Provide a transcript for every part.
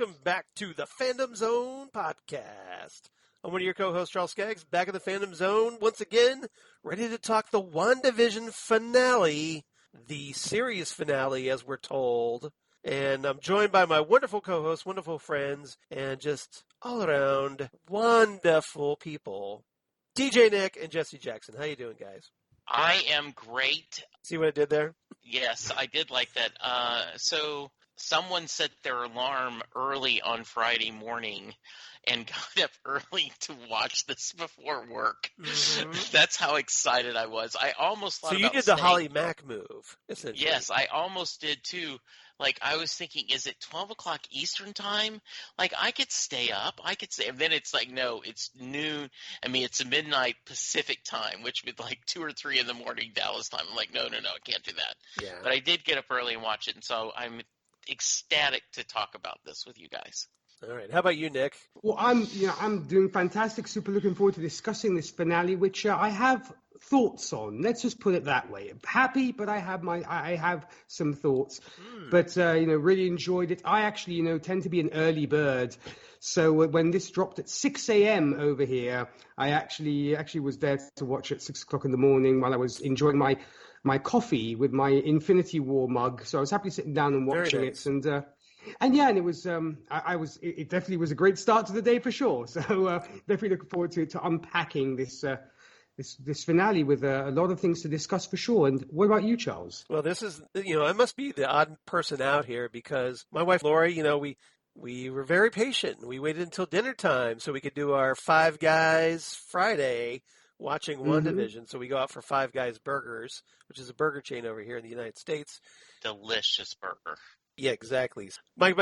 welcome back to the Fandom Zone podcast. I'm one of your co-hosts, Charles Skaggs, back in the Fandom Zone once again, ready to talk the WandaVision finale, the series finale, as we're told. And I'm joined by my wonderful co-hosts, wonderful friends, and just all around wonderful people. DJ Nick and Jesse Jackson. How you doing, guys? I am great. See what I did there? Yes, I did like that. So someone set their alarm early on Friday morning and got up early to watch this before work. Mm-hmm. That's how excited I was. I almost thought So you about did the Holly Mack move, essentially. Yes, I almost did too. Like, I was thinking, is it 12 o'clock Eastern time? Like, I could stay up. And then it's like, no, it's noon. I mean, it's midnight Pacific time, which would like 2 or 3 in the morning Dallas time. I'm like, no, I can't do that. Yeah. But I did get up early and watch it, and so I'm ecstatic to talk about this with you guys. All right. How about you, Nick? Well, I'm doing fantastic. Super looking forward to discussing this finale, which I have thoughts on. Let's just put it that way. Happy, but I have some thoughts. But really enjoyed it. I actually tend to be an early bird. So when this dropped at 6 a.m. over here, I actually was there to watch at 6 o'clock in the morning while I was enjoying my coffee with my Infinity War mug. So I was happily sitting down and watching it. And it was it definitely was a great start to the day for sure. So definitely looking forward to unpacking this finale with a lot of things to discuss for sure. And what about you, Charles? Well, this is I must be the odd person out here because my wife Lori, we were very patient. We waited until dinner time so we could do our Five Guys Friday watching WandaVision. So we go out for Five Guys Burgers, which is a burger chain over here in the United States. Delicious burger. Yeah, exactly. My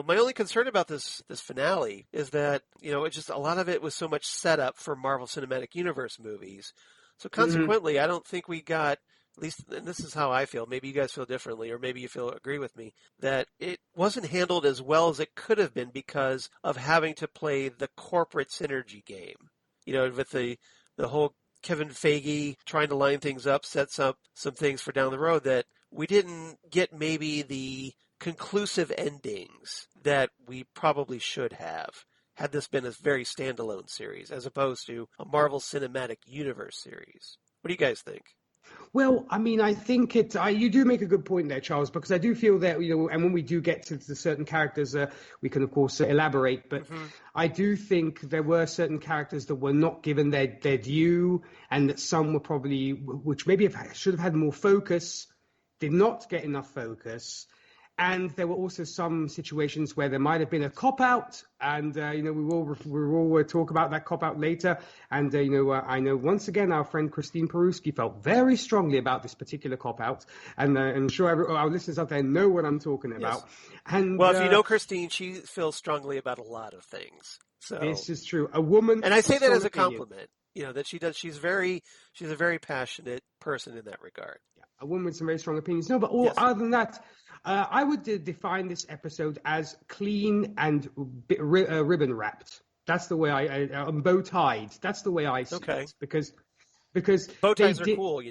only concern about this finale is that, it's just a lot of it was so much setup for Marvel Cinematic Universe movies. So consequently, I don't think we got, at least, and this is how I feel, maybe you guys feel differently, or maybe you agree with me, that it wasn't handled as well as it could have been because of having to play the corporate synergy game. With the whole Kevin Feige trying to line things up, sets up some things for down the road that we didn't get maybe the conclusive endings that we probably should have had this been a very standalone series as opposed to a Marvel Cinematic Universe series. What do you guys think? Well, I mean, I think you do make a good point there, Charles, because I do feel that, and when we do get to certain characters, we can, of course, elaborate. But I do think there were certain characters that were not given their due, and that some were probably, which maybe should have had more focus, did not get enough focus. And there were also some situations where there might have been a cop-out, and, we will talk about that cop-out later. And, I know once again our friend Christine Peruski felt very strongly about this particular cop-out, and I'm sure our listeners out there know what I'm talking about. Yes. And, well, if you know Christine, she feels strongly about a lot of things. So this is true. A woman, and I say that as a compliment. That she does. She's a very passionate person in that regard. Yeah, a woman with some very strong opinions. No, but other than that, I would define this episode as clean and ribbon wrapped. That's the way I'm bow tied. That's the way I see it. Because bow ties are cool,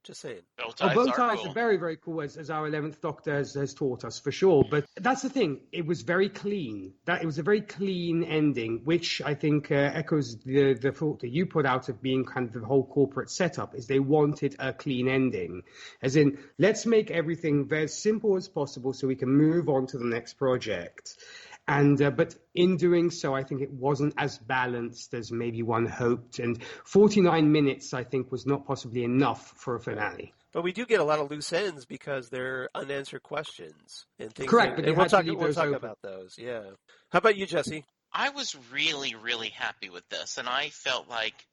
just saying. Bow ties are very, very cool, as our 11th Doctor has taught us, for sure. But that's the thing. It was very clean. It was a very clean ending, which I think echoes the thought that you put out of being kind of the whole corporate setup, is they wanted a clean ending. As in, let's make everything very simple as possible so we can move on to the next project. And but in doing so, I think it wasn't as balanced as maybe one hoped. And 49 minutes, I think, was not possibly enough for a finale. But we do get a lot of loose ends because they're unanswered questions and things. Correct, but we'll talk about those. Yeah. How about you, Jesse? I was really, really happy with this, and I felt like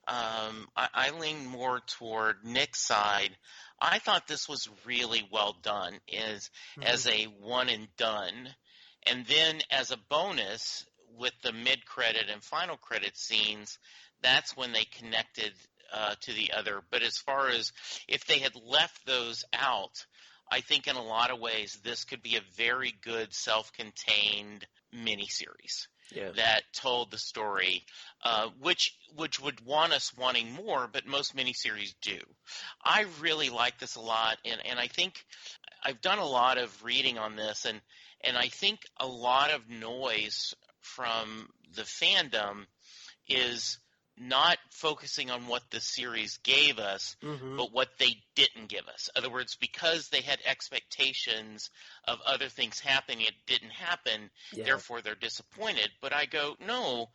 I leaned more toward Nick's side. I thought this was really well done as a one and done. And then as a bonus, with the mid-credit and final credit scenes, that's when they connected to the other. But as far as if they had left those out, I think in a lot of ways this could be a very good self-contained miniseries that told the story, which would want us wanting more, but most miniseries do. I really like this a lot, and I think I've done a lot of reading on this, and And I think a lot of noise from the fandom is not focusing on what the series gave us, but what they didn't give us. In other words, because they had expectations of other things happening, it didn't happen, therefore they're disappointed. But I go, no,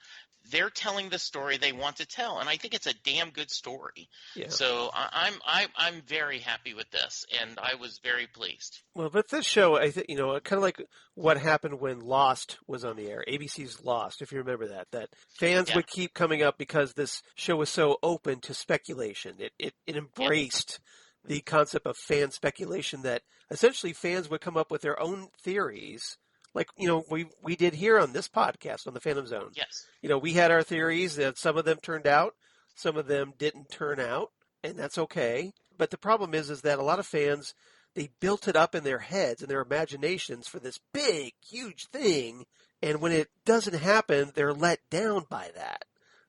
they're telling the story they want to tell, and I think it's a damn good story. Yeah. So I'm very happy with this, and I was very pleased. Well, but this show, I think, kind of like what happened when Lost was on the air, ABC's Lost, if you remember that fans would keep coming up because this show was so open to speculation. It embraced the concept of fan speculation, that essentially fans would come up with their own theories. Like, we did here on this podcast on the Phantom Zone. Yes. We had our theories, that some of them turned out, some of them didn't turn out, and that's okay. But the problem is that a lot of fans, they built it up in their heads and their imaginations for this big, huge thing, and when it doesn't happen, they're let down by that.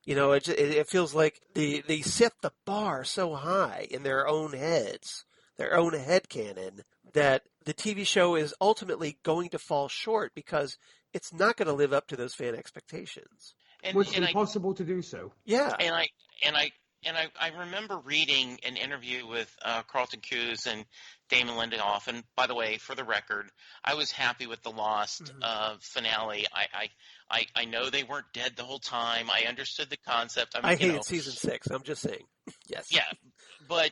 It feels like they set the bar so high in their own heads, their own headcanon, that the TV show is ultimately going to fall short because it's not going to live up to those fan expectations. It's impossible to do so. Yeah. And I remember reading an interview with Carlton Cuse and Damon Lindelof. And by the way, for the record, I was happy with the Lost finale. I know they weren't dead the whole time. I understood the concept. I hated season 6. I'm just saying. Yes. Yeah, but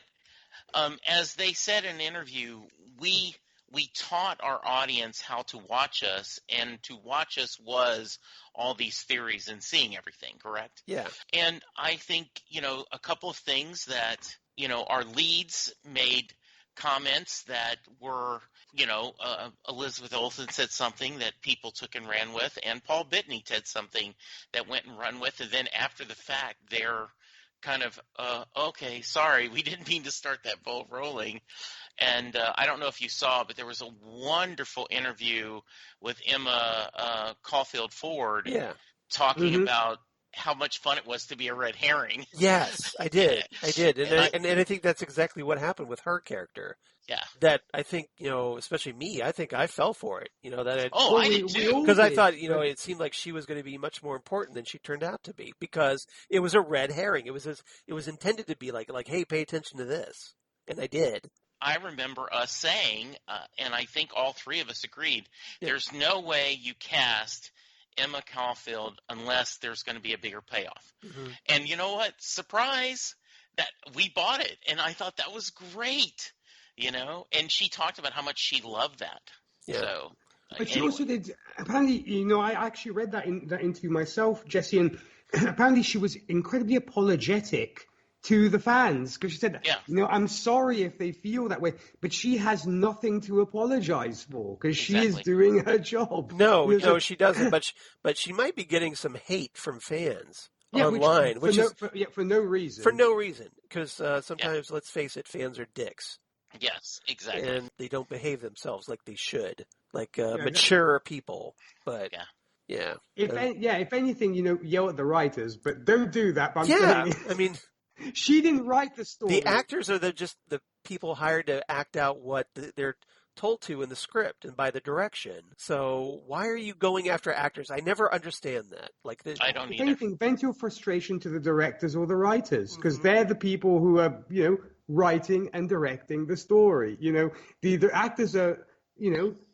as they said in an interview, we taught our audience how to watch us, and to watch us was all these theories and seeing everything, correct? Yeah. And I think, a couple of things that, our leads made comments that were, Elizabeth Olsen said something that people took and ran with, and Paul Bettany said something that went and run with, and then after the fact, they're kind of, okay, sorry, we didn't mean to start that ball rolling. And I don't know if you saw, but there was a wonderful interview with Emma Caulfield Ford talking about how much fun it was to be a red herring. Yes, I did. And I think that's exactly what happened with her character. Yeah. That I think, especially me, I think I fell for it. I did too. Because I thought, it seemed like she was going to be much more important than she turned out to be, because it was a red herring. It was intended to be like, hey, pay attention to this. And I did. I remember us saying, and I think all three of us agreed, there's no way you cast Emma Caulfield unless there's going to be a bigger payoff. And you know what? Surprise, that we bought it. And I thought that was great, and she talked about how much she loved that. Yeah. So, but she also did, apparently, I actually read that interview myself, Jesse, and apparently she was incredibly apologetic to the fans, because she said, I'm sorry if they feel that way, but she has nothing to apologize for, because she is doing her job. No, she doesn't, but she might be getting some hate from fans online, for no reason. For no reason, because sometimes, let's face it, fans are dicks. Yes, exactly. And they don't behave themselves like they should, like mature people. But if anything, yell at the writers, but don't do that. But I mean, she didn't write the story. The actors are just the people hired to act out what they're told to in the script and by the direction. So why are you going after actors? I never understand that. I don't either. If anything, vent your frustration to the directors or the writers, because they're the people who are, writing and directing the story. The actors are,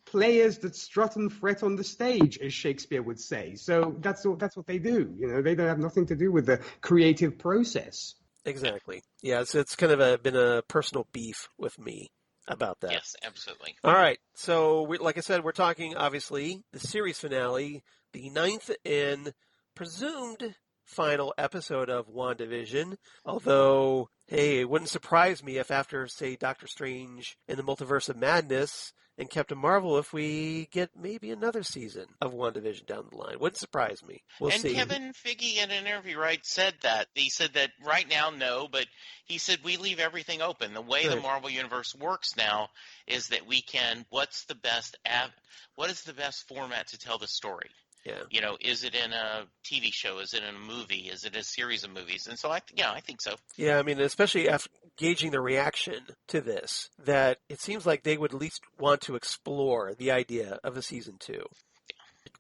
players that strut and fret on the stage, as Shakespeare would say. So that's what they do. They don't have nothing to do with the creative process. Exactly. Yeah, it's kind of been a personal beef with me about that. Yes, absolutely. All right. So, like I said, we're talking, obviously, the series finale, the 9th and presumed final episode of WandaVision. Although, hey, it wouldn't surprise me if after, say, Doctor Strange and the Multiverse of Madness and Captain Marvel, if we get maybe another season of WandaVision down the line. Wouldn't surprise me. We'll see. And Kevin Feige in an interview, said that. He said that right now, no, but he said we leave everything open. The way the Marvel Universe works now is that we can, what is the best format to tell the story? Yeah. You know, is it in a TV show? Is it in a movie? Is it a series of movies? And so I think so. Yeah, I mean, especially after gauging the reaction to this, that it seems like they would at least want to explore the idea of a season 2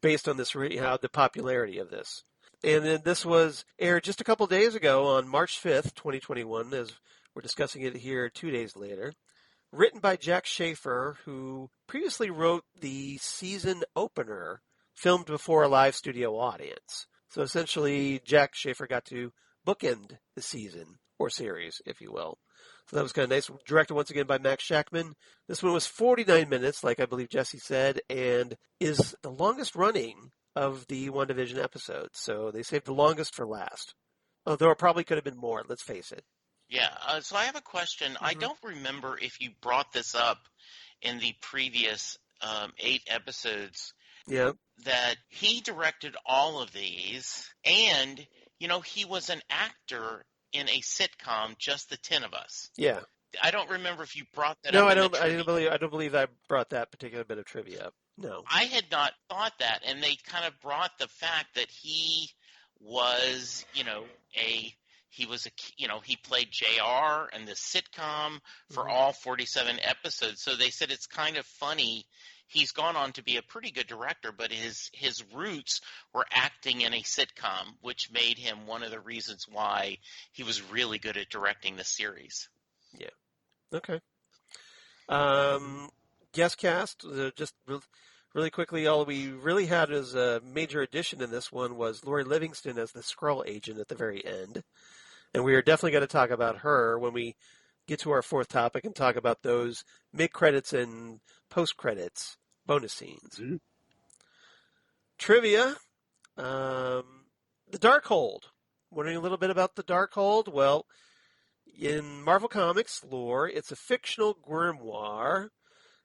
based on this, the popularity of this. And then this was aired just a couple days ago on March 5th, 2021, as we're discussing it here 2 days later. Written by Jack Schaefer, who previously wrote the season opener, filmed before a live studio audience. So essentially, Jack Schaefer got to bookend the season, or series, if you will. So that was kind of nice. Directed once again by Max Shackman. This one was 49 minutes, like I believe Jesse said, and is the longest running of the WandaVision episodes. So they saved the longest for last. Although it probably could have been more, let's face it. Yeah, so I have a question. I don't remember if you brought this up in the previous 8 episodes. Yeah. That he directed all of these, and, you know, he was an actor in a sitcom, Just the 10 of Us. Yeah. I don't remember if you brought that up. No, I don't believe I brought that particular bit of trivia up. No. I had not thought that, and they kind of brought the fact that he was, you know, he played JR in the sitcom for all 47 episodes. So they said it's kind of funny. He's gone on to be a pretty good director, but his roots were acting in a sitcom, which made him one of the reasons why he was really good at directing the series. Yeah. Okay. Guest cast, just really quickly, all we really had as a major addition in this one was Lori Livingston as the Skrull agent at the very end. And we are definitely going to talk about her when we get to our 4th topic and talk about those mid-credits and post-credits bonus scenes. Mm-hmm. Trivia. The Darkhold. Wondering a little bit about the Darkhold? Well, in Marvel Comics lore, it's a fictional grimoire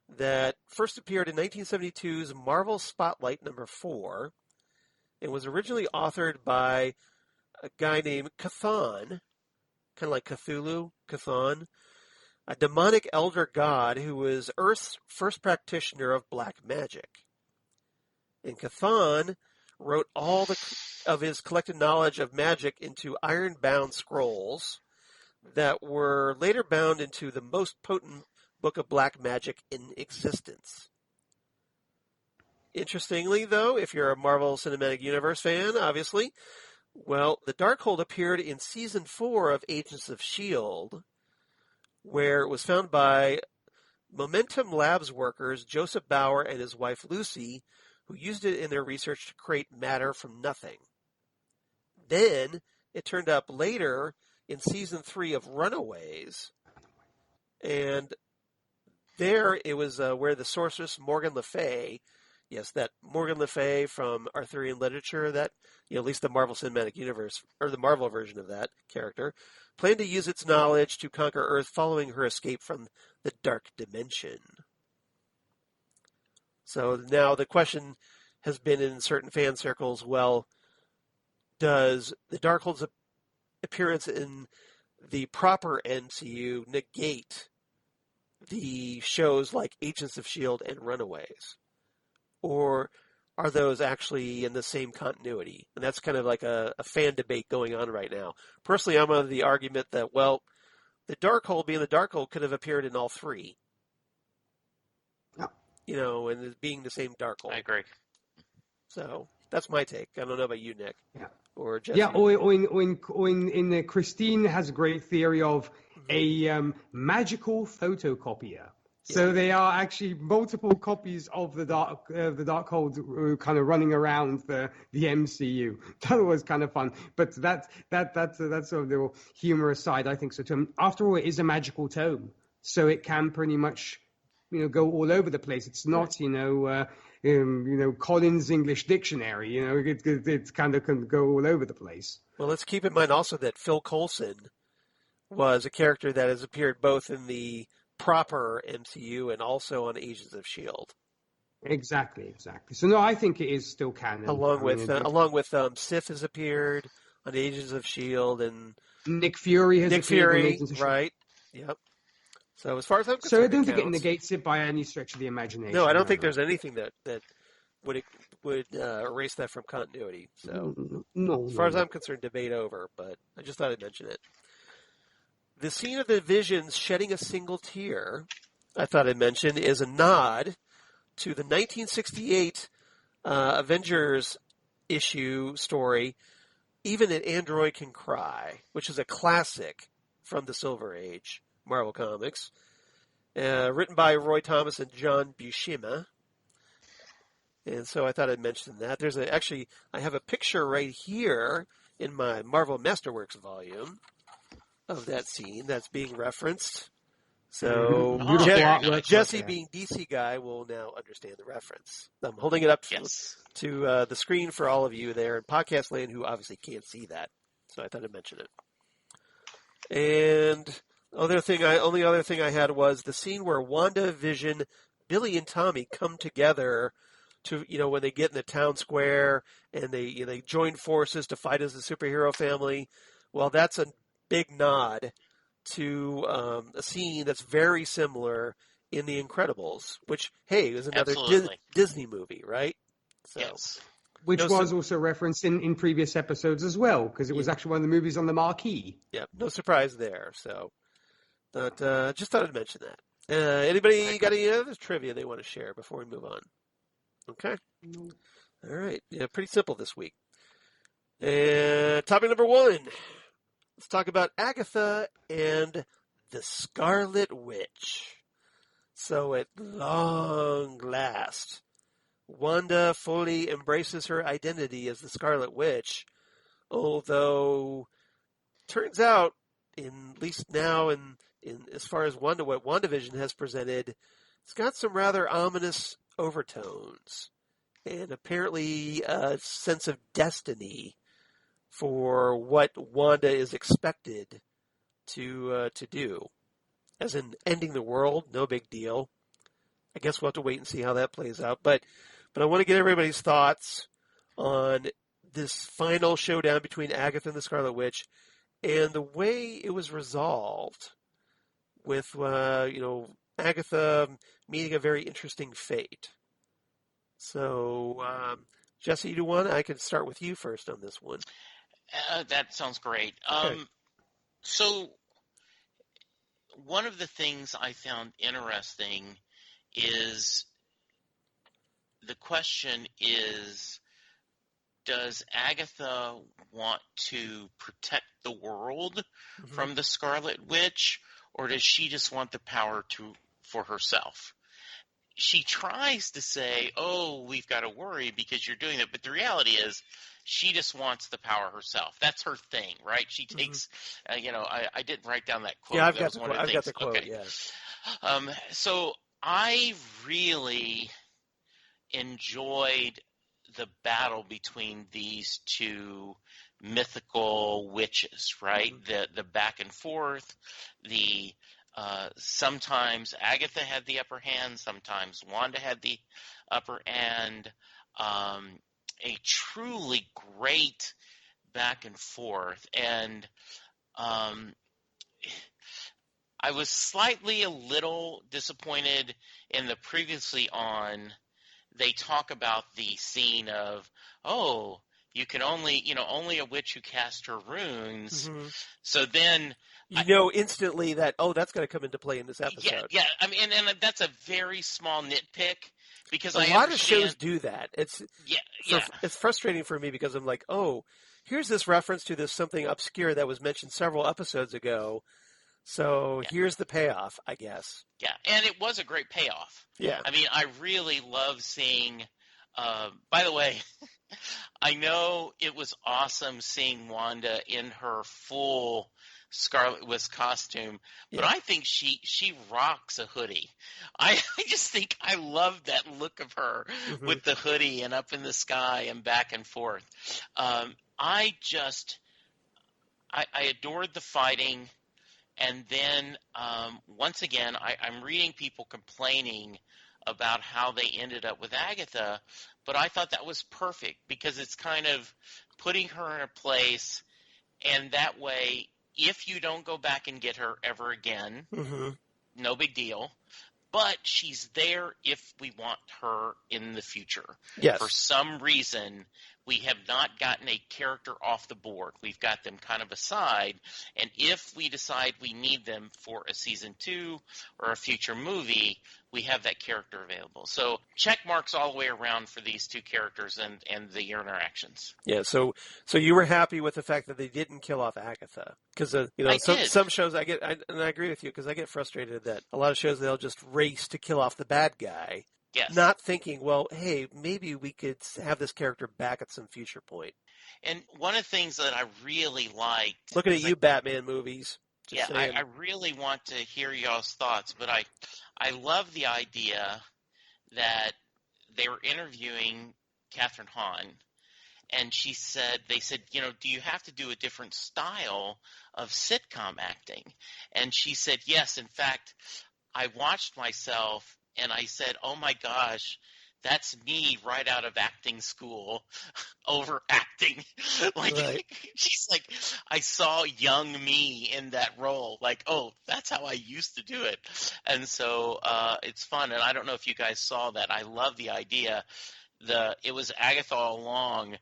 that first appeared in 1972's Marvel Spotlight number 4 and was originally authored by a guy named Chthon, kind of like Cthulhu, Chthon, a demonic elder god who was Earth's first practitioner of black magic. And Chthon wrote all of his collected knowledge of magic into iron-bound scrolls that were later bound into the most potent book of black magic in existence. Interestingly, though, if you're a Marvel Cinematic Universe fan, obviously, well, the Darkhold appeared in Season 4 of Agents of S.H.I.E.L.D., where it was found by Momentum Labs workers Joseph Bauer and his wife Lucy, who used it in their research to create matter from nothing. Then, it turned up later in Season 3 of Runaways, and there it was where the sorceress Morgan Le Fay, yes, that Morgan Le Fay from Arthurian literature, that, at least the Marvel Cinematic Universe, or the Marvel version of that character, planned to use its knowledge to conquer Earth following her escape from the Dark Dimension. So now the question has been in certain fan circles, well, does the Darkhold's appearance in the proper MCU negate the shows like Agents of S.H.I.E.L.D. and Runaways? Or are those actually in the same continuity? And that's kind of like a fan debate going on right now. Personally, I'm of the argument that, well, the Darkhold being the Darkhold could have appeared in all 3. Yeah. And being the same Darkhold. I agree. So that's my take. I don't know about you, Nick. Yeah. Or Jesse. Yeah, or in Christine has a great theory of a magical photocopier. So they are actually multiple copies of the Darkhold kind of running around the MCU. That was kind of fun, but that's sort of the humorous side, I think. So after all, it is a magical tome, so it can pretty much go all over the place. It's not Collins English Dictionary. It kind of can go all over the place. Well, let's keep in mind also that Phil Coulson was a character that has appeared both in the proper MCU and also on Agents of S.H.I.E.L.D. Exactly. So no, I think it is still canon. Along with Sif has appeared on Agents of S.H.I.E.L.D. and Nick Fury has appeared on Agents of S.H.I.E.L.D. Right? Yep. So as far as I'm concerned, so I don't think it negates it by any stretch of the imagination. No, I don't think there's anything that would would erase that from continuity. So, No. as far as I'm concerned, debate over. But I just thought I'd mention it. The scene of the Visions shedding a single tear, I thought I'd mention, is a nod to the 1968 Avengers issue story, Even an Android Can Cry, which is a classic from the Silver Age Marvel Comics, written by Roy Thomas and John Buscema. And so I thought I'd mention that. I have a picture right here in my Marvel Masterworks volume of that scene that's being referenced. So Jesse, being DC guy, will now understand the reference. I'm holding it up to the screen for all of you there in podcast land who obviously can't see that. So I thought I'd mention it. And only other thing I had was the scene where WandaVision, Billy and Tommy come together to, when they get in the town square and they join forces to fight as a superhero family. Well, that's a big nod to a scene that's very similar in The Incredibles, which, hey, is another Disney movie, right? So, yes. Which was also referenced in previous episodes as well, because it was actually one of the movies on the marquee. Yeah, no surprise there. So, but just thought I'd mention that. Anybody got any other trivia they want to share before we move on? Okay. All right. Yeah, pretty simple this week. Topic number 1. Let's talk about Agatha and the Scarlet Witch. So at long last, Wanda fully embraces her identity as the Scarlet Witch, although turns out, at least now in as far as what WandaVision has presented, it's got some rather ominous overtones and apparently a sense of destiny for what Wanda is expected to do. As in ending the world, no big deal. I guess we'll have to wait and see how that plays out. But I want to get everybody's thoughts on this final showdown between Agatha and the Scarlet Witch and the way it was resolved with, Agatha meeting a very interesting fate. So, Jesse, you want? I can start with you first on this one. That sounds great. Okay. So one of the things I found interesting is the question is, does Agatha want to protect the world from the Scarlet Witch, or does she just want the power for herself? She tries to say, oh, we've got to worry because you're doing it. But the reality is she just wants the power herself. That's her thing, right? She takes, I didn't write down that quote. Yeah, I've got the quote, okay. Yeah. So I really enjoyed the battle between these two mythical witches, right? The back and forth, sometimes Agatha had the upper hand, sometimes Wanda had the upper hand. A truly great back and forth. And I was slightly a little disappointed in the previously on. They talk about the scene of, oh, you can only a witch who cast her runes. So then instantly that, that's going to come into play in this episode. Yeah. I mean, and that's a very small nitpick because a lot of shows do that. It's frustrating for me because I'm like, oh, here's this reference to this something obscure that was mentioned several episodes ago. So here's the payoff, I guess. Yeah, and it was a great payoff. Yeah. I mean, I really love seeing by the way, I know it was awesome seeing Wanda in her full Scarlet Witch costume, but I think she rocks a hoodie. I just think I love that look of her with the hoodie and up in the sky and back and forth. I adored the fighting. And then once again, I'm reading people complaining about how they ended up with Agatha, but I thought that was perfect because it's kind of putting her in a place, and that way, if you don't go back and get her ever again, no big deal. but she's there if we want her in the future. Yes. For some reason, we have not gotten a character off the board. We've got them kind of aside, and if we decide we need them for a season 2 or a future movie, we have that character available. So check marks all the way around for these two characters and the interactions. Yeah, so you were happy with the fact that they didn't kill off Agatha, because some shows and I agree with you, because I get frustrated that a lot of shows they'll just race to kill off the bad guy, yes, not thinking, well, hey, maybe we could have this character back at some future point. And one of the things that I really liked, looking at you, Batman movies. I really want to hear y'all's thoughts, but I love the idea that they were interviewing Kathryn Hahn, and they said, do you have to do a different style of sitcom acting? And she said, yes. In fact, I watched myself and I said, oh my gosh, that's me right out of acting school, overacting. Right. She's like, I saw young me in that role. Like, oh, that's how I used to do it. And so it's fun. And I don't know if you guys saw that. I love the idea. It was Agatha all along.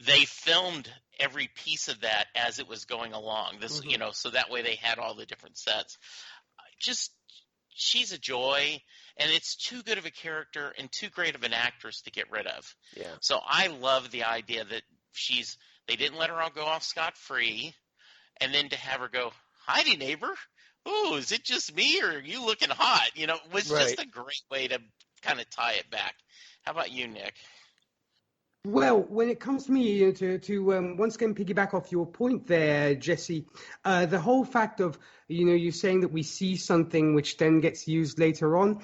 They filmed every piece of that as it was going along. This, so that way they had all the different sets. She's a joy, and it's too good of a character and too great of an actress to get rid of. Yeah. So I love the idea that they didn't let her all go off scot-free, and then to have her go, "Heidi, neighbor, oh, is it just me, or are you looking hot?" Was just a great way to kind of tie it back. How about you, Nick? Well, when it comes to me, to once again piggyback off your point there, Jesse, the whole fact of, you saying that we see something which then gets used later on.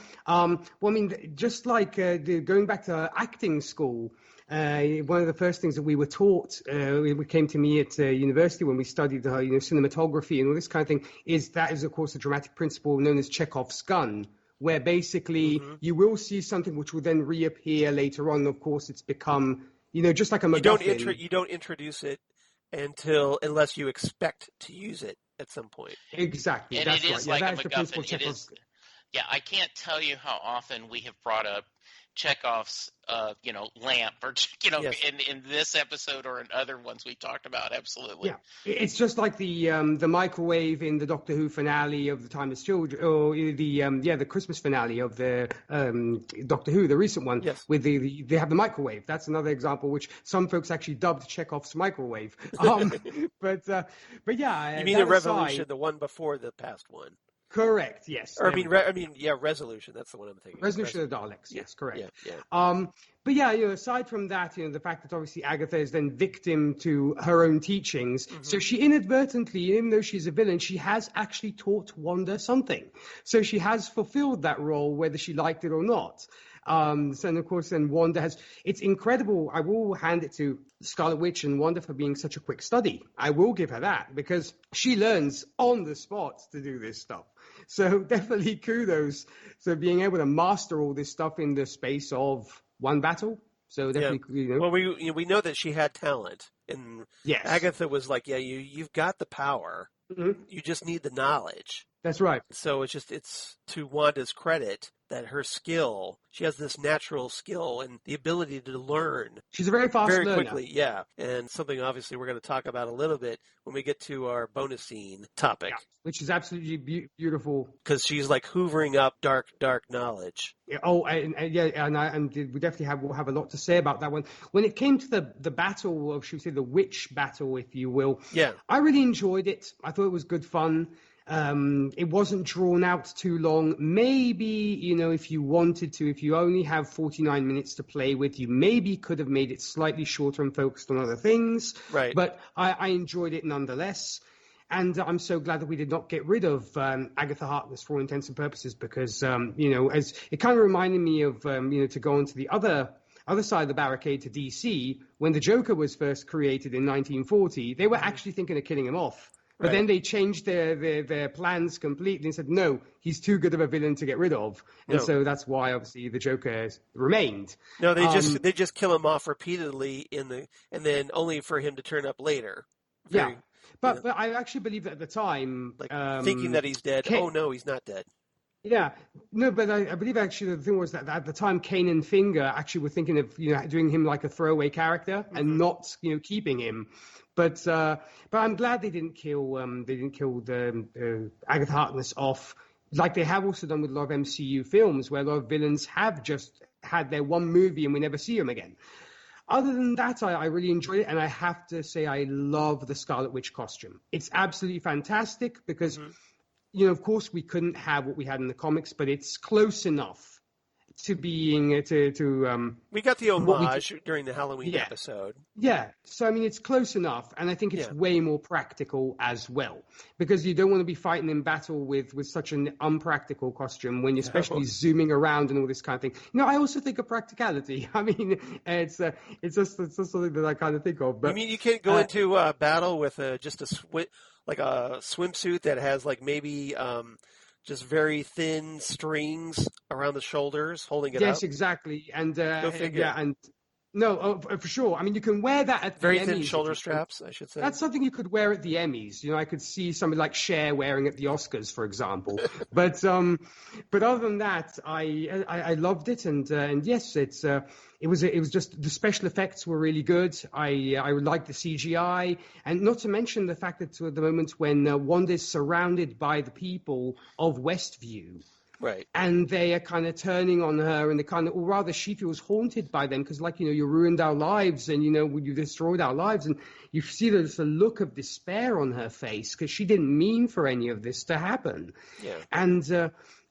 Just like going back to acting school, one of the first things that we were taught, we came to me at university when we studied cinematography and all this kind of thing, is of course a dramatic principle known as Chekhov's gun, where basically you will see something which will then reappear later on. Of course, it's become, just like a MacGuffin. You don't introduce it unless you expect to use it at some point. Exactly. And that's it is right. like a MacGuffin. I can't tell you how often we have brought up Chekhov's, lamp, or Yes. in this episode or in other ones we talked about. Absolutely. Yeah, it's just like the microwave in the Doctor Who finale of The Timeless Children, or the Christmas finale of the Doctor Who, the recent one. Yes. With they have the microwave. That's another example which some folks actually dubbed Chekhov's microwave. But yeah. You mean the Revolution, the one before the past one? Correct. Yes. Or Resolution. That's the one I'm thinking. Resolution of the Daleks. Yes, correct. Yeah. But yeah, aside from that, the fact that obviously Agatha is then victim to her own teachings, so she inadvertently, even though she's a villain, she has actually taught Wanda something. So she has fulfilled that role, whether she liked it or not. And of course, then Wanda it's incredible. I will hand it to Scarlet Witch and Wanda for being such a quick study. I will give her that, because she learns on the spot to do this stuff. So definitely kudos to being able to master all this stuff in the space of one battle. So definitely, Well, we know that she had talent, and yes. Agatha was like, you've got the power. Mm-hmm. You just need the knowledge. That's right. So it's to Wanda's credit that her skill, she has this natural skill and the ability to learn. She's a very fast learner. Very quickly, yeah. And something obviously we're going to talk about a little bit when we get to our bonus scene topic. Yeah, which is absolutely beautiful. Because she's like hoovering up dark knowledge. Yeah, and we definitely will have a lot to say about that one. When it came to the battle of, should we say, the witch battle, if you will, I really enjoyed it. I thought it was good fun. It wasn't drawn out too long. Maybe, if you wanted to, if you only have 49 minutes to play with, you maybe could have made it slightly shorter and focused on other things. Right. But I enjoyed it nonetheless. And I'm so glad that we did not get rid of Agatha Harkness for all intents and purposes, because, as it kind of reminded me of, to go on to the other side of the barricade to DC, when the Joker was first created in 1940, they were actually thinking of killing him off. But then they changed their plans completely and said, no, he's too good of a villain to get rid of. And so that's why, obviously, the Joker remained. No, they just kill him off repeatedly and then only for him to turn up later. But I actually believe that at the time... thinking that he's dead. Oh, no, he's not dead. Yeah, no, but I believe actually the thing was that at the time, Kane and Finger actually were thinking of doing him like a throwaway character and not keeping him. But I'm glad they didn't kill the Agatha Harkness off like they have also done with a lot of MCU films where a lot of villains have just had their one movie and we never see them again. Other than that, I really enjoyed it, and I have to say I love the Scarlet Witch costume. It's absolutely fantastic because. Of course, we couldn't have what we had in the comics, but it's close enough to being we got the homage during the Halloween episode. Yeah, so I mean, it's close enough, and I think it's way more practical as well because you don't want to be fighting in battle with such an unpractical costume when you're especially zooming around and all this kind of thing. I also think of practicality. I mean, it's just something that I kind of think of. But you mean you can't go into battle with just like a swimsuit that has like maybe just very thin strings around the shoulders holding it up? Yes, exactly. And Go figure. yeah, and no, for sure. I mean, you can wear that at very the Emmys. Very thin shoulder straps, I should say. That's something you could wear at the Emmys. I could see somebody like Cher wearing at the Oscars, for example. but other than that, I loved it, and yes, it was just the special effects were really good. I liked the CGI, and not to mention the fact that at the moment when Wanda's surrounded by the people of Westview. Right. And they are kind of turning on her, and or rather she feels haunted by them because, you ruined our lives and, you destroyed our lives. And you see there's a look of despair on her face because she didn't mean for any of this to happen. Yeah.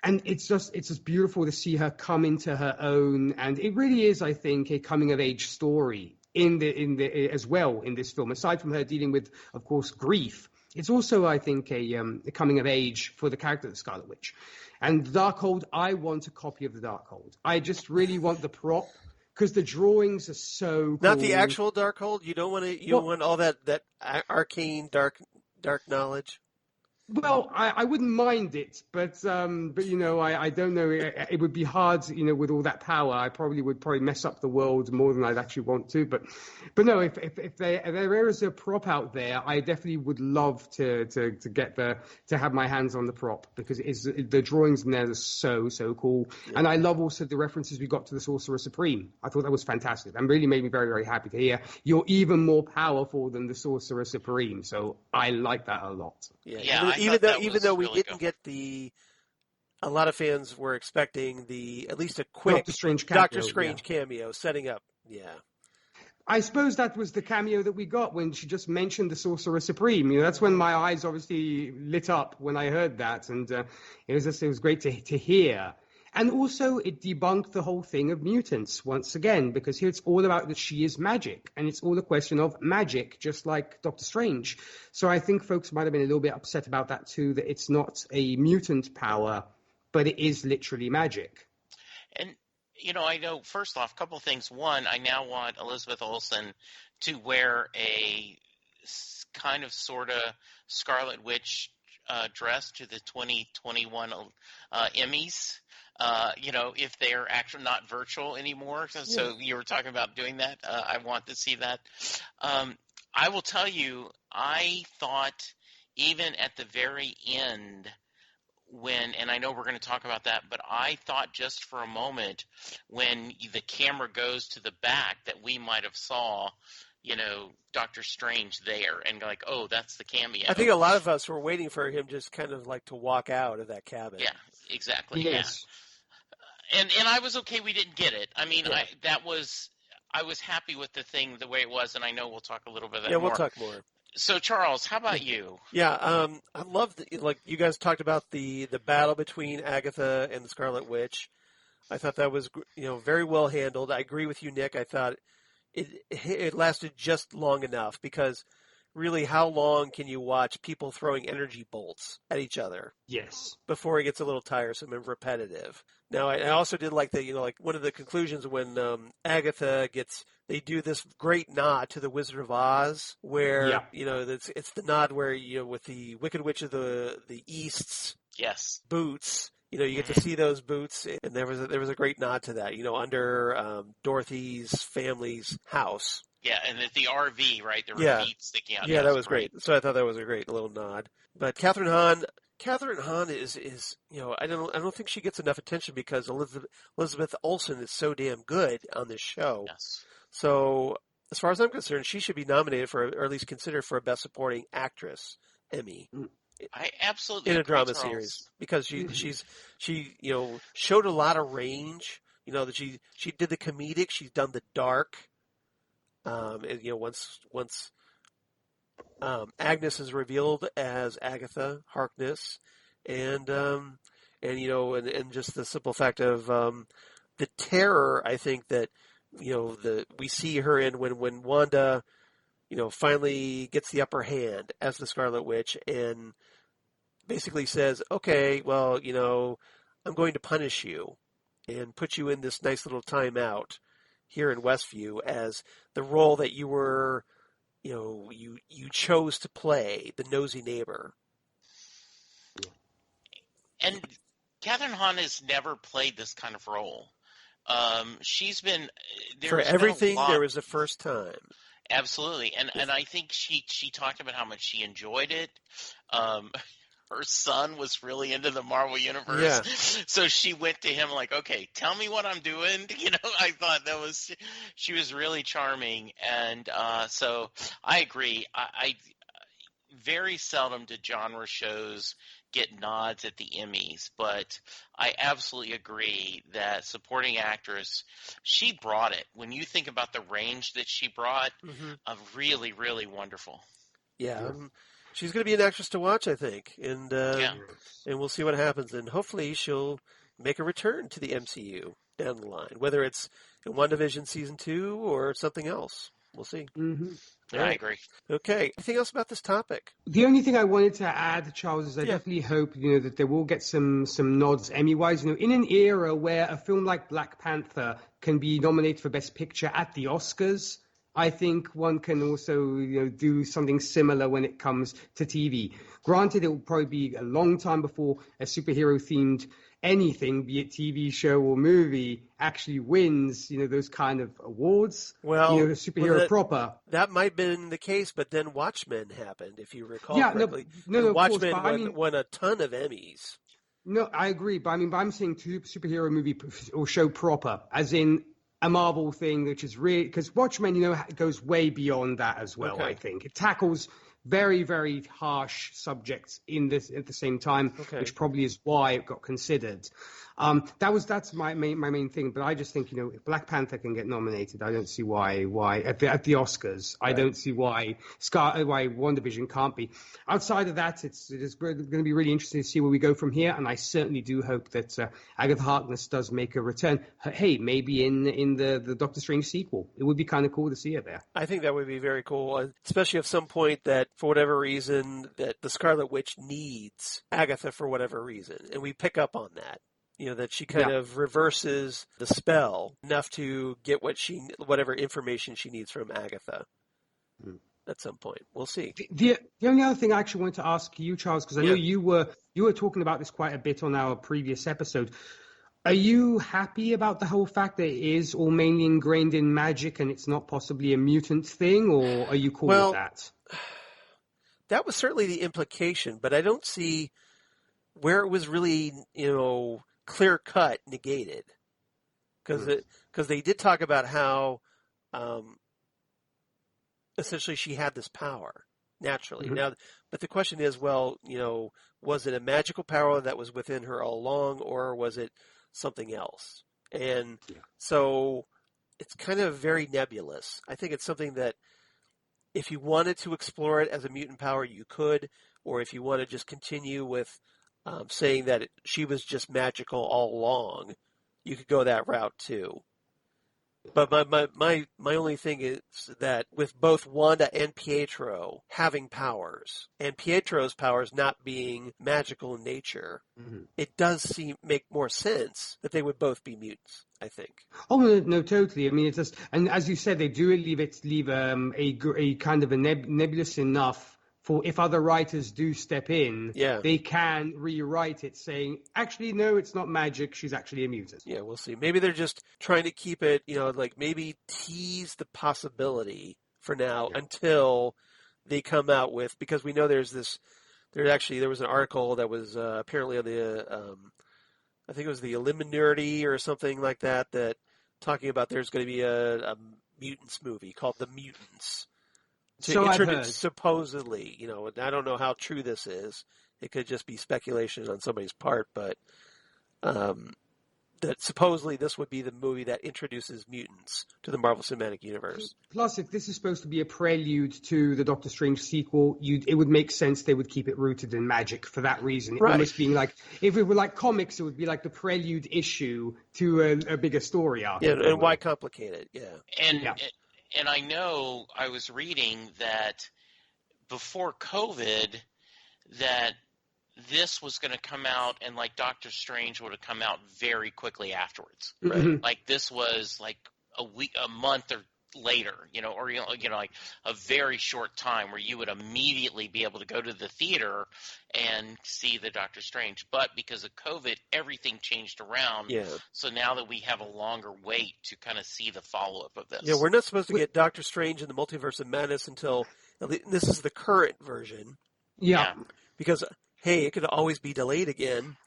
And it's just beautiful to see her come into her own. And it really is, I think, a coming of age story as well in this film, aside from her dealing with, of course, grief. It's also, I think, a coming of age for the character of the Scarlet Witch. And Darkhold, I want a copy of the Darkhold. I just really want the prop because the drawings are so cool. Not the actual Darkhold? You don't want to. You want all that arcane dark knowledge. Well, I wouldn't mind it, but I don't know. It would be hard, with all that power. I would mess up the world more than I'd actually want to. But no, if there is a prop out there, I definitely would love to get to have my hands on the prop because the drawings in there are so cool, and I love also the references we got to the Sorcerer Supreme. I thought that was fantastic and really made me very, very happy to hear you're even more powerful than the Sorcerer Supreme. So I like that a lot. Yeah. Even though we didn't get a lot of fans were expecting at least a quick Doctor Strange cameo setting up. Yeah. I suppose that was the cameo that we got when she just mentioned the Sorcerer Supreme. That's when my eyes obviously lit up when I heard that, and it was great to hear. And also, it debunked the whole thing of mutants once again, because here it's all about that she is magic, and it's all a question of magic, just like Doctor Strange. So I think folks might have been a little bit upset about that too, that it's not a mutant power, but it is literally magic. And, I know, first off, a couple of things. One, I now want Elizabeth Olsen to wear a kind of sort of Scarlet Witch dress to the 2021 Emmys. If they're actually not virtual anymore. So you were talking about doing that. I want to see that. I will tell you, I thought even at the very end and I know we're going to talk about that, but I thought just for a moment when the camera goes to the back that we might have saw Doctor Strange there and like, oh, that's the cameo. I think a lot of us were waiting for him just kind of like to walk out of that cabin. Yeah, exactly. Yes. Yeah. And I was okay we didn't get it. I mean, I was happy with the thing the way it was, and I know we'll talk a little bit about that more. Yeah, we'll talk more. So, Charles, how about you? Yeah, I love like you guys talked about the battle between Agatha and the Scarlet Witch. I thought that was very well handled. I agree with you, Nick. I thought it lasted just long enough because really, how long can you watch people throwing energy bolts at each other? Yes. Before it gets a little tiresome and repetitive. Now, I also did like like one of the conclusions when Agatha they do this great nod to the Wizard of Oz, where it's the nod where with the Wicked Witch of the East's boots. You get to see those boots, and there was a great nod to that. under Dorothy's family's house. Yeah, and the RV, right? There were feet sticking out. Yeah, that was great. So I thought that was a great little nod. But Kathryn Hahn, Kathryn Hahn is I don't think she gets enough attention because Elizabeth Olsen is so damn good on this show. Yes. So as far as I'm concerned, she should be nominated for, or at least considered for, a Best Supporting Actress Emmy. I absolutely in a agree, drama Charles. series because she showed a lot of range. That she did the comedic, she's done the dark. And, once Agnes is revealed as Agatha Harkness, and just the simple fact of the terror, I think that we see her in when Wanda finally gets the upper hand as the Scarlet Witch and basically says, okay, well, I'm going to punish you and put you in this nice little timeout here in Westview as the role that you were, you chose to play, the nosy neighbor. And Kathryn Hahn has never played this kind of role. She's been for everything. There was a first time. Absolutely, and I think she talked about how much she enjoyed it. Her son was really into the Marvel Universe, yeah. So she went to him like, "Okay, tell me what I'm doing." I thought she was really charming, and so I agree. I very seldom do genre shows get nods at the Emmys, but I absolutely agree that supporting actress, she brought it. When you think about the range that she brought, really, really wonderful. Yeah. She's going to be an actress to watch, I think, and we'll see what happens. And hopefully she'll make a return to the MCU down the line, whether it's in WandaVision Season 2 or something else. We'll see. Mm-hmm. Yeah, I agree. Okay. Anything else about this topic? The only thing I wanted to add, Charles, is I definitely hope that they will get some nods Emmy-wise. In an era where a film like Black Panther can be nominated for Best Picture at the Oscars, I think one can also do something similar when it comes to TV. Granted, it will probably be a long time before a superhero-themed anything, be it TV show or movie, actually wins, those kind of awards. Well, superhero proper. That might have been the case, but then Watchmen happened, if you recall correctly. No, Watchmen won a ton of Emmys. No, I agree, but I'm saying superhero movie or show proper, as in a Marvel thing, which is really, because Watchmen, goes way beyond that as well. Okay. I think it tackles very, very harsh subjects at the same time, which probably is why it got considered. That's my main thing. But I just think if Black Panther can get nominated, I don't see why at the Oscars. Right. I don't see why WandaVision can't be. Outside of that, it is going to be really interesting to see where we go from here. And I certainly do hope that Agatha Harkness does make a return. Hey, maybe in the Doctor Strange sequel, it would be kind of cool to see her there. I think that would be very cool, especially at some point that for whatever reason that the Scarlet Witch needs Agatha for whatever reason, and we pick up on that. That she kind of reverses the spell enough to get whatever information she needs from Agatha at some point. We'll see. The only other thing I actually wanted to ask you, Charles, because I know you were talking about this quite a bit on our previous episode. Are you happy about the whole fact that it is all mainly ingrained in magic and it's not possibly a mutant thing, or are you cool with that? That was certainly the implication, but I don't see where it was really, clear-cut negated, because they did talk about how essentially she had this power naturally. Now, but the question is, was it a magical power that was within her all along, or was it something else? And so it's kind of very nebulous. I think it's something that if you wanted to explore it as a mutant power, you could, or if you want to just continue with saying that she was just magical all along, you could go that route too. But my only thing is that with both Wanda and Pietro having powers, and Pietro's powers not being magical in nature, it does make more sense that they would both be mutants, I think. Oh, no, totally. I mean, it's just, and as you said, they do leave a kind of a nebulous enough for if other writers do step in, they can rewrite it saying, actually, no, it's not magic. She's actually a mutant. Yeah, we'll see. Maybe they're just trying to keep it, maybe tease the possibility for now until they come out with, because we know there's there was an article that was apparently on the I think it was the Illuminati or something like that, that talking about there's going to be a mutants movie called The Mutants. So I've heard. Supposedly, I don't know how true this is. It could just be speculation on somebody's part, but that supposedly this would be the movie that introduces mutants to the Marvel Cinematic Universe. Plus, if this is supposed to be a prelude to the Doctor Strange sequel, it would make sense they would keep it rooted in magic for that reason. Right. Almost being like, if it were like comics, it would be like the prelude issue to a bigger story arc. Yeah, and why complicate it? Yeah. And I know I was reading that before COVID that this was going to come out, and like Doctor Strange would have come out very quickly afterwards. Right. Like this was like a month or later, or like a very short time where you would immediately be able to go to the theater and see the Doctor Strange. But because of COVID, everything changed around. Yeah. So now that we have a longer wait to kind of see the follow up of this. Yeah, we're not supposed to get Doctor Strange in the Multiverse of Madness until this is the current version. Yeah. Because hey, it could always be delayed again.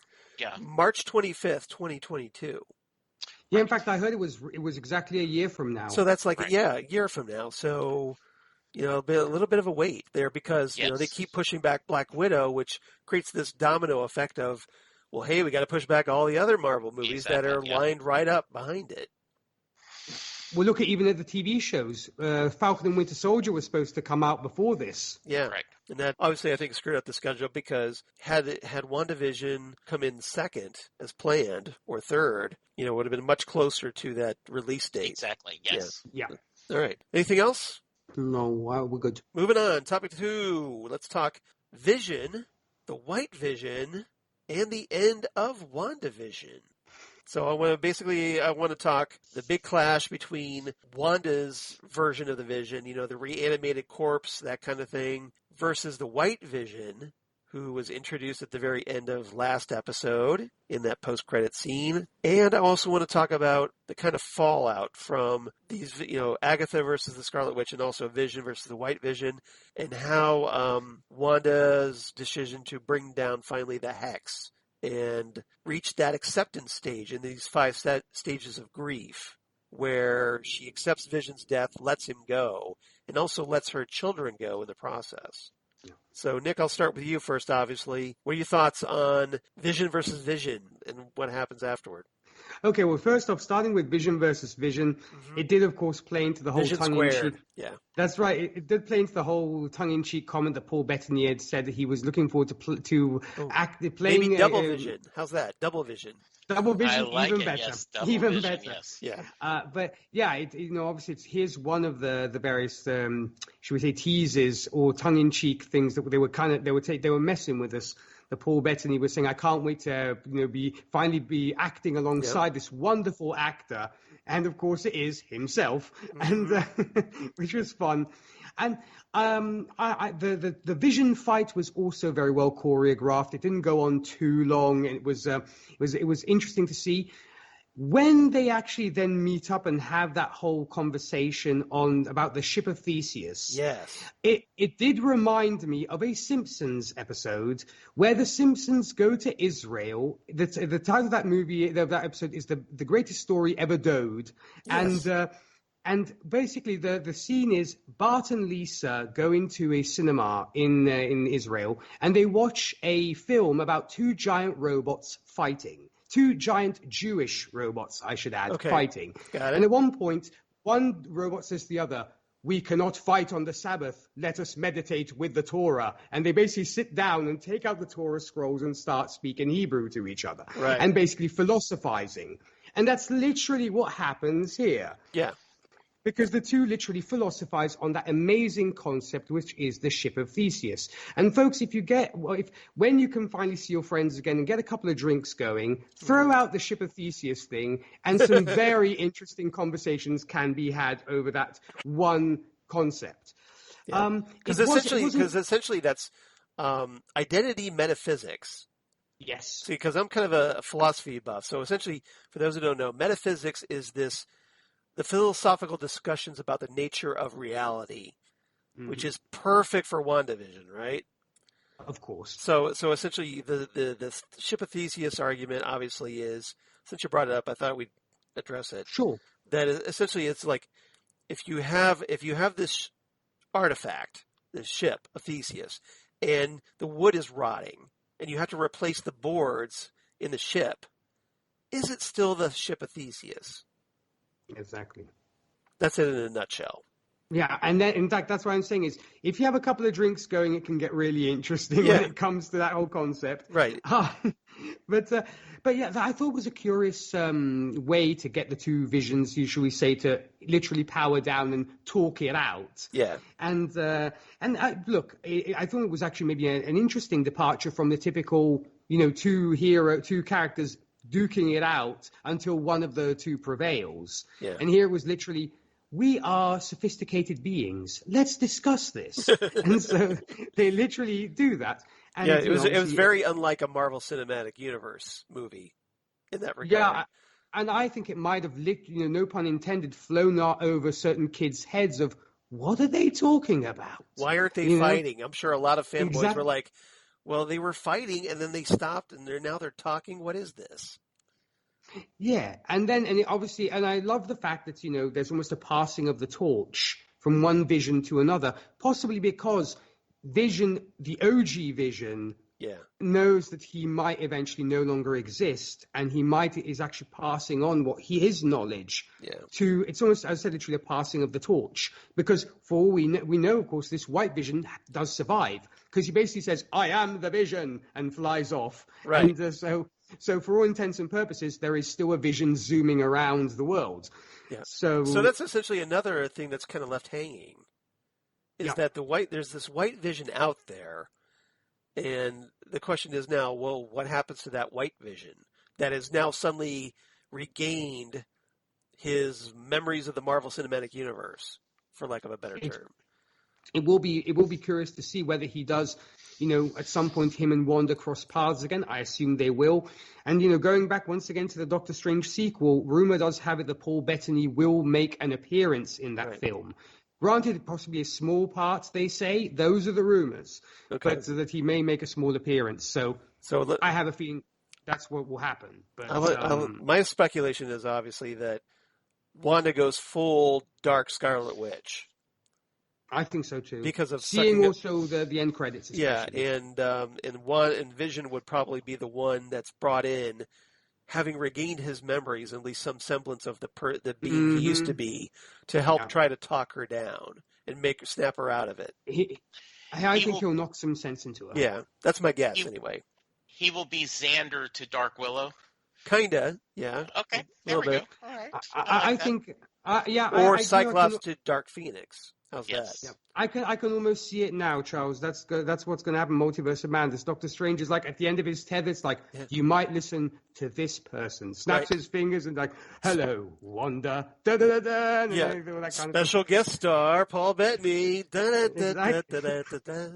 Yeah. March 25th, 2022. Yeah, in fact, I heard it was exactly a year from now. So that's like, a year from now. So, a little bit of a wait there because, they keep pushing back Black Widow, which creates this domino effect of, well, hey, we got to push back all the other Marvel movies that are lined right up behind it. Well, look at the TV shows. Falcon and Winter Soldier was supposed to come out before this. Yeah. Correct. And that obviously I think screwed up the schedule because had WandaVision come in second as planned or third, it would have been much closer to that release date. Exactly. Yes. Yeah. All right. Anything else? No, we're good. Moving on. Topic 2. Let's talk Vision, the White Vision, and the end of WandaVision. So I want to talk the big clash between Wanda's version of the Vision, the reanimated corpse, that kind of thing, versus the White Vision, who was introduced at the very end of last episode in that post-credit scene. And I also want to talk about the kind of fallout from these, Agatha versus the Scarlet Witch and also Vision versus the White Vision, and how Wanda's decision to bring down finally the Hex and reach that acceptance stage in these 5 stages of grief, where she accepts Vision's death, lets him go, and also lets her children go in the process. Yeah. So, Nick, I'll start with you first, obviously. What are your thoughts on Vision versus Vision and what happens afterward? Okay, well, first off, starting with Vision versus Vision, it did, of course, play into the whole Vision tongue-in-cheek. squared. Yeah, that's right. It did play into the whole tongue-in-cheek comment that Paul Bettany had said that he was looking forward to playing. Maybe double vision. How's that? Double vision. Double vision, I like even it, better. yes. Double even vision, better. Yes. Yeah. But yeah, obviously, here's one of the various, should we say, teases or tongue-in-cheek things that they were messing with us. The Paul Bettany was saying, I can't wait to finally be acting alongside this wonderful actor, and of course it is himself, and which was fun. And the Vision fight was also very well choreographed. It didn't go on too long, and it was interesting to see. When they actually then meet up and have that whole conversation about the ship of Theseus, yes, it did remind me of a Simpsons episode where the Simpsons go to Israel. The title of that movie, that episode, is the greatest story ever told, yes. And basically the scene is Bart and Lisa go into a cinema in Israel, and they watch a film about 2 giant robots fighting. 2 giant Jewish robots, I should add, fighting. Got it. And at one point, one robot says to the other, "We cannot fight on the Sabbath. Let us meditate with the Torah." And they basically sit down and take out the Torah scrolls and start speaking Hebrew to each other. Right. And basically philosophizing. And that's literally what happens here. Yeah. Because the two literally philosophize on that amazing concept, which is the ship of Theseus. And folks, when you can finally see your friends again and get a couple of drinks going, throw out the ship of Theseus thing, and some very interesting conversations can be had over that one concept. Because essentially that's identity metaphysics. Yes. See, because I'm kind of a philosophy buff. So essentially, for those who don't know, metaphysics is the philosophical discussions about the nature of reality, which is perfect for WandaVision, right? Of course. So essentially, the ship of Theseus argument obviously is, since you brought it up, I thought we'd address it. Sure. That essentially it's like if you have this artifact, this ship of Theseus, and the wood is rotting, and you have to replace the boards in the ship, is it still the ship of Theseus? Exactly. That's it in a nutshell. Yeah, and then, in fact, that's what I'm saying is, if you have a couple of drinks going, it can get really interesting when it comes to that whole concept. Right. But yeah, I thought it was a curious way to get the two visions, shall we say, to literally power down and talk it out. Yeah. And look, I thought it was actually maybe an interesting departure from the typical, two characters duking it out until one of the two prevails. Yeah. And here it was literally, we are sophisticated beings. Let's discuss this. And so they literally do that. And, it was very unlike a Marvel Cinematic Universe movie in that regard. Yeah, and I think it might have, no pun intended, flown over certain kids' heads of, what are they talking about? Why aren't they fighting? I'm sure a lot of fanboys were like, well, they were fighting and then they stopped and now they're talking. What is this? Yeah, and I love the fact that, there's almost a passing of the torch from one vision to another, possibly because Vision, the OG Vision, knows that he might eventually no longer exist, and he is actually passing on his knowledge to, it's almost, as I said, literally a passing of the torch, because for all we know, of course, this White Vision does survive, because he basically says, I am the Vision, and flies off. Right. And so for all intents and purposes, there is still a Vision zooming around the world. Yeah. So that's essentially another thing that's kind of left hanging, is that there's this White Vision out there, and the question is now, well, what happens to that White Vision that has now suddenly regained his memories of the Marvel Cinematic Universe, for lack of a better term? It will be curious to see whether he does, at some point him and Wanda cross paths again. I assume they will. And, going back once again to the Doctor Strange sequel, rumor does have it that Paul Bettany will make an appearance in that film. Granted, possibly a small part, they say. Those are the rumors. Okay. But that he may make a small appearance. So I have a feeling that's what will happen. But my speculation is obviously that Wanda goes full dark Scarlet Witch. I think so too. Because of seeing also the end credits. Especially. Yeah, and Vision would probably be the one that's brought in, having regained his memories, at least some semblance of the being he used to be, to help try to talk her down and snap her out of it. I think he'll knock some sense into her. Yeah, that's my guess anyway. He will be Xander to Dark Willow. Kinda, yeah. Okay, there we go. All right. I think, or Cyclops to Dark Phoenix. How's that? Yeah. I can almost see it now, Charles. That's what's going to happen. Multiverse of Madness. Doctor Strange is like at the end of his tether. It's like you might listen to this person. Snaps his fingers and like, hello, Wanda. Da, da, da, da, and all that kind Special guest star Paul Bettany. Da, da, da, da, da, da, da, da.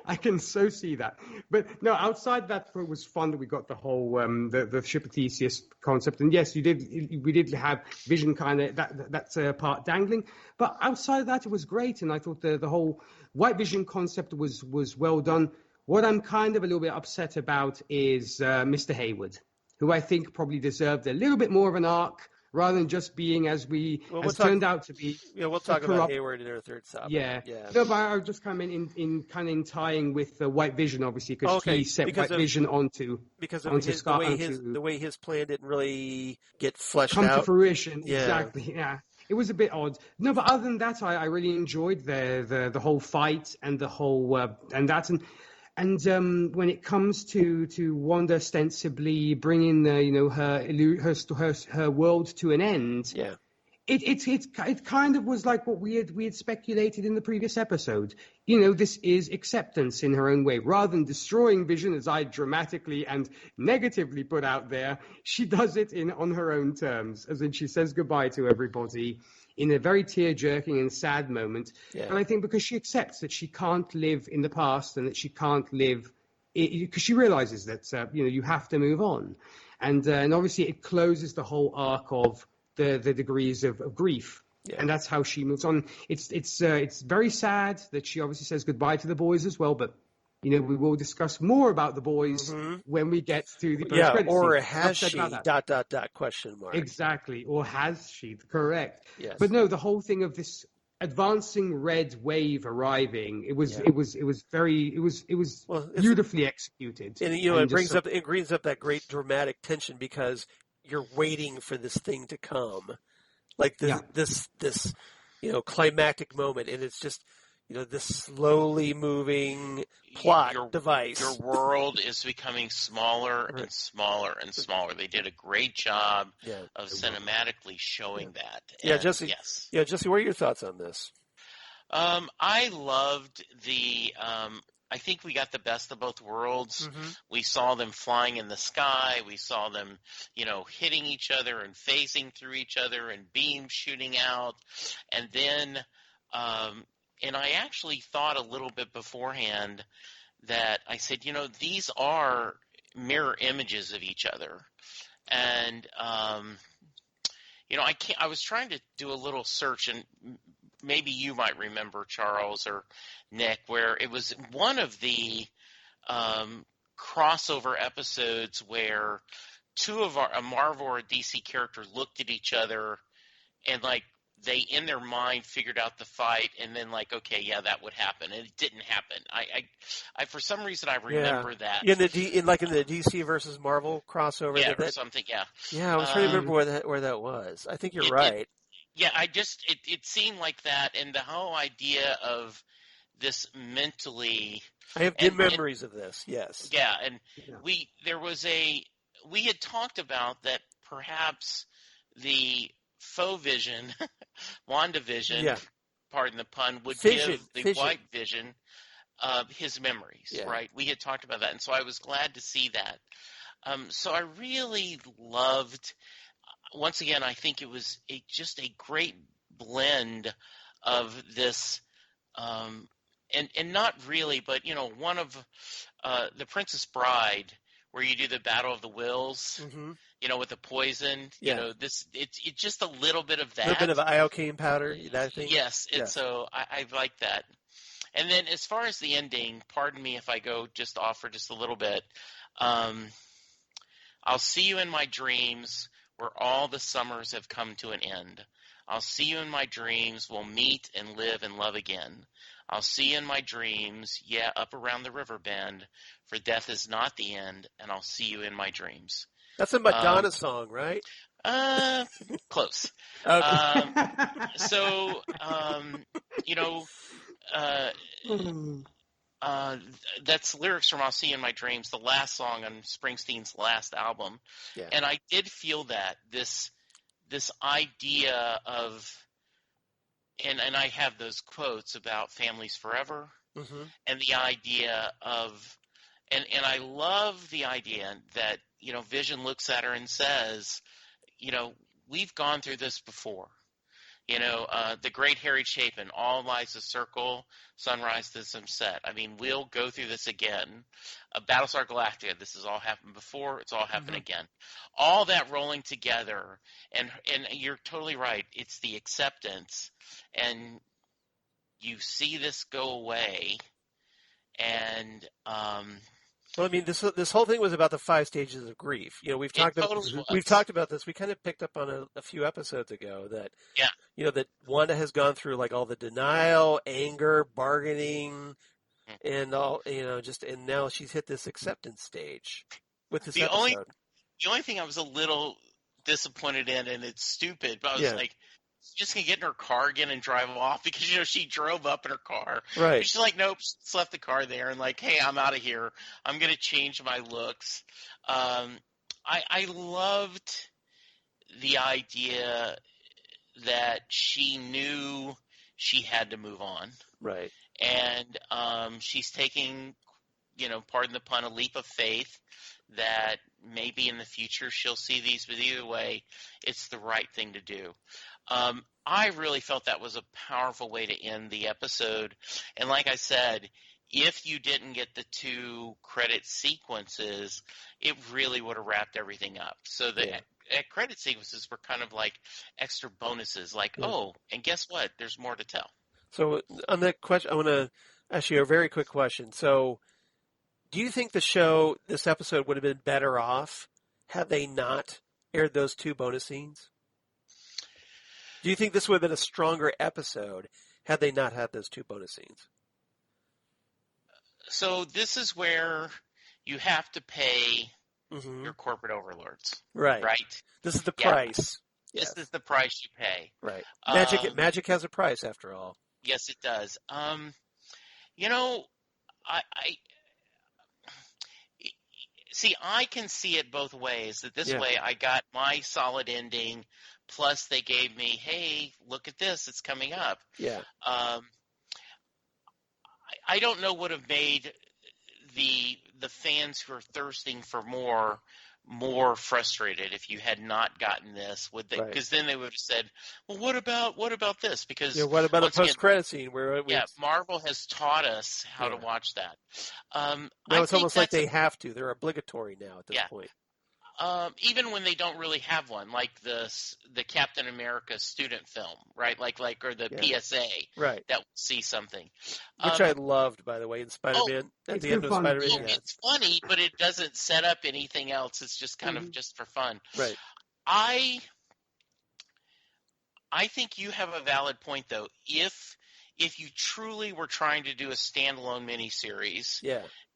I can so see that. But no, outside that, it was fun that we got the whole the ship of Theseus concept. And yes, we did have Vision kind of that's part dangling. But outside of that, it was great. And I thought the whole White Vision concept was well done. What I'm kind of a little bit upset about is Mr. Hayward, who I think probably deserved a little bit more of an arc rather than just being turned out to be. Yeah, we'll talk about Hayward in our third stop. Yeah. No, but I was just kind of in tying with White Vision, obviously, because he set White Vision onto the way his plan didn't really get fleshed out. Come to fruition, exactly. Yeah. It was a bit odd. No, but other than that, I really enjoyed the whole fight and the whole and when it comes to Wanda ostensibly bringing her world to an end, it kind of was like what we had speculated in the previous episode. This is acceptance in her own way, rather than destroying Vision, as I dramatically and negatively put out there. She does it on her own terms, as in she says goodbye to everybody in a very tear-jerking and sad moment. Yeah. And I think because she accepts that she can't live in the past and that she can't live, because she realizes that you have to move on, and obviously it closes the whole arc of the degrees of grief. Yeah. And that's how she moves on. It's very sad that she obviously says goodbye to the boys as well, but we will discuss more about the boys when we get to the post-credits or scene. has she, ... question mark. Exactly, or has she, correct. Yes. But no, the whole thing of this advancing red wave arriving, it was beautifully executed. And it brings up that great dramatic tension because you're waiting for this thing to come. Like this climactic moment, and it's just this slowly moving plot device. Your world is becoming smaller and smaller and smaller. They did a great job of cinematically showing that. And Jesse. Yes. Yeah, Jesse, what are your thoughts on this? I loved the. I think we got the best of both worlds. We saw them flying in the sky. We saw them, hitting each other and phasing through each other and beams shooting out. And then, and I actually thought a little bit beforehand that I said, these are mirror images of each other. And, I was trying to do a little search, and maybe you might remember, Charles or Nick, where it was one of the crossover episodes where two of a Marvel or a DC character looked at each other and they in their mind figured out the fight, and then okay, yeah, that would happen, and it didn't happen. I for some reason I remember that. In the DC versus Marvel crossover. Or something. Yeah. Yeah, I was trying to remember where that was. I think you're right. It seemed like that, and the whole idea of this mentally. I have good memories of this. Yes. Yeah, and we had talked about that perhaps the faux Vision, WandaVision, pardon the pun, would give the White Vision his memories. Right? We had talked about that, and so I was glad to see that. So I really loved. Once again, I think it was just a great blend of this, and not really, but one of the Princess Bride, where you do the Battle of the Wills, with the poison. It's just a little bit of that. A little bit of iocane powder, that thing. Yes, and so I like that. And then as far as the ending, pardon me if I go just off for just a little bit. I'll see you in my dreams, where all the summers have come to an end. I'll see you in my dreams, we'll meet and live and love again. I'll see you in my dreams, up around the river bend, for death is not the end, and I'll see you in my dreams. That's a Madonna song, right? Close. That's lyrics from I'll See You in My Dreams, the last song on Springsteen's last album. Yeah. And I did feel that this idea of, and I have those quotes about families forever, and the idea of, and I love the idea that, Vision looks at her and says, we've gone through this before. The great Harry Chapin, all life's a circle, sunrise to sunset. I mean, we'll go through this again. Battlestar Galactica, this has all happened before. It's all happened again. All that rolling together, and you're totally right. It's the acceptance, and you see this go away, and well, I mean, this whole thing was about the 5 stages of grief. We've talked about this. We kind of picked up on a few episodes ago that that Wanda has gone through all the denial, anger, bargaining, and all and now she's hit this acceptance stage with this episode. The only thing I was a little disappointed in, and it's stupid, but I was like, she's just going to get in her car again and drive off, because, she drove up in her car. Right. She's like, nope, just left the car there and hey, I'm out of here. I'm going to change my looks. I loved the idea that she knew she had to move on. Right. And she's taking, pardon the pun, a leap of faith that maybe in the future she'll see these, but either way, it's the right thing to do. I really felt that was a powerful way to end the episode. And like I said, if you didn't get the 2 credit sequences, it really would have wrapped everything up. So the credit sequences were kind of like extra bonuses, oh, and guess what? There's more to tell. So on that question, I want to ask you a very quick question. So Do you think this episode would have been better off had they not aired those 2 bonus scenes? Do you think this would have been a stronger episode had they not had those 2 bonus scenes? So this is where you have to pay your corporate overlords. Right. Right? This is the price. This is the price you pay. Right. Magic has a price, after all. Yes, it does. I see. I can see it both ways. That this way, I got my solid ending. Plus, they gave me, hey, look at this. It's coming up. Yeah. I don't know what have made the fans who are thirsting for more frustrated if you had not gotten this, would they? Because then they would have said, well, what about this? Because what about a post-credit scene where Marvel has taught us how to watch that. Now it's almost like they have to. They're obligatory now at this point. Even when they don't really have one, like the Captain America student film, right? Or the PSA, right? That will see something, which I loved, by the way, in Spider-Man. At the end of Spider-Man, it's funny, but it doesn't set up anything else. It's just kind of just for fun, right? I think you have a valid point, though. If you truly were trying to do a standalone miniseries,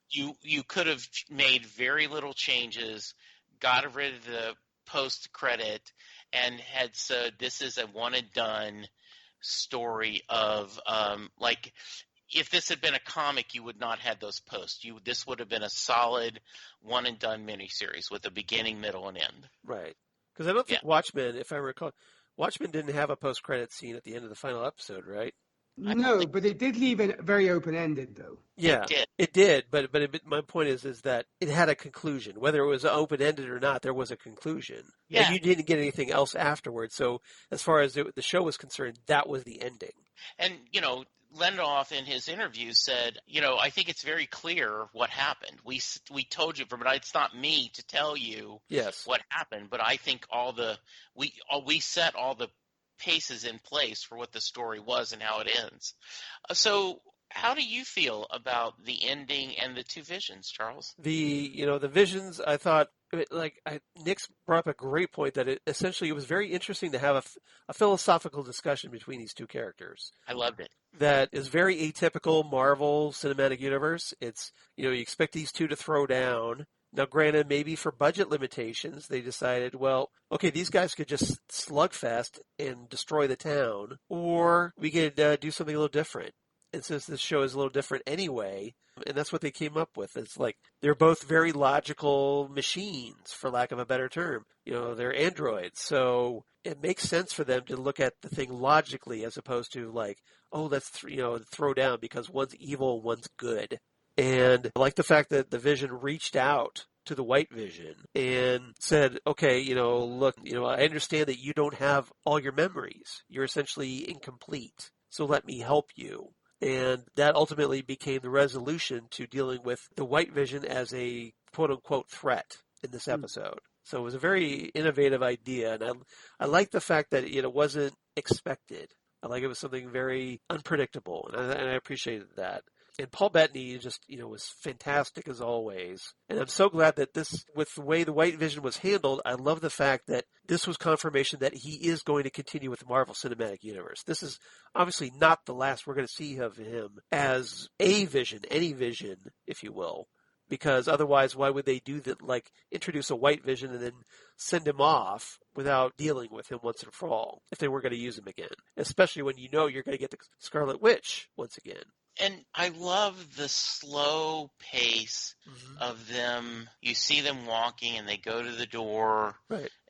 you could have made very little changes. Got rid of the post-credit and had said this is a one-and-done story of if this had been a comic, you would not have those posts. This would have been a solid one-and-done miniseries with a beginning, middle, and end. Right. Because I don't think Watchmen, if I recall, Watchmen didn't have a post-credit scene at the end of the final episode, right? No, but it did leave it very open-ended, though. Yeah, it did. But my point is that it had a conclusion. Whether it was open-ended or not, there was a conclusion. Yeah. And you didn't get anything else afterwards. So as far as the show was concerned, that was the ending. And, Lindelof in his interview said, I think it's very clear what happened. We told you, but it's not me to tell you what happened. But I think we set all the paces in place for what the story was and how it ends. So how do you feel about the ending and the 2 visions, Charles? The visions, I thought, Nick's brought up a great point that it was very interesting to have a philosophical discussion between these 2 characters. I loved it. That is very atypical Marvel Cinematic Universe. It's, you expect these 2 to throw down. Now, granted, maybe for budget limitations, they decided, well, okay, these guys could just slugfest and destroy the town, or we could do something a little different. And since this show is a little different anyway, and that's what they came up with. It's like they're both very logical machines, for lack of a better term. They're androids. So it makes sense for them to look at the thing logically as opposed to let's throw down because one's evil, one's good. And I like the fact that the Vision reached out to the White Vision and said, okay, look, I understand that you don't have all your memories. You're essentially incomplete. So let me help you. And that ultimately became the resolution to dealing with the White Vision as a quote-unquote threat in this episode. So it was a very innovative idea. And I like the fact that it wasn't expected. I like it was something very unpredictable. And I appreciated that. And Paul Bettany just, was fantastic as always. And I'm so glad that with the way the White Vision was handled, I love the fact that this was confirmation that he is going to continue with the Marvel Cinematic Universe. This is obviously not the last we're going to see of him as a Vision, any Vision, if you will. Because otherwise, why would they do that, introduce a White Vision and then send him off without dealing with him once and for all, if they were going to use him again? Especially when you're going to get the Scarlet Witch once again. And I love the slow pace of them. You see them walking and they go to the door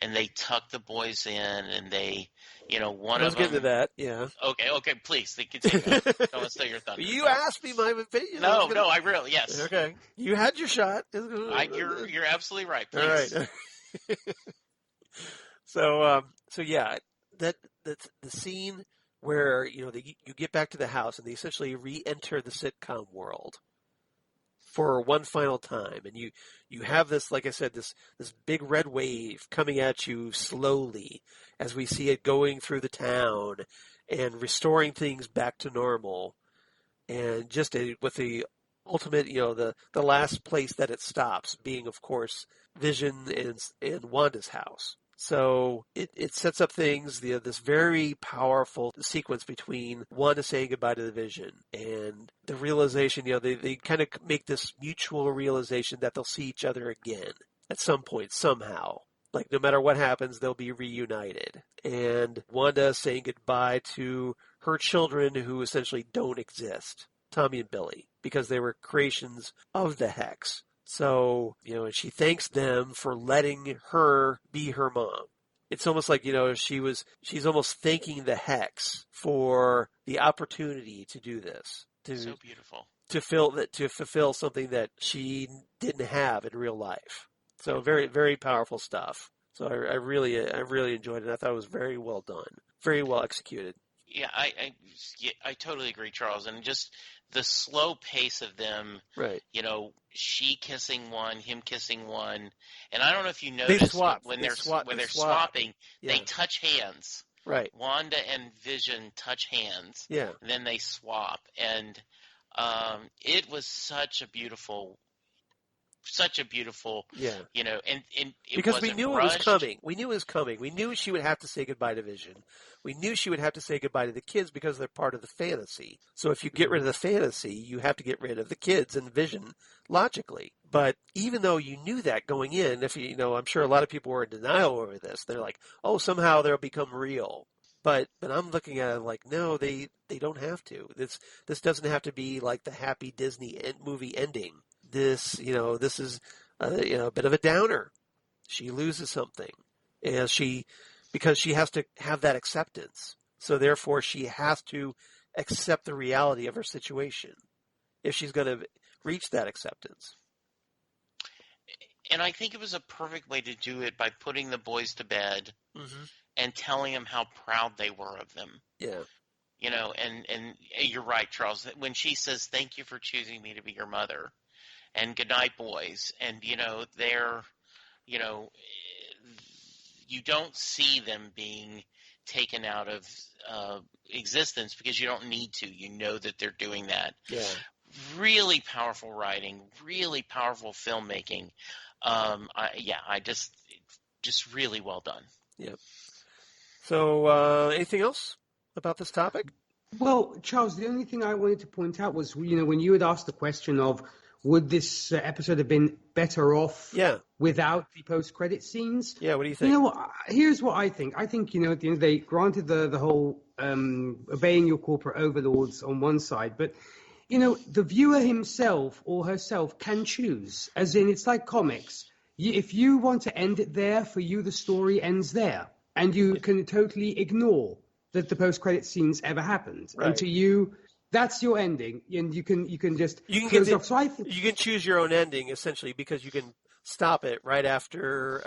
and they tuck the boys in and they, one of them. I was getting to that, yeah. Okay, please. They continue. Don't want to steal your thunder. You asked me my opinion. No, I really, yes. Okay. You had your shot. You're absolutely right. Please. All right. So yeah, that's the scene where, you get back to the house and they essentially re-enter the sitcom world for one final time. And you have this, like I said, this big red wave coming at you slowly as we see it going through the town and restoring things back to normal. And just with the ultimate, the last place that it stops being, of course, Vision and Wanda's house. So it sets up things, this very powerful sequence between Wanda saying goodbye to the Vision and the realization, they kind of make this mutual realization that they'll see each other again at some point, somehow. Like, no matter what happens, they'll be reunited. And Wanda saying goodbye to her children who essentially don't exist, Tommy and Billy, because they were creations of the Hex. So, and she thanks them for letting her be her mom. It's almost like, she's almost thanking the Hex for the opportunity to do this. So beautiful. To fulfill something that she didn't have in real life. So very, very powerful stuff. So I really enjoyed it. I thought it was very well done, very well executed. Yeah, I totally agree, Charles. And just the slow pace of them, right? She kissing one, him kissing one, and I don't know if you noticed, they swap. When they're swapping, yeah. They touch hands. Right. Wanda and Vision touch hands. Yeah. And then they swap, and it was such a beautiful, yeah. And it because we knew rushed. It was coming. We knew it was coming. We knew she would have to say goodbye to Vision. We knew she would have to say goodbye to the kids because they're part of the fantasy. So if you get rid of the fantasy, you have to get rid of the kids and Vision logically. But even though you knew that going in, if I'm sure a lot of people were in denial over this. They're like, oh, somehow they'll become real. But I'm looking at it like, no, they don't have to. This doesn't have to be like the happy Disney movie ending. This is a bit of a downer. She loses something, and because she has to have that acceptance. So therefore, she has to accept the reality of her situation if she's going to reach that acceptance. And I think it was a perfect way to do it by putting the boys to bed and telling them how proud they were of them. Yeah. And you're right, Charles. When she says, "Thank you for choosing me to be your mother," and "Good night, boys," and they're, you don't see them being taken out of existence because you don't need to. You know that they're doing that. Yeah. Really powerful writing, really powerful filmmaking. I just really well done. Yep. So, anything else about this topic? Well, Charles, the only thing I wanted to point out was, when you had asked the question of would this episode have been better off without the post-credit scenes? Yeah, what do you think? Here's what I think. I think, at the end of the day, granted the whole obeying your corporate overlords on one side, but, the viewer himself or herself can choose. As in, it's like comics. If you want to end it there, for you, the story ends there. And you can totally ignore that the post-credit scenes ever happened. Right. And to you, that's your ending, and you can just close off. So you can choose your own ending essentially because you can stop it right after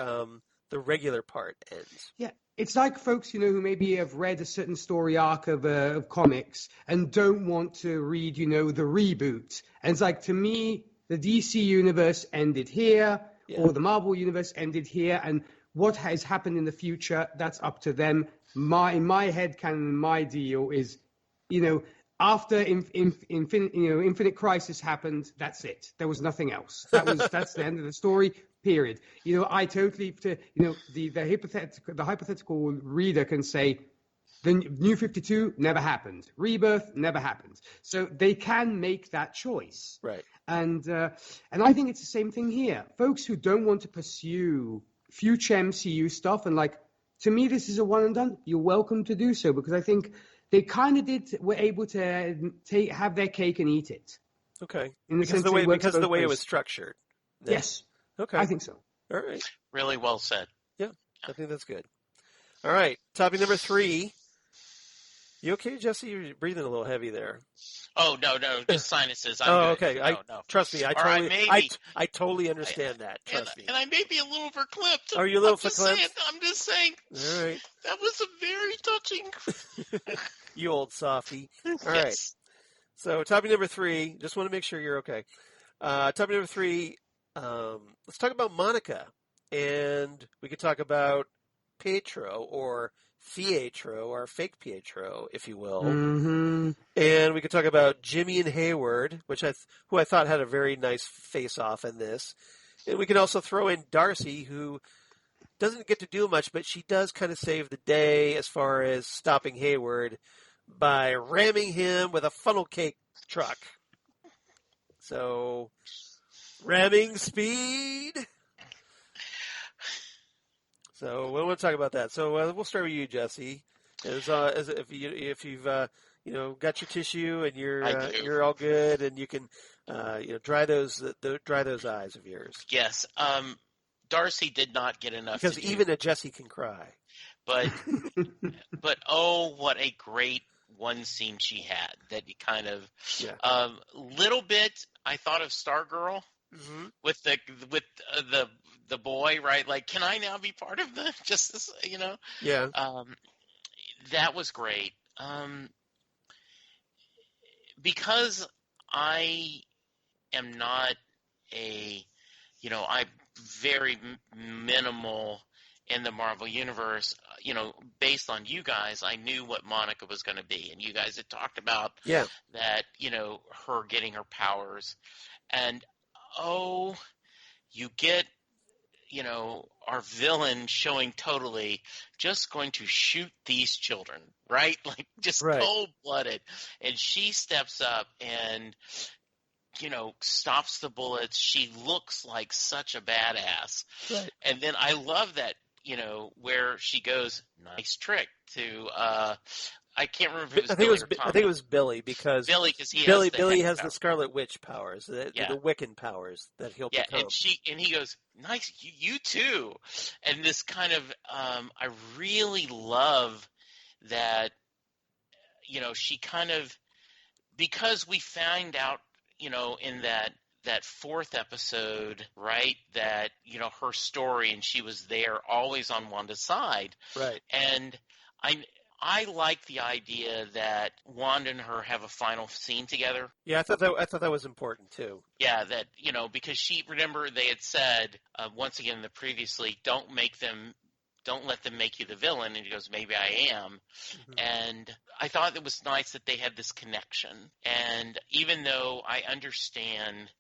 the regular part ends. Yeah, it's like folks who maybe have read a certain story arc of comics and don't want to read the reboot. And it's like, to me, the DC universe ended here, or the Marvel universe ended here, and what has happened in the future, that's up to them. In my head canon, my deal is, after Infinite Crisis happened, that's it. There was nothing else. That's the end of the story. Period. I totally, the hypothetical reader can say, the New 52 never happened. Rebirth never happened. So they can make that choice. Right. And I think it's the same thing here. Folks who don't want to pursue future MCU stuff, and to me, this is a one and done. You're welcome to do so, because I think they kind of were able to have their cake and eat it. Okay. Because of the way it was structured. Then. Yes. Okay. I think so. All right. Really well said. Yeah, I think that's good. All right. Topic number 3. You okay, Jesse? You're breathing a little heavy there. Oh, no, just sinuses. Okay. No. Trust me, I totally understand that. Trust me. And I may be a little verklipped. Are you a little verklipped? I'm just saying. All right. That was a very touching. You old softy. All yes. right. So, topic number 3. Just want to make sure you're okay. Topic number 3. Let's talk about Monica, and we could talk about Pietro or Pietro, or fake Pietro, if you will. Mm-hmm. And we could talk about Jimmy and Hayward, who I thought had a very nice face-off in this. And we can also throw in Darcy, who doesn't get to do much, but she does kind of save the day as far as stopping Hayward by ramming him with a funnel cake truck. So, ramming speed. So, we want to talk about that. So, we'll start with you, Jesse. As if you've got your tissue and you're all good, and you can dry those eyes of yours. Yes. Darcy did not get enough because even a Jesse can cry. But oh, what a great one scene she had that you kind of little bit. I thought of Stargirl with the boy, right? Like, can I now be part of the justice? Yeah. That was great. Because I am not I'm very minimal in the Marvel Universe. Based on you guys, I knew what Monica was going to be. And you guys had talked about that, her getting her powers. And, you get, our villain showing totally just going to shoot these children, right? Like, just cold-blooded. And she steps up and, stops the bullets. She looks like such a badass. Right. And then I love that, where she goes, nice trick to, I can't remember if it was Billy or Tommy. I think it was Billy because Billy has the Scarlet Witch powers, the Wiccan powers that he'll become. And he goes, nice, you too. And this kind of, I really love that, she kind of, because we find out, in that fourth episode, right, that, her story, and she was there always on Wanda's side. Right. And I like the idea that Wanda and her have a final scene together. Yeah, I thought that was important too. Yeah, that, because remember they had said, once again previously, don't let them make you the villain. And he goes, maybe I am. Mm-hmm. And I thought it was nice that they had this connection. And even though I understand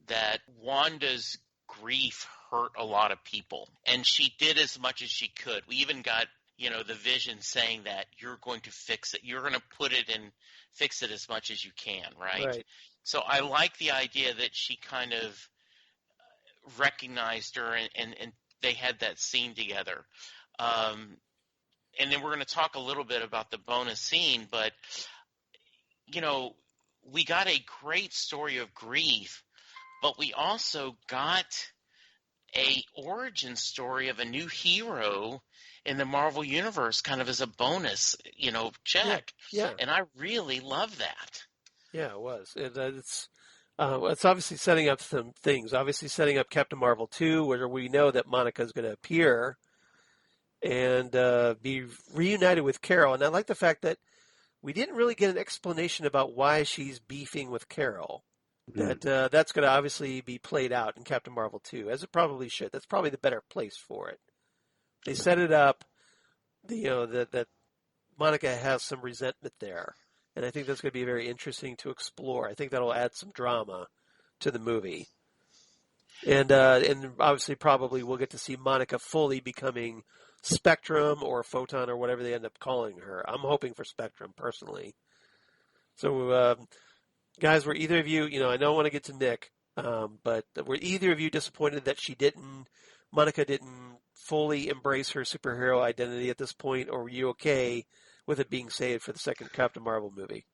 that Wanda's grief hurt a lot of people, and she did as much as she could. We even got, the Vision saying that you're going to fix it. You're going to put it and fix it as much as you can, right? So I like the idea that she kind of recognized her and they had that scene together. And then we're going to talk a little bit about the bonus scene, but, we got a great story of grief, but we also got a origin story of a new hero in the Marvel Universe kind of as a bonus, check. Yeah. And I really love that. Yeah, it was. It's obviously setting up some things. Obviously setting up Captain Marvel 2, where we know that Monica is going to appear and be reunited with Carol. And I like the fact that we didn't really get an explanation about why she's beefing with Carol. That's going to obviously be played out in Captain Marvel 2, as it probably should. That's probably the better place for it. They set it up, that Monica has some resentment there. And I think that's going to be very interesting to explore. I think that'll add some drama to the movie. And obviously probably we'll get to see Monica fully becoming Spectrum or Photon or whatever they end up calling her. I'm hoping for Spectrum, personally. So, guys, were either of you, I don't want to get to Nick, but were either of you disappointed that Monica didn't fully embrace her superhero identity at this point, or were you okay with it being saved for the second Captain Marvel movie?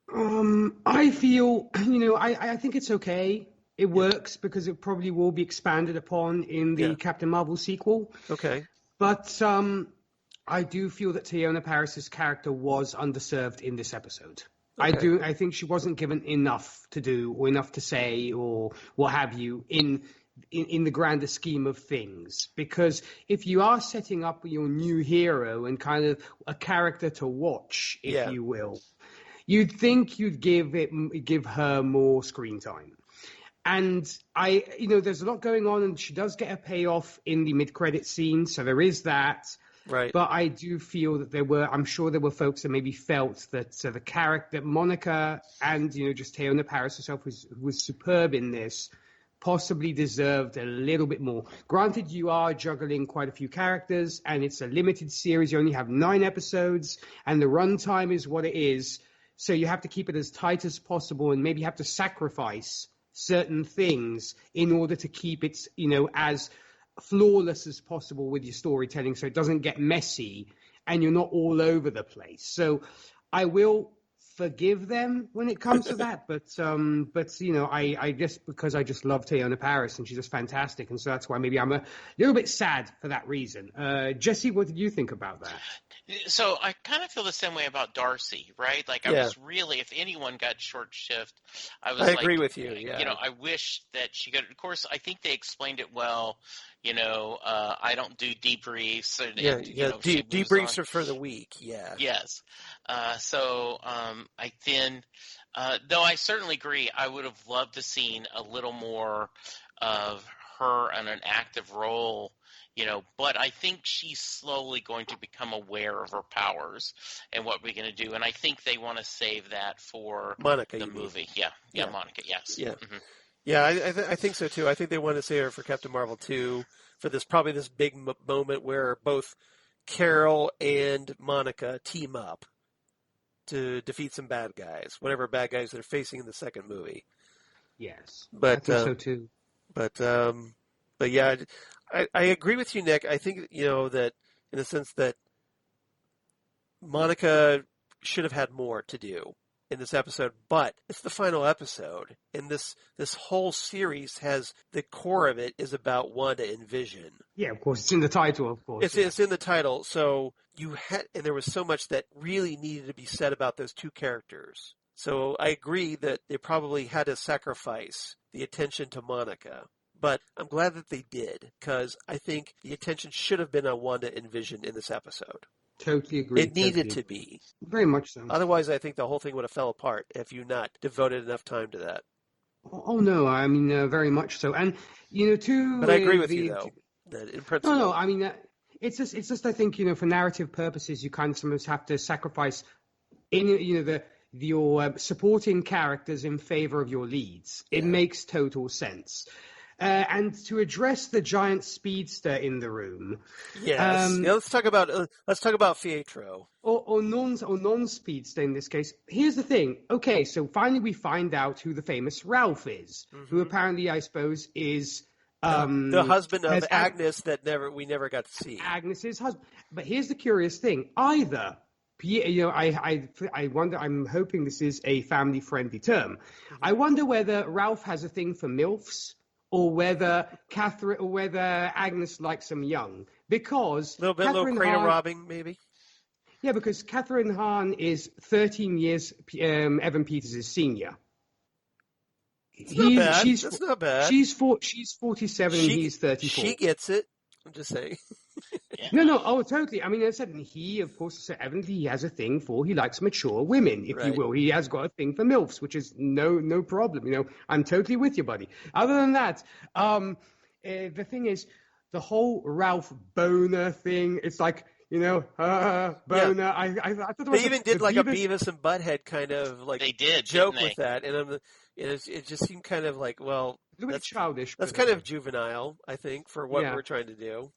I feel, I think it's okay. It works because it probably will be expanded upon in the Captain Marvel sequel. Okay. But I do feel that Teyonah Parris's character was underserved in this episode. Okay. I think she wasn't given enough to do or enough to say or what have you in the grander scheme of things. Because if you are setting up your new hero and kind of a character to watch, if you will, you'd think you'd give her more screen time. And there's a lot going on, and she does get a payoff in the mid-credit scene, so there is that. Right. But I do feel that I'm sure there were folks that maybe felt that the character, that Monica and, just Teyonah Parris herself was superb in this, possibly deserved a little bit more. Granted, you are juggling quite a few characters, and it's a limited series. You only have 9 episodes, and the runtime is what it is. So you have to keep it as tight as possible, and maybe have to sacrifice certain things in order to keep it, as flawless as possible with your storytelling, so it doesn't get messy and you're not all over the place. So I will forgive them when it comes to that, but I guess because I just love Teyonah Parris and she's just fantastic, and so that's why maybe I'm a little bit sad for that reason. Jesse, what did you think about that? So I kind of feel the same way about Darcy, right? Like I was really, if anyone got short shift, I agree with you. Yeah. I wish that she could. Of course, I think they explained it well. I don't do debriefs. Debriefs are for the week. Yeah. Yes. Though I certainly agree, I would have loved to seen a little more of her in an active role. But I think she's slowly going to become aware of her powers and what we're going to do. And I think they want to save that for Monica, the movie. Yeah, Monica, yes. Yeah, mm-hmm. Yeah, I think so too. I think they want to save her for Captain Marvel 2 for this big moment where both Carol and Monica team up to defeat some bad guys, whatever bad guys they're facing in the second movie. Yes, but I think so too. But yeah. I agree with you, Nick. I think, that in the sense that Monica should have had more to do in this episode, but it's the final episode, and this whole series has the core of it is about Wanda and Vision. Yeah, of course, it's in the title. Of course, it's in the title. So and there was so much that really needed to be said about those two characters. So I agree that they probably had to sacrifice the attention to Monica. But I'm glad that they did, because I think the attention should have been on Wanda and Vision in this episode. Totally agree. It needed to be. Very much so. Otherwise, I think the whole thing would have fell apart if you not devoted enough time to that. Oh, no, I mean, very much so. And, too... But I agree with you, though, that in principle... No, I mean, it's just I think, for narrative purposes, you kind of sometimes have to sacrifice, your supporting characters in favor of your leads. It makes total sense. And to address the giant speedster in the room, let's talk about Pietro or non-speedster in this case. Here's the thing. Okay, so finally we find out who the famous Ralph is, who apparently, I suppose, is the husband of Agnes we never got to see. Agnes's husband. But here's the curious thing: either. I wonder. I'm hoping this is a family-friendly term. I wonder whether Ralph has a thing for MILFs. Or whether Agnes likes them young, because a little cradle robbing, maybe. Yeah, because Kathryn Hahn is 13 years Evan Peters' senior. That's not bad. She's 47 and he's 34. She gets it. I'm just saying. No. Oh, totally. I mean, I said, and he, of course, evidently he has a thing he likes mature women, if you will. He has got a thing for MILFs, which is no problem. I'm totally with you, buddy. Other than that, the thing is, the whole Ralph Boner thing, it's like, boner. Yeah. I thought they even did like a Beavis and Butthead kind of like they did, joke with that, and it just seemed kind of like, well, that's childish. That's kind of juvenile, I think, for what we're trying to do.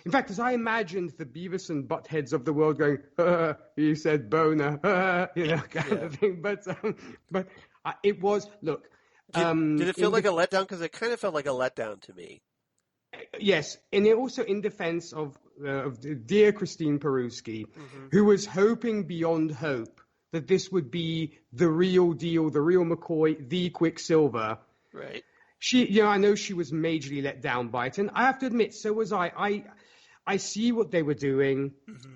In fact, as I imagined the Beavis and Buttheads of the world going, you said boner, kind of thing. But it was, look. Did it feel like a letdown? Because it kind of felt like a letdown to me. Yes, and it also in defense of dear Christine Peruski, who was hoping beyond hope that this would be the real deal, the real McCoy, the Quicksilver. Right. She, I know she was majorly let down by it, and I have to admit, so was I. I see what they were doing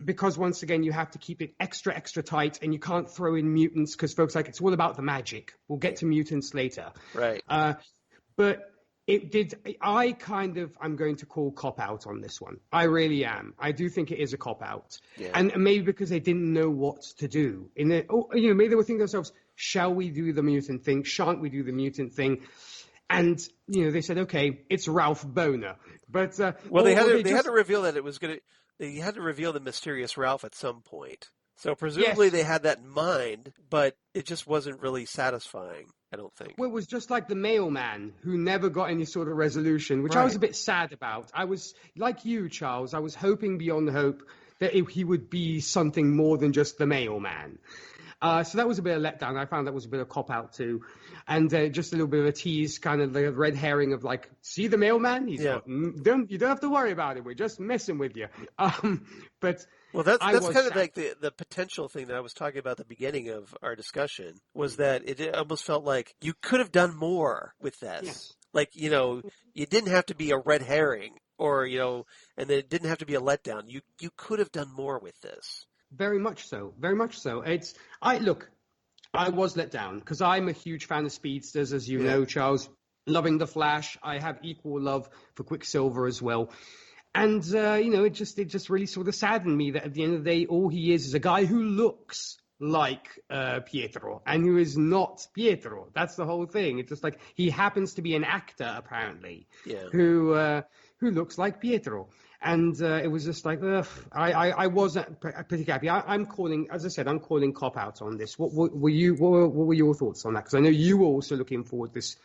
because once again, you have to keep it extra tight, and you can't throw in mutants because folks like it's all about the magic. We'll get to mutants later. Right. But it did. I'm going to call cop out on this one. I really am. I do think it is a cop out, and maybe because they didn't know what to do. Maybe they were thinking to themselves, "Shall we do the mutant thing? Shan't we do the mutant thing?" And they said, "Okay, it's Ralph Boner." But they had to reveal that it was going to. they had to reveal the mysterious Ralph at some point. So presumably they had that in mind, but it just wasn't really satisfying, I don't think. Well, it was just like the mailman who never got any sort of resolution, which I was a bit sad about. I was, like you, Charles, I was hoping beyond hope that he would be something more than just the mailman. So that was a bit of a letdown. I found that was a bit of a cop-out too. And just a little bit of a tease, kind of the red herring of like, see the mailman? He's like, you don't have to worry about it. We're just messing with you. But... Well, that's kind of like the potential thing that I was talking about at the beginning of our discussion, was that it almost felt like you could have done more with this. Yes. Like, you didn't have to be a red herring or, and then it didn't have to be a letdown. You could have done more with this. Very much so. Very much so. I was let down because I'm a huge fan of speedsters, as you know, Charles. Loving the Flash. I have equal love for Quicksilver as well. And, it just really sort of saddened me that at the end of the day, all he is a guy who looks like Pietro and who is not Pietro. That's the whole thing. It's just like he happens to be an actor, apparently, who looks like Pietro. And it was just like, I wasn't pretty happy. I'm calling, as I said, I'm calling cop-out on this. What were your thoughts on that? Because I know you were also looking forward to this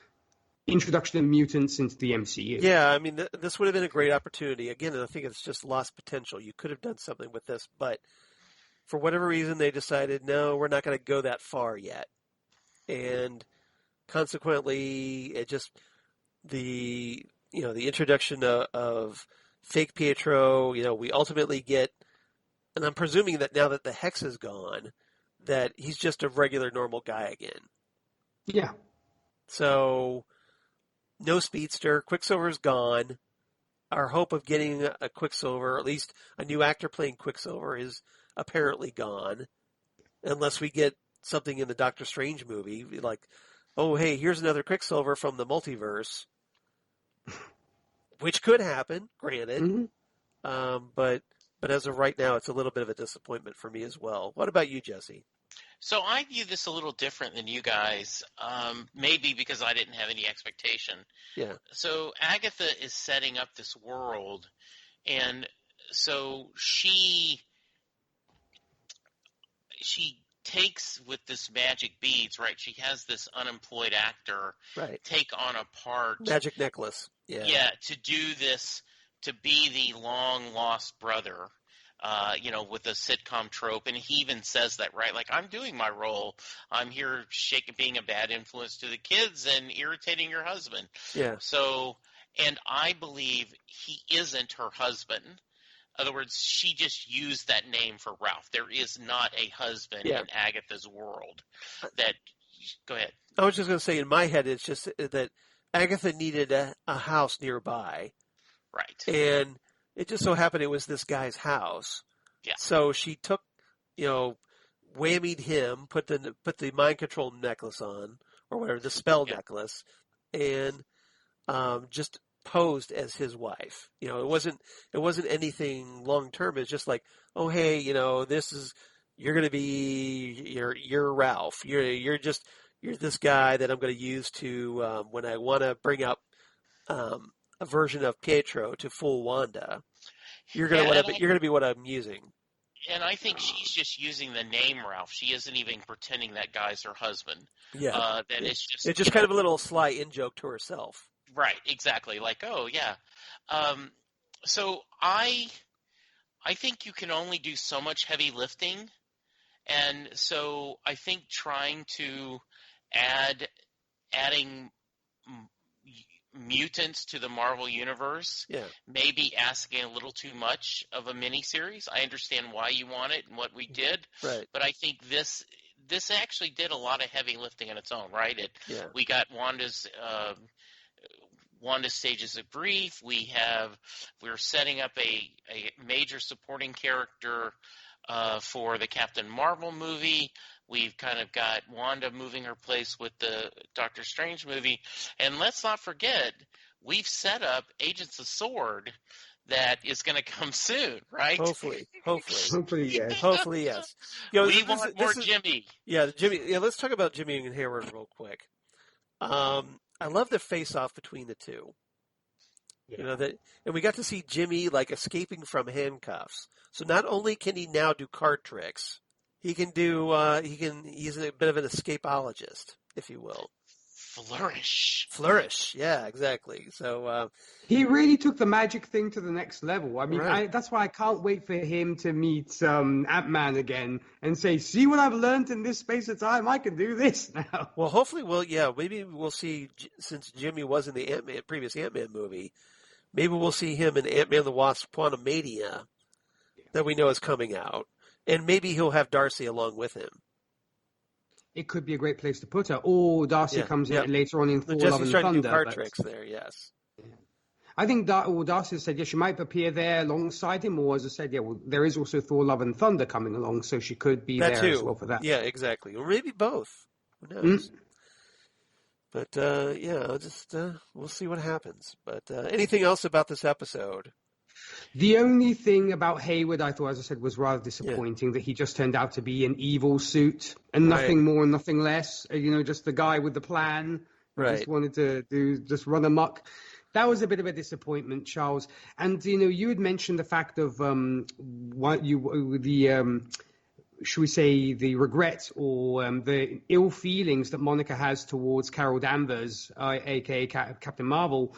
introduction of mutants into the MCU. Yeah, I mean, this would have been a great opportunity. Again, I think it's just lost potential. You could have done something with this, but for whatever reason, they decided, no, we're not going to go that far yet. And consequently, it just, the introduction of fake Pietro, we ultimately get, and I'm presuming that now that the Hex is gone, that he's just a regular, normal guy again. Yeah. So... no speedster. Quicksilver's gone. Our hope of getting a Quicksilver, or at least a new actor playing Quicksilver, is apparently gone. Unless we get something in the Doctor Strange movie, like, oh, hey, here's another Quicksilver from the multiverse. Which could happen, granted. Mm-hmm. But as of right now, it's a little bit of a disappointment for me as well. What about you, Jesse? So I view this a little different than you guys, maybe because I didn't have any expectation. Yeah. So Agatha is setting up this world, and so she takes with this magic beads, right? She has this unemployed actor take on a part. Magic necklace. Yeah. Yeah, to do this, to be the long-lost brother. With a sitcom trope, and he even says that, right? Like, I'm doing my role. I'm here being a bad influence to the kids and irritating your husband. Yeah. So, and I believe he isn't her husband. In other words, she just used that name for Ralph. There is not a husband in Agatha's world. Go ahead. I was just going to say, in my head, it's just that Agatha needed a house nearby. Right. And it just so happened it was this guy's house. Yeah. So she took, whammied him, put the mind control necklace on, or whatever, the spell necklace, and just posed as his wife. It wasn't anything long term. It's just like, oh hey, you're going to be you're Ralph. You're this guy that I'm going to use to when I want to bring up a version of Pietro to fool Wanda. You're gonna be what I'm using. And I think she's just using the name Ralph. She isn't even pretending that guy's her husband. Yeah. It's just kind of a little sly in-joke to herself. Right, exactly. Like, oh yeah. So I think you can only do so much heavy lifting, and so I think trying to adding mutants to the Marvel Universe, maybe asking a little too much of a miniseries. I understand why you want it and what we did, but I think this actually did a lot of heavy lifting on its own, right? We got Wanda's stages of grief. We're setting up a major supporting character for the Captain Marvel movie. We've kind of got Wanda moving her place with the Doctor Strange movie. And let's not forget, we've set up Agents of S.W.O.R.D. that is going to come soon, right? Hopefully, yes. Hopefully, yes. We want more Jimmy. Yeah, Jimmy. Yeah, let's talk about Jimmy and Hayward real quick. I love the face-off between the two. You know that, and we got to see Jimmy like escaping from handcuffs. So not only can he now do card tricks, he can do he's a bit of an escapologist, if you will. Flourish, yeah, exactly. So he really took the magic thing to the next level. I mean, right. that's why I can't wait for him to meet Ant-Man again and say, "See what I've learned in this space of time? I can do this now." Well, hopefully, maybe we'll see, since Jimmy was in the previous Ant-Man movie, maybe we'll see him in Ant-Man the Wasp: Quantumania that we know is coming out, and maybe he'll have Darcy along with him. It could be a great place to put her. Or Darcy comes in later on in Thor: Love and Thunder. To do card tricks there, yes. I think Darcy said, she might appear there alongside him, or as I said, there is also Thor: Love and Thunder coming along, so she could be there as well for that. Yeah, exactly. Or maybe both. Who knows? But, we'll see what happens. But anything else about this episode? The only thing about Hayward, I thought, as I said, was rather disappointing, that he just turned out to be an evil suit and nothing more and nothing less. Just the guy with the plan who just wanted to just run amok. That was a bit of a disappointment, Charles. And, you had mentioned the fact of should we say, the regret or the ill feelings that Monica has towards Carol Danvers, a.k.a. Captain Marvel.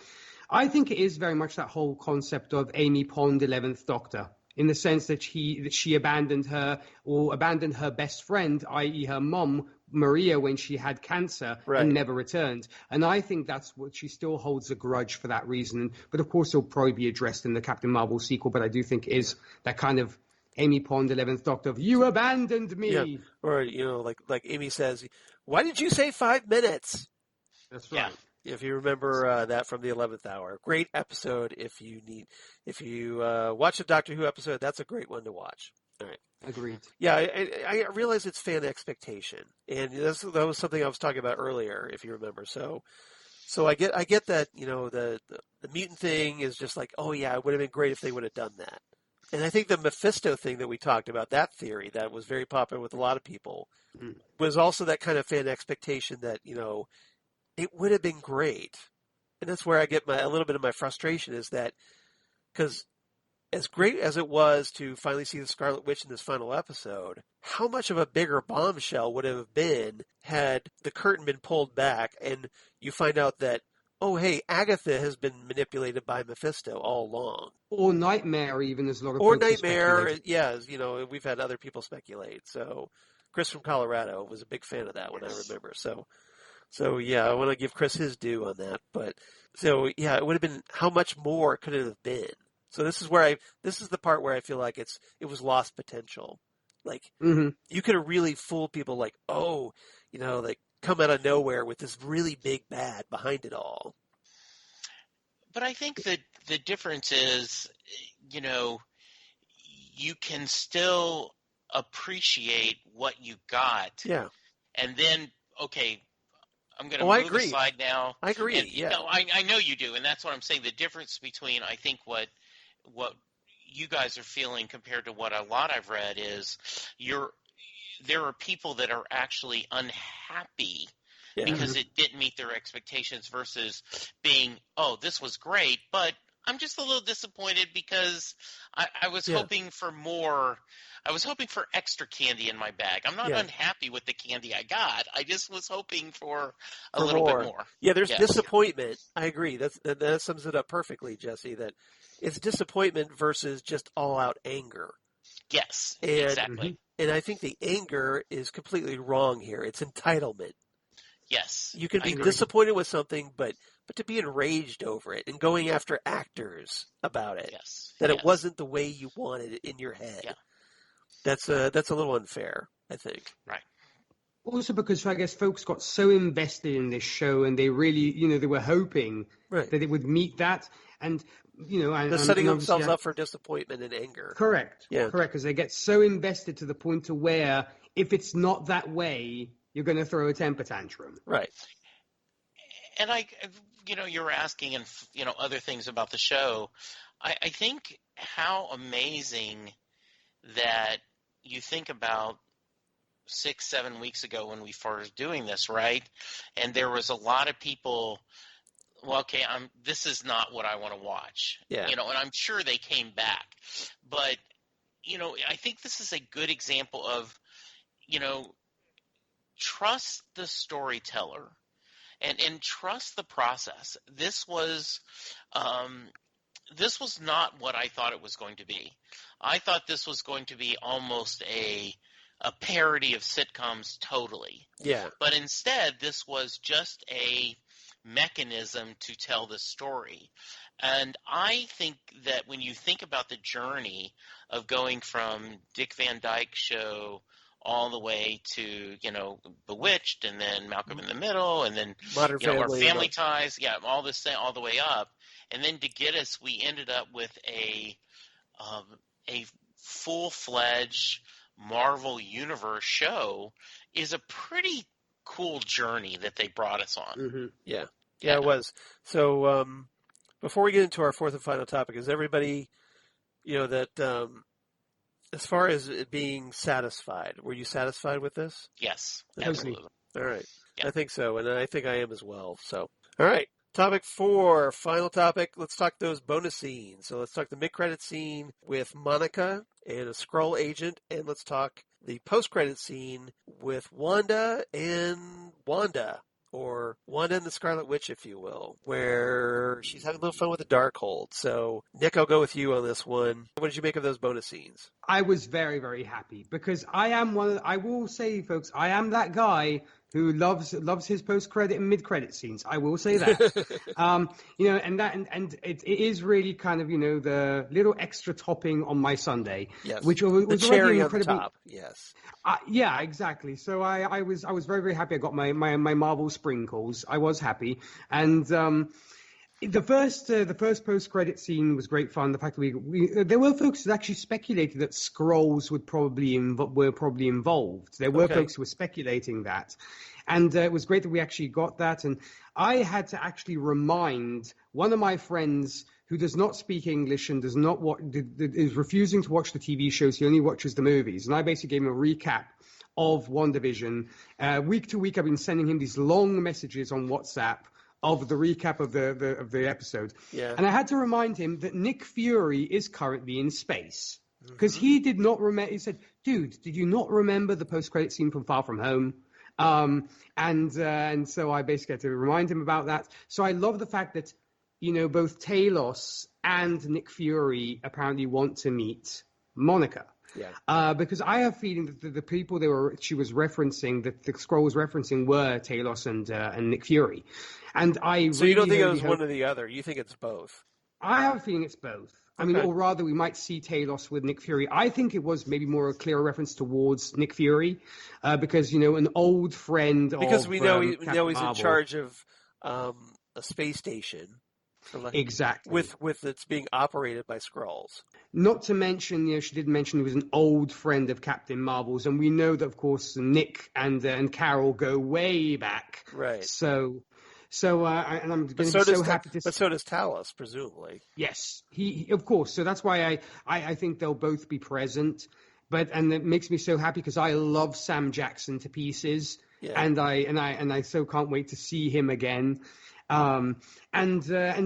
I think it is very much that whole concept of Amy Pond, 11th Doctor, in the sense that she abandoned her best friend, i.e. her mom, Maria, when she had cancer and never returned. And I think that's what she still holds a grudge for that reason. But of course, it'll probably be addressed in the Captain Marvel sequel. But I do think it is that kind of Amy Pond, 11th Doctor of, you abandoned me. Yeah. Or, like Amy says, why did you say 5 minutes? That's right. Yeah. If you remember that from the 11th hour. Great episode if you watch a Doctor Who episode, that's a great one to watch. All right. Agreed. Yeah, I realize it's fan expectation. And that was something I was talking about earlier, if you remember. So I get that, the mutant thing is just like, oh yeah, it would have been great if they would have done that. And I think the Mephisto thing that we talked about, that theory that was very popular with a lot of people, was also that kind of fan expectation that, it would have been great. And that's where I get a little bit of my frustration, is that because as great as it was to finally see the Scarlet Witch in this final episode, how much of a bigger bombshell would it have been had the curtain been pulled back and you find out that, oh, hey, Agatha has been manipulated by Mephisto all along. Or Nightmare, even, as a lot of Or folks Nightmare, yeah, we've had other people speculate. So Chris from Colorado was a big fan of that one, I remember. So yeah, I want to give Chris his due on that. But so yeah, it would have been, how much more could it have been? So this is the part where I feel like it was lost potential. Like you could have really fooled people, like, oh, like come out of nowhere with this really big bad behind it all. But I think that the difference is, you can still appreciate what you got. Yeah. And then, okay, I'm going to move aside now. I agree. And, I know you do, and that's what I'm saying. The difference between, I think, what you guys are feeling compared to what a lot I've read is there are people that are actually unhappy because it didn't meet their expectations versus being, oh, this was great, but I'm just a little disappointed because I was hoping for more. I was hoping for extra candy in my bag. I'm not unhappy with the candy I got. I just was hoping for a little bit more. Yeah, there's disappointment. I agree. That sums it up perfectly, Jesse, that it's disappointment versus just all-out anger. Yes, exactly. And I think the anger is completely wrong here. It's entitlement. Yes. You can be disappointed with something, but to be enraged over it and going after actors about it, that it wasn't the way you wanted it in your head. Yeah. That's a little unfair, I think. Right. Also because I guess folks got so invested in this show and they really, they were hoping that it would meet that. And, they're setting themselves up for disappointment and anger. Correct. Yeah. Correct. Because they get so invested to the point to where if it's not that way, you're going to throw a temper tantrum. Right. And you're asking and, other things about the show. I think how amazing that you think about 6-7 weeks ago when we started doing this, right? And there was a lot of people well, okay, this is not what I want to watch. Yeah. And I'm sure they came back. But, I think this is a good example of, trust the storyteller and trust the process. This was not what I thought it was going to be. I thought this was going to be almost a parody of sitcoms totally. Yeah. But instead, this was just a mechanism to tell the story. And I think that when you think about the journey of going from Dick Van Dyke Show all the way to, Bewitched, and then Malcolm in the Middle, and then Modern Family, our Family Ties, all this thing, all the way up. And then to get us, we ended up with a full-fledged Marvel Universe show is a pretty cool journey that they brought us on. Mm-hmm. Yeah, it was. So before we get into our fourth and final topic, is everybody, that as far as it being satisfied, were you satisfied with this? Yes, absolutely. All right. Yeah. I think so, and I think I am as well. So, all right. Topic 4, final topic. Let's talk those bonus scenes. So let's talk the mid-credit scene with Monica and a Skrull agent, and let's talk the post-credit scene with Wanda and Wanda, or Wanda and the Scarlet Witch, if you will, where she's having a little fun with the Darkhold. So, Nick, I'll go with you on this one. What did you make of those bonus scenes? I was very, very happy because I will say, folks, I am that guy who loves his post-credit and mid-credit scenes. I will say that. And it is really kind of, the little extra topping on my sundae. Yes. Which was the cherry on the top. Yes. Yeah, exactly. So I was very, very happy. I got my Marvel sprinkles. I was happy. And the first post-credit scene was great fun. The fact that there were folks that actually speculated that Skrulls were probably involved. There were folks who were speculating that. And it was great that we actually got that. And I had to actually remind one of my friends who does not speak English and is refusing to watch the TV shows. He only watches the movies. And I basically gave him a recap of WandaVision. Week to week, I've been sending him these long messages on WhatsApp of the recap of the episode. Yeah. And I had to remind him that Nick Fury is currently in space. Because he did not remember. He said, dude, did you not remember the post-credit scene from Far From Home? And so I basically had to remind him about that. So I love the fact that, both Talos and Nick Fury apparently want to meet Monica. Yeah. Because I have a feeling that the people she was referencing, that the Skrull was referencing, were Talos and Nick Fury. And so you don't think it was one or the other? You think it's both? I have a feeling it's both. I mean, or rather, we might see Talos with Nick Fury. I think it was maybe more a clear reference towards Nick Fury, because an old friend. Because we know he's Marvel. in charge of a space station. Exactly. With it's being operated by Skrulls. Not to mention, she did mention he was an old friend of Captain Marvel's, and we know that, of course, Nick and Carol go way back. Right. So and I'm going to be so happy to. But so does Talos, presumably. Yes, he of course. So that's why I think they'll both be present. And it makes me so happy because I love Sam Jackson to pieces, and I so can't wait to see him again. And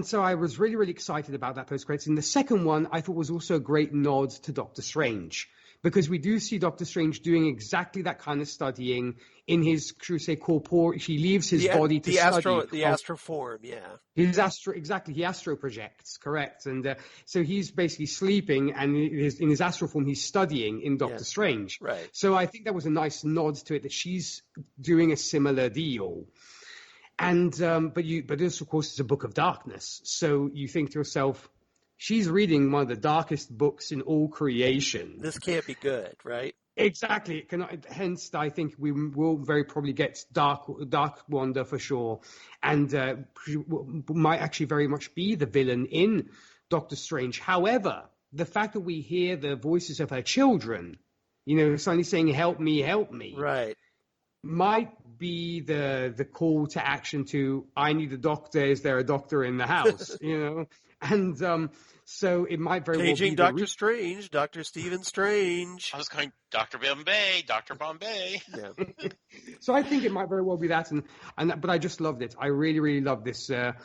so I was really, really excited about that post-credits. And the second one I thought was also a great nod to Doctor Strange, because we do see Doctor Strange doing exactly that kind of studying in his, should we say, corporeal. He leaves his body to study. The astral form, yeah. He astro projects, correct. And so he's basically sleeping, and in his astral form, he's studying in Doctor Strange. Right. So I think that was a nice nod to it, that she's doing a similar deal. And but this, of course, is a book of darkness. So you think to yourself, she's reading one of the darkest books in all creation. This can't be good, right? Exactly. It cannot, hence, I think we will very probably get Dark Wanda for sure, and might actually very much be the villain in Doctor Strange. However, the fact that we hear the voices of her children, suddenly saying "Help me, help me," right, might be the call to action to, I need a doctor, is there a doctor in the house? And so it might very well Paging be Doctor Strange, Dr. Stephen Strange. I was going Dr. Bombay, Dr. Bombay. Yeah. So I think it might very well be that, but I just loved it. I really, really loved the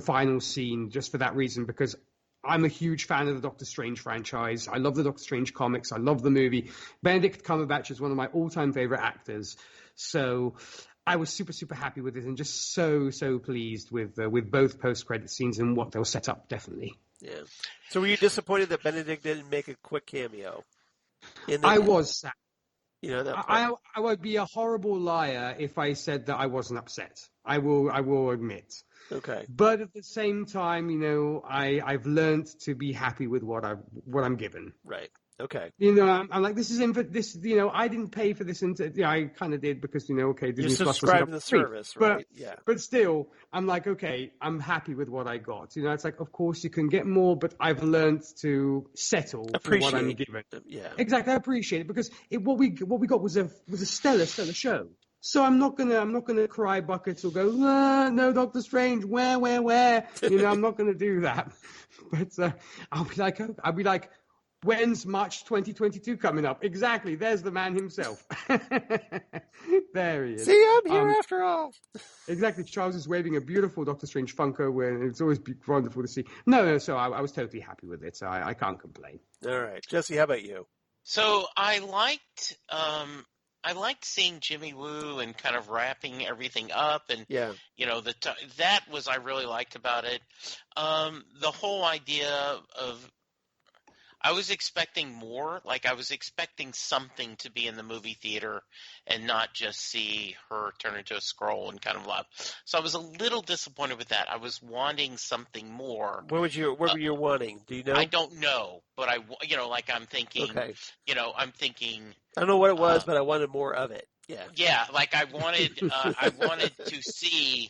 final scene just for that reason, because I'm a huge fan of the Doctor Strange franchise. I love the Doctor Strange comics. I love the movie. Benedict Cumberbatch is one of my all-time favorite actors. So I was super, super happy with it, and just so, so pleased with both post-credit scenes and what they'll set up, definitely. Yeah. So were you disappointed that Benedict didn't make a quick cameo? I was sad. You know, I would be a horrible liar if I said that I wasn't upset. I will admit. Okay. But at the same time, I've learned to be happy with what I'm given. Right. Okay. I'm like, this is this. I didn't pay for this. I kind of did because okay, Disney you Plus subscribe to the free. service, right? Yeah. But still, I'm like, okay, I'm happy with what I got. It's like, of course you can get more, but I've learned to settle for what I'm given. Yeah. Exactly, I appreciate it because what we got was a stellar show. So I'm not gonna cry buckets or go, no, Doctor Strange, where? I'm not gonna do that. But I'll be like, when's March 2022 coming up? Exactly. There's the man himself. There he is. See, I'm here after all. Exactly. Charles is waving a beautiful Doctor Strange Funko, and it's always wonderful to see. No. So I was totally happy with it. So I can't complain. All right, Jesse, how about you? So I liked seeing Jimmy Woo and kind of wrapping everything up, and that was I really liked about it. The whole idea of I was expecting more, like I was expecting something to be in the movie theater and not just see her turn into a scroll and kind of laugh. So I was a little disappointed with that. I was wanting something more. What were you wanting? Do you know? I don't know, but I'm thinking, okay. I'm thinking. I don't know what it was, but I wanted more of it. Yeah. Yeah, like I wanted to see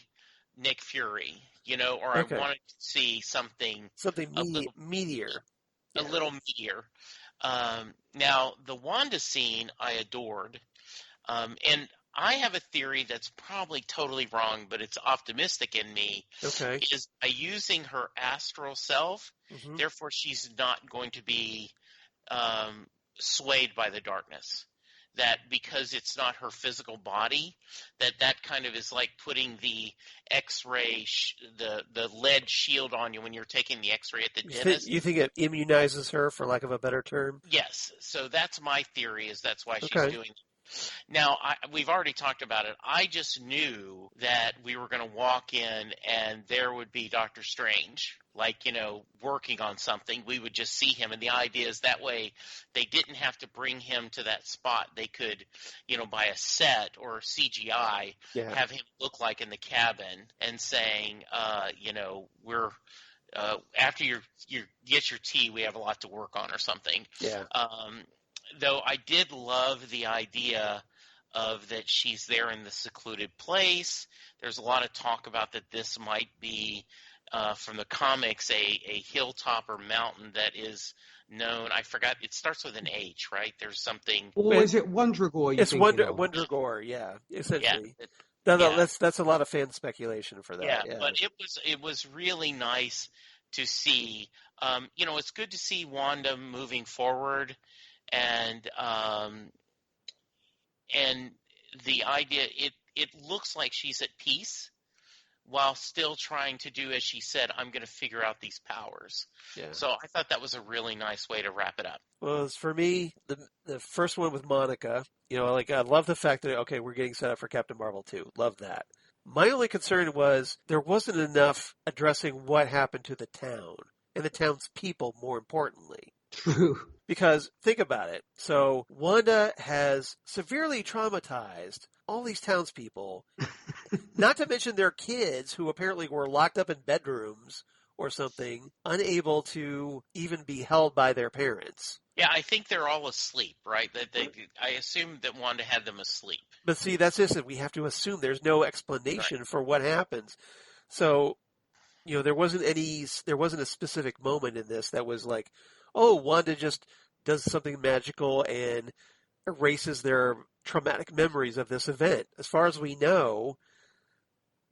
Nick Fury, or I wanted to see something meatier. A little meatier. Now, the Wanda scene I adored. And I have a theory that's probably totally wrong, but it's optimistic in me. Okay. Is by using her astral self, therefore she's not going to be swayed by the darkness. That because it's not her physical body, that kind of is like putting the X-ray, the lead shield on you when you're taking the X-ray at the dentist. You think it immunizes her, for lack of a better term? Yes. So that's my theory, is that's why she's doing it. Now, we've already talked about it. I just knew that we were going to walk in and there would be Doctor Strange, working on something. We would just see him. And the idea is that way they didn't have to bring him to that spot. They could, by a set or CGI, have him look like in the cabin and saying, we're after you get your tea, we have a lot to work on or something. Yeah. Though I did love the idea of that she's there in the secluded place. There's a lot of talk about that this might be from the comics a hilltop or mountain that is known. I forgot. It starts with an H, right? There's something. Or is it Wondragore? It's Wondragore, yeah. Essentially. Yeah. That's a lot of fan speculation for that. Yeah, but it was really nice to see. It's good to see Wanda moving forward. And the idea, it looks like she's at peace while still trying to do, as she said, I'm going to figure out these powers. Yeah. So I thought that was a really nice way to wrap it up. Well, as for me, the first one with Monica, I love the fact that, we're getting set up for Captain Marvel 2. Love that. My only concern was there wasn't enough addressing what happened to the town and the town's people, more importantly. True. Because think about it. So Wanda has severely traumatized all these townspeople, not to mention their kids who apparently were locked up in bedrooms or something, unable to even be held by their parents. Yeah, I think they're all asleep, right? I assume that Wanda had them asleep. But see, that's just it. We have to assume there's no explanation for what happens. So, there wasn't a specific moment in this that was like, oh, Wanda just does something magical and erases their traumatic memories of this event. As far as we know,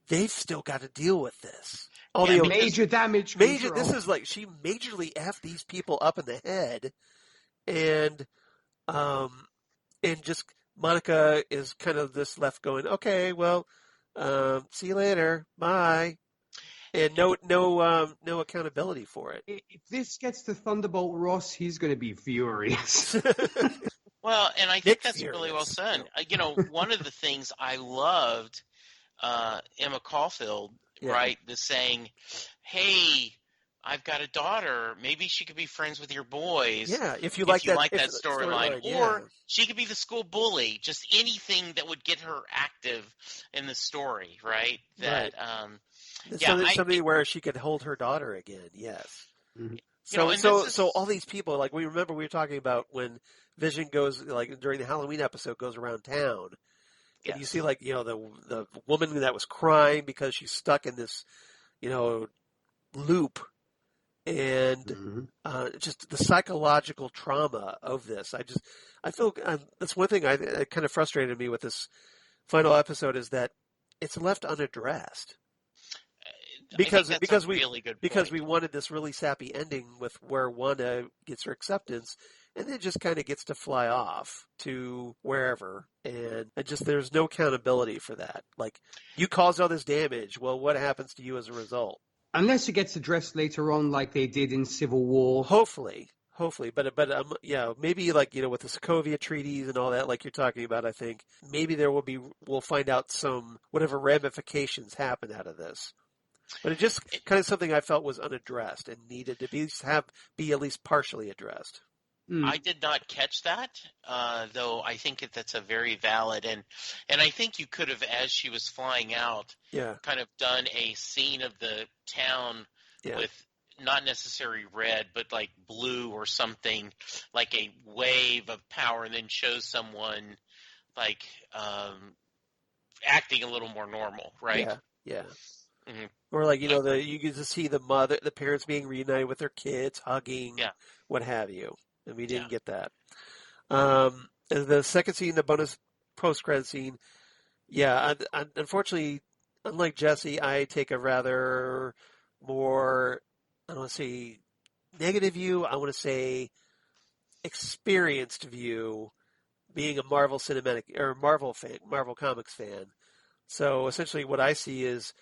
they've still got to deal with this. all Yeah, the major damage major. control. This is like she majorly effed these people up in the head, and just Monica is kind of this left going, okay, well, see you later, bye, and no accountability for it. If this gets to Thunderbolt Ross, he's going to be furious. Well, and I think Nick that's really well furious. said. One of the things I loved, Emma Caulfield, Yeah. right, the saying, "Hey, I've got a daughter. Maybe she could be friends with your boys." Yeah, if you if like you that, like that storyline, yeah. or she could be the school bully. Just anything that would get her active in the story, right? That, something where she could hold her daughter again. Yes. Mm-hmm. So all these people, like we were talking about when Vision goes, like during the Halloween episode, goes around town, and you see like the woman that was crying because she's stuck in this loop, and just the psychological trauma of this. I feel that's one thing that kind of frustrated me with this final episode is that it's left unaddressed. Because we wanted this really sappy ending with where Wanda gets her acceptance, and then just kind of gets to fly off to wherever, and just there's no accountability for that. Like, you caused all this damage. Well, what happens to you as a result? Unless it gets addressed later on, like they did in Civil War. Hopefully, but maybe like with the Sokovia treaties and all that, like you're talking about. I think maybe we'll find out some whatever ramifications happen out of this. But it just kind of something I felt was unaddressed and needed to be at least partially addressed. I did not catch that, though I think that's a very valid and I think you could have, as she was flying out, kind of done a scene of the town with not necessarily red, but like blue or something, like a wave of power, and then show someone like acting a little more normal, right? Yeah. Mm-hmm. Or like you get to see the parents being reunited with their kids, hugging, what have you, and we didn't get that. The second scene, the bonus post-credit scene, unfortunately, unlike Jesse, I take a rather more, I don't want to say negative view, I want to say experienced view, being a Marvel Comics fan. So essentially, what I see is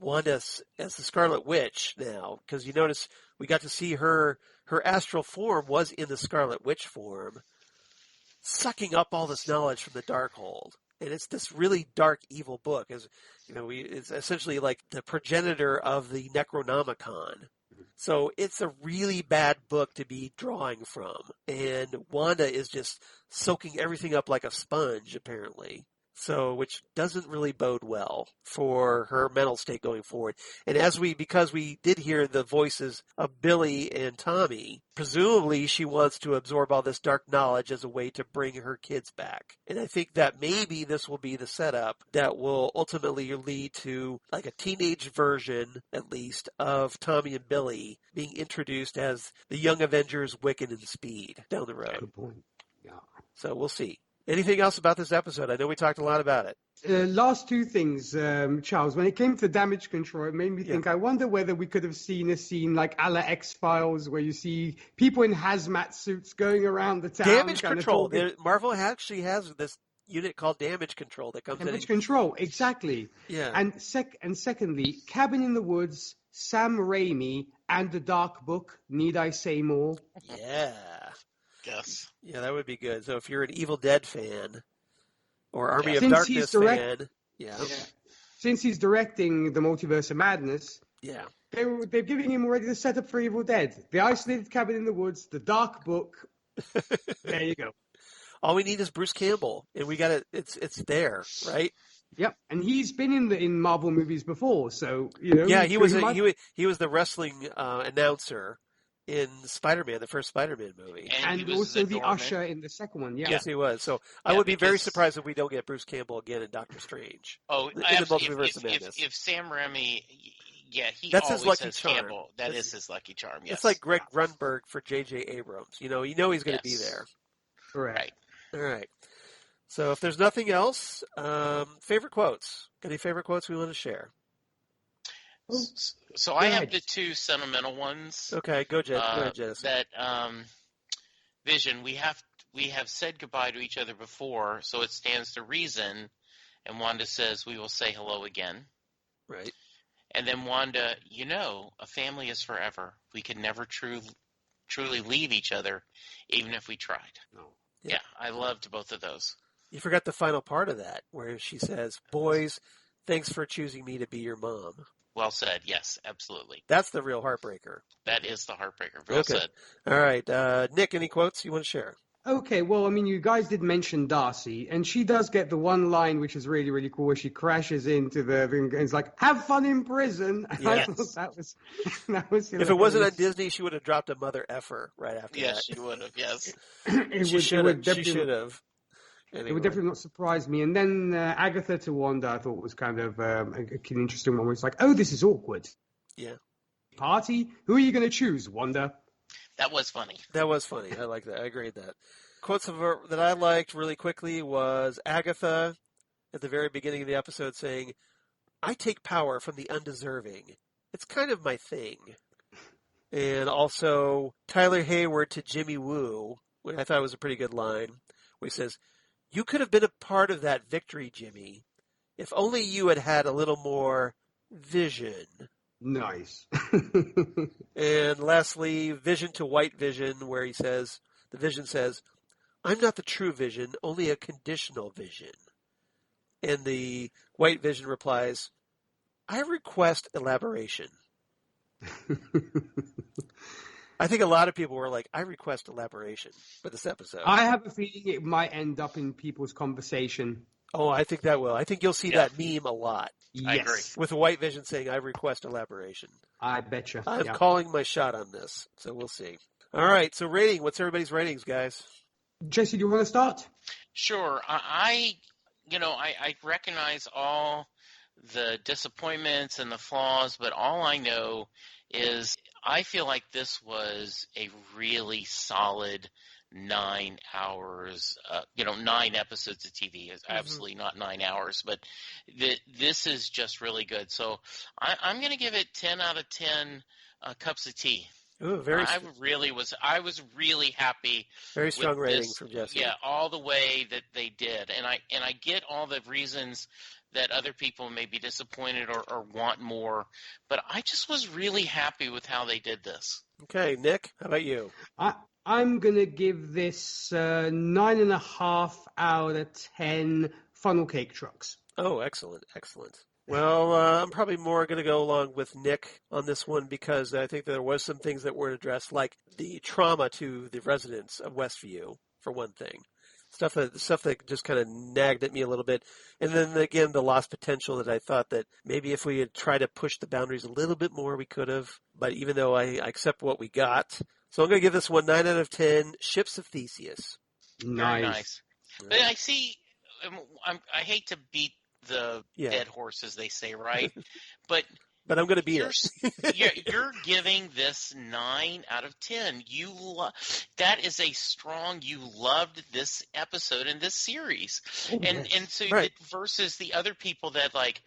Wanda as the Scarlet Witch now, because you notice we got to see her astral form was in the Scarlet Witch form, sucking up all this knowledge from the Darkhold. And it's this really dark, evil book. It's essentially like the progenitor of the Necronomicon. So it's a really bad book to be drawing from. And Wanda is just soaking everything up like a sponge, apparently. So, which doesn't really bode well for her mental state going forward. And because we did hear the voices of Billy and Tommy, presumably she wants to absorb all this dark knowledge as a way to bring her kids back. And I think that maybe this will be the setup that will ultimately lead to like a teenage version, at least, of Tommy and Billy being introduced as the Young Avengers, Wiccan, and Speed down the road. Good point. Yeah. So we'll see. Anything else about this episode? I know we talked a lot about it. Last two things, Charles. When it came to damage control, it made me think, I wonder whether we could have seen a scene like a la X-Files where you see people in hazmat suits going around the town. Damage control. Marvel actually has this unit called damage control that comes in. Damage control, exactly. Yeah. And secondly, Cabin in the Woods, Sam Raimi, and The Dark Book. Need I say more? Yeah. Yes. Yeah, that would be good. So if you're an Evil Dead fan or Army of Darkness fan, since he's directing the Multiverse of Madness, they're giving him already the setup for Evil Dead. The Isolated Cabin in the Woods, The Dark Book. There you go. All we need is Bruce Campbell, and we got it. It's there, right? Yep, and he's been in Marvel movies before, so Yeah, he was the wrestling announcer in Spider-Man, the first Spider-Man movie. And also the usher in the second one, Yes, he was. So I would be very surprised if we don't get Bruce Campbell again in Doctor Strange. Oh, if Sam Raimi, that's always his lucky says charm. Campbell. That is his lucky charm, yes. It's like Greg Grunberg for J.J. Abrams. You know he's going to be there. Correct. Right. All right. So if there's nothing else, favorite quotes. Any favorite quotes we want to share? So I have the two sentimental ones. Okay, go ahead, Jess. That Vision, we have said goodbye to each other before, so it stands to reason. And Wanda says, we will say hello again. Right. And then Wanda, a family is forever. We could never truly leave each other, even if we tried. No. Yeah, I loved both of those. You forgot the final part of that, where she says, boys, thanks for choosing me to be your mom. Well said. Yes, absolutely. That's the real heartbreaker. That is the heartbreaker. Well said. All right. Nick, any quotes you want to share? Okay, well, I mean, you guys did mention Darcy, and she does get the one line which is really, really cool, where she crashes into the thing and is like, "Have fun in prison." Yes. I thought that was hilarious. If it wasn't on Disney, she would have dropped a mother effer right after that. Yes, she would have. Yes, she should have. Anyway. It would definitely not surprise me. And then Agatha to Wanda, I thought was kind of an interesting one, where it's like, "Oh, this is awkward." Yeah. Party? Who are you going to choose, Wanda? That was funny. That was funny. I like that. I agree with that. Quotes of her that I liked really quickly was Agatha at the very beginning of the episode saying, "I take power from the undeserving. It's kind of my thing." And also Tyler Hayward to Jimmy Woo, which I thought was a pretty good line, where he says, "You could have been a part of that victory, Jimmy, if only you had had a little more vision." Nice. And lastly, Vision to White Vision, where the Vision says, "I'm not the true Vision, only a conditional vision." And the White Vision replies, "I request elaboration." I think a lot of people were like, "I request elaboration" for this episode. I have a feeling it might end up in people's conversation. Oh, I think that will. I think you'll see that meme a lot. Yes. I agree. With the White Vision saying, "I request elaboration." I betcha. I'm calling my shot on this, so we'll see. All right, so rating. What's everybody's ratings, guys? Jesse, do you want to start? Sure. I recognize all the disappointments and the flaws, but all I know is I feel like this was a really solid 9 hours, 9 episodes of TV. Is absolutely not 9 hours, but this is just really good. So I'm going to give it 10 out of 10 cups of tea. Ooh, I was really happy. Very strong with rating this. from Jesse. Yeah, all the way that they did, and I get all the reasons that other people may be disappointed or want more, but I just was really happy with how they did this. Okay, Nick, how about you? I'm going to give this 9.5 out of 10 funnel cake trucks. Oh, excellent, excellent. Well, I'm probably more going to go along with Nick on this one because I think there was some things that weren't addressed, like the trauma to the residents of Westview, for one thing. Stuff that just kind of nagged at me a little bit. And then, again, the lost potential that I thought that maybe if we had tried to push the boundaries a little bit more, we could have. But even though I accept what we got. So I'm going to give this one 9 out of 10, Ships of Theseus. Nice. But I see, I hate to beat the dead horse, as they say, right? But I'm going to beat it. You're giving this 9 out of 10. That is a strong. You loved this episode and this series, and so versus the other people that like.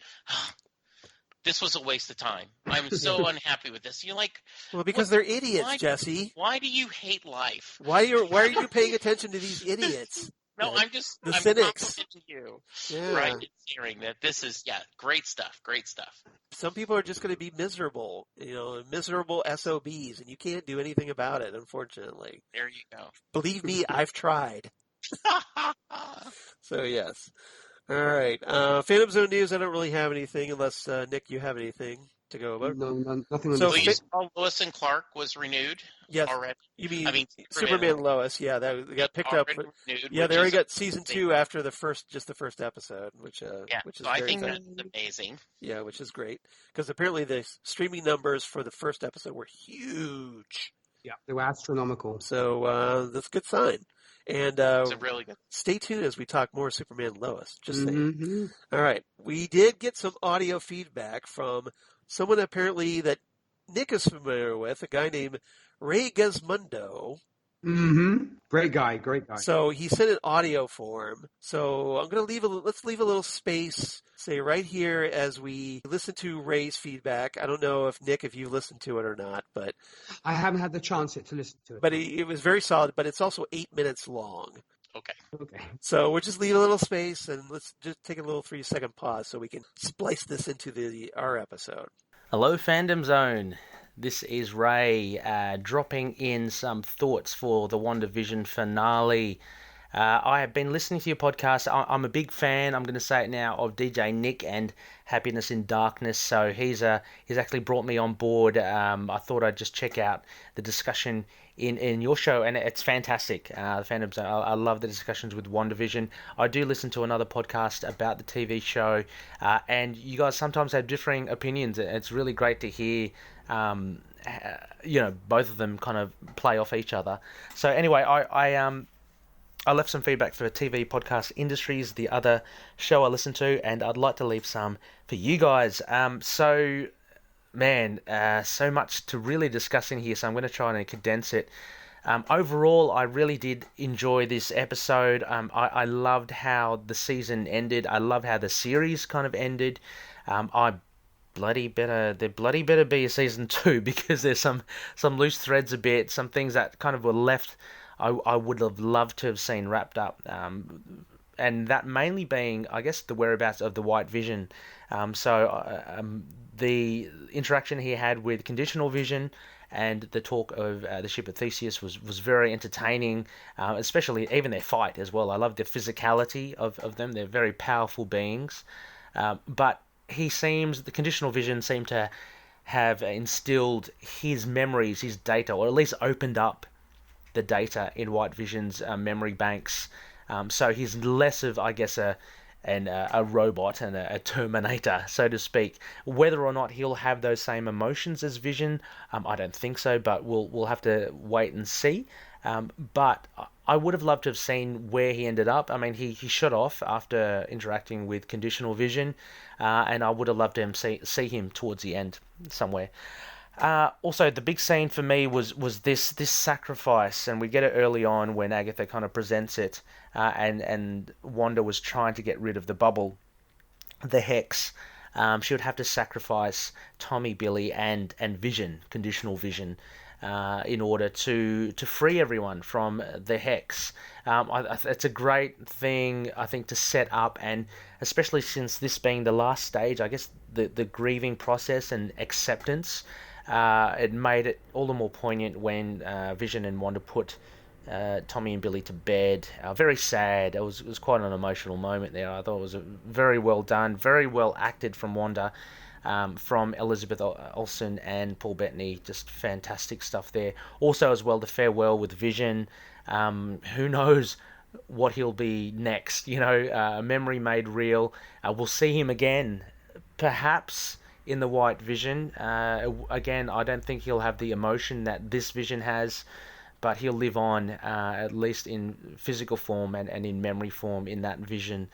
This was a waste of time. I'm so unhappy with this. You're like, well, because they're idiots, Jesse. Why do you hate life? Why are you paying attention to these idiots? No, I'm cynics. complimenting you. Yeah. Right, and hearing that this is great stuff. Great stuff. Some people are just going to be miserable, miserable SOBs, and you can't do anything about it, unfortunately. There you go. Believe me, I've tried. So yes. All right. Phantom Zone news, I don't really have anything unless, Nick, you have anything to go about. No, nothing. So you saw Lois and Clark was renewed already? You mean Superman Lois, yeah, that got picked up. Renewed, yeah, they already got season 2 after the first episode, which is so I think that's amazing. Yeah, which is great. Because apparently the streaming numbers for the first episode were huge. Yeah, they were astronomical. So that's a good sign. And it's a really good. Stay tuned as we talk more Superman Lois. Just saying. All right. We did get some audio feedback from someone apparently that Nick is familiar with, a guy named Ray Gizmondo. Great guy, great guy. So he sent an audio form. So I'm going to let's leave a little space, say right here as we listen to Ray's feedback. I don't know if you've listened to it or not, but I haven't had the chance yet to listen to it. But it was very solid, but it's also 8 minutes long. Okay. So we'll just leave a little space and let's just take a little 3-second pause so we can splice this into our episode. Hello, Fandom Zone. This is Ray dropping in some thoughts for the WandaVision finale. I have been listening to your podcast. I'm a big fan, I'm going to say it now, of DJ Nick and Happiness in Darkness. So he's actually brought me on board. I thought I'd just check out the discussion in your show, and it's fantastic. The Fandom Zone, I love the discussions with WandaVision. I do listen to another podcast about the TV show, and you guys sometimes have differing opinions. It's really great to hear both of them kind of play off each other. So anyway, I left some feedback for TV Podcast Industries, the other show I listen to, and I'd like to leave some for you guys. So much to really discuss in here, so I'm going to try and condense it. Overall, I really did enjoy this episode. I loved how the season ended. I loved how the series kind of ended. There bloody better be a season 2, because there's some loose threads a bit, some things that kind of were left I would have loved to have seen wrapped up, and that mainly being, I guess, the whereabouts of the White Vision. The interaction he had with Conditional Vision and the talk of the ship of Theseus was very entertaining, especially even their fight as well. I love the physicality of them. They're very powerful beings, but the Conditional Vision seemed to have instilled his memories, his data, or at least opened up the data in White Vision's memory banks. So he's less of, I guess, a robot and a Terminator, so to speak. Whether or not he'll have those same emotions as Vision, I don't think so, but we'll have to wait and see. But I would have loved to have seen where he ended up. I mean, he shot off after interacting with Conditional Vision, and I would have loved to see him towards the end somewhere. Also, the big scene for me was this sacrifice, and we get it early on when Agatha kind of presents it, and Wanda was trying to get rid of the bubble, the hex. She would have to sacrifice Tommy, Billy, and Vision, Conditional Vision, in order to free everyone from the hex. It's a great thing, I think, to set up, and especially since this being the last stage, I guess the grieving process and acceptance. It made it all the more poignant when Vision and Wanda put Tommy and Billy to bed. Very sad. It was quite an emotional moment there. I thought it was very well done, very well acted from Wanda, from Elizabeth Olsen and Paul Bettany. Just fantastic stuff there. Also, as well, the farewell with Vision. Who knows what he'll be next? A memory made real. We'll see him again, perhaps, in the White Vision. Again, I don't think he'll have the emotion that this Vision has, but he'll live on, at least in physical form and in memory form in that Vision.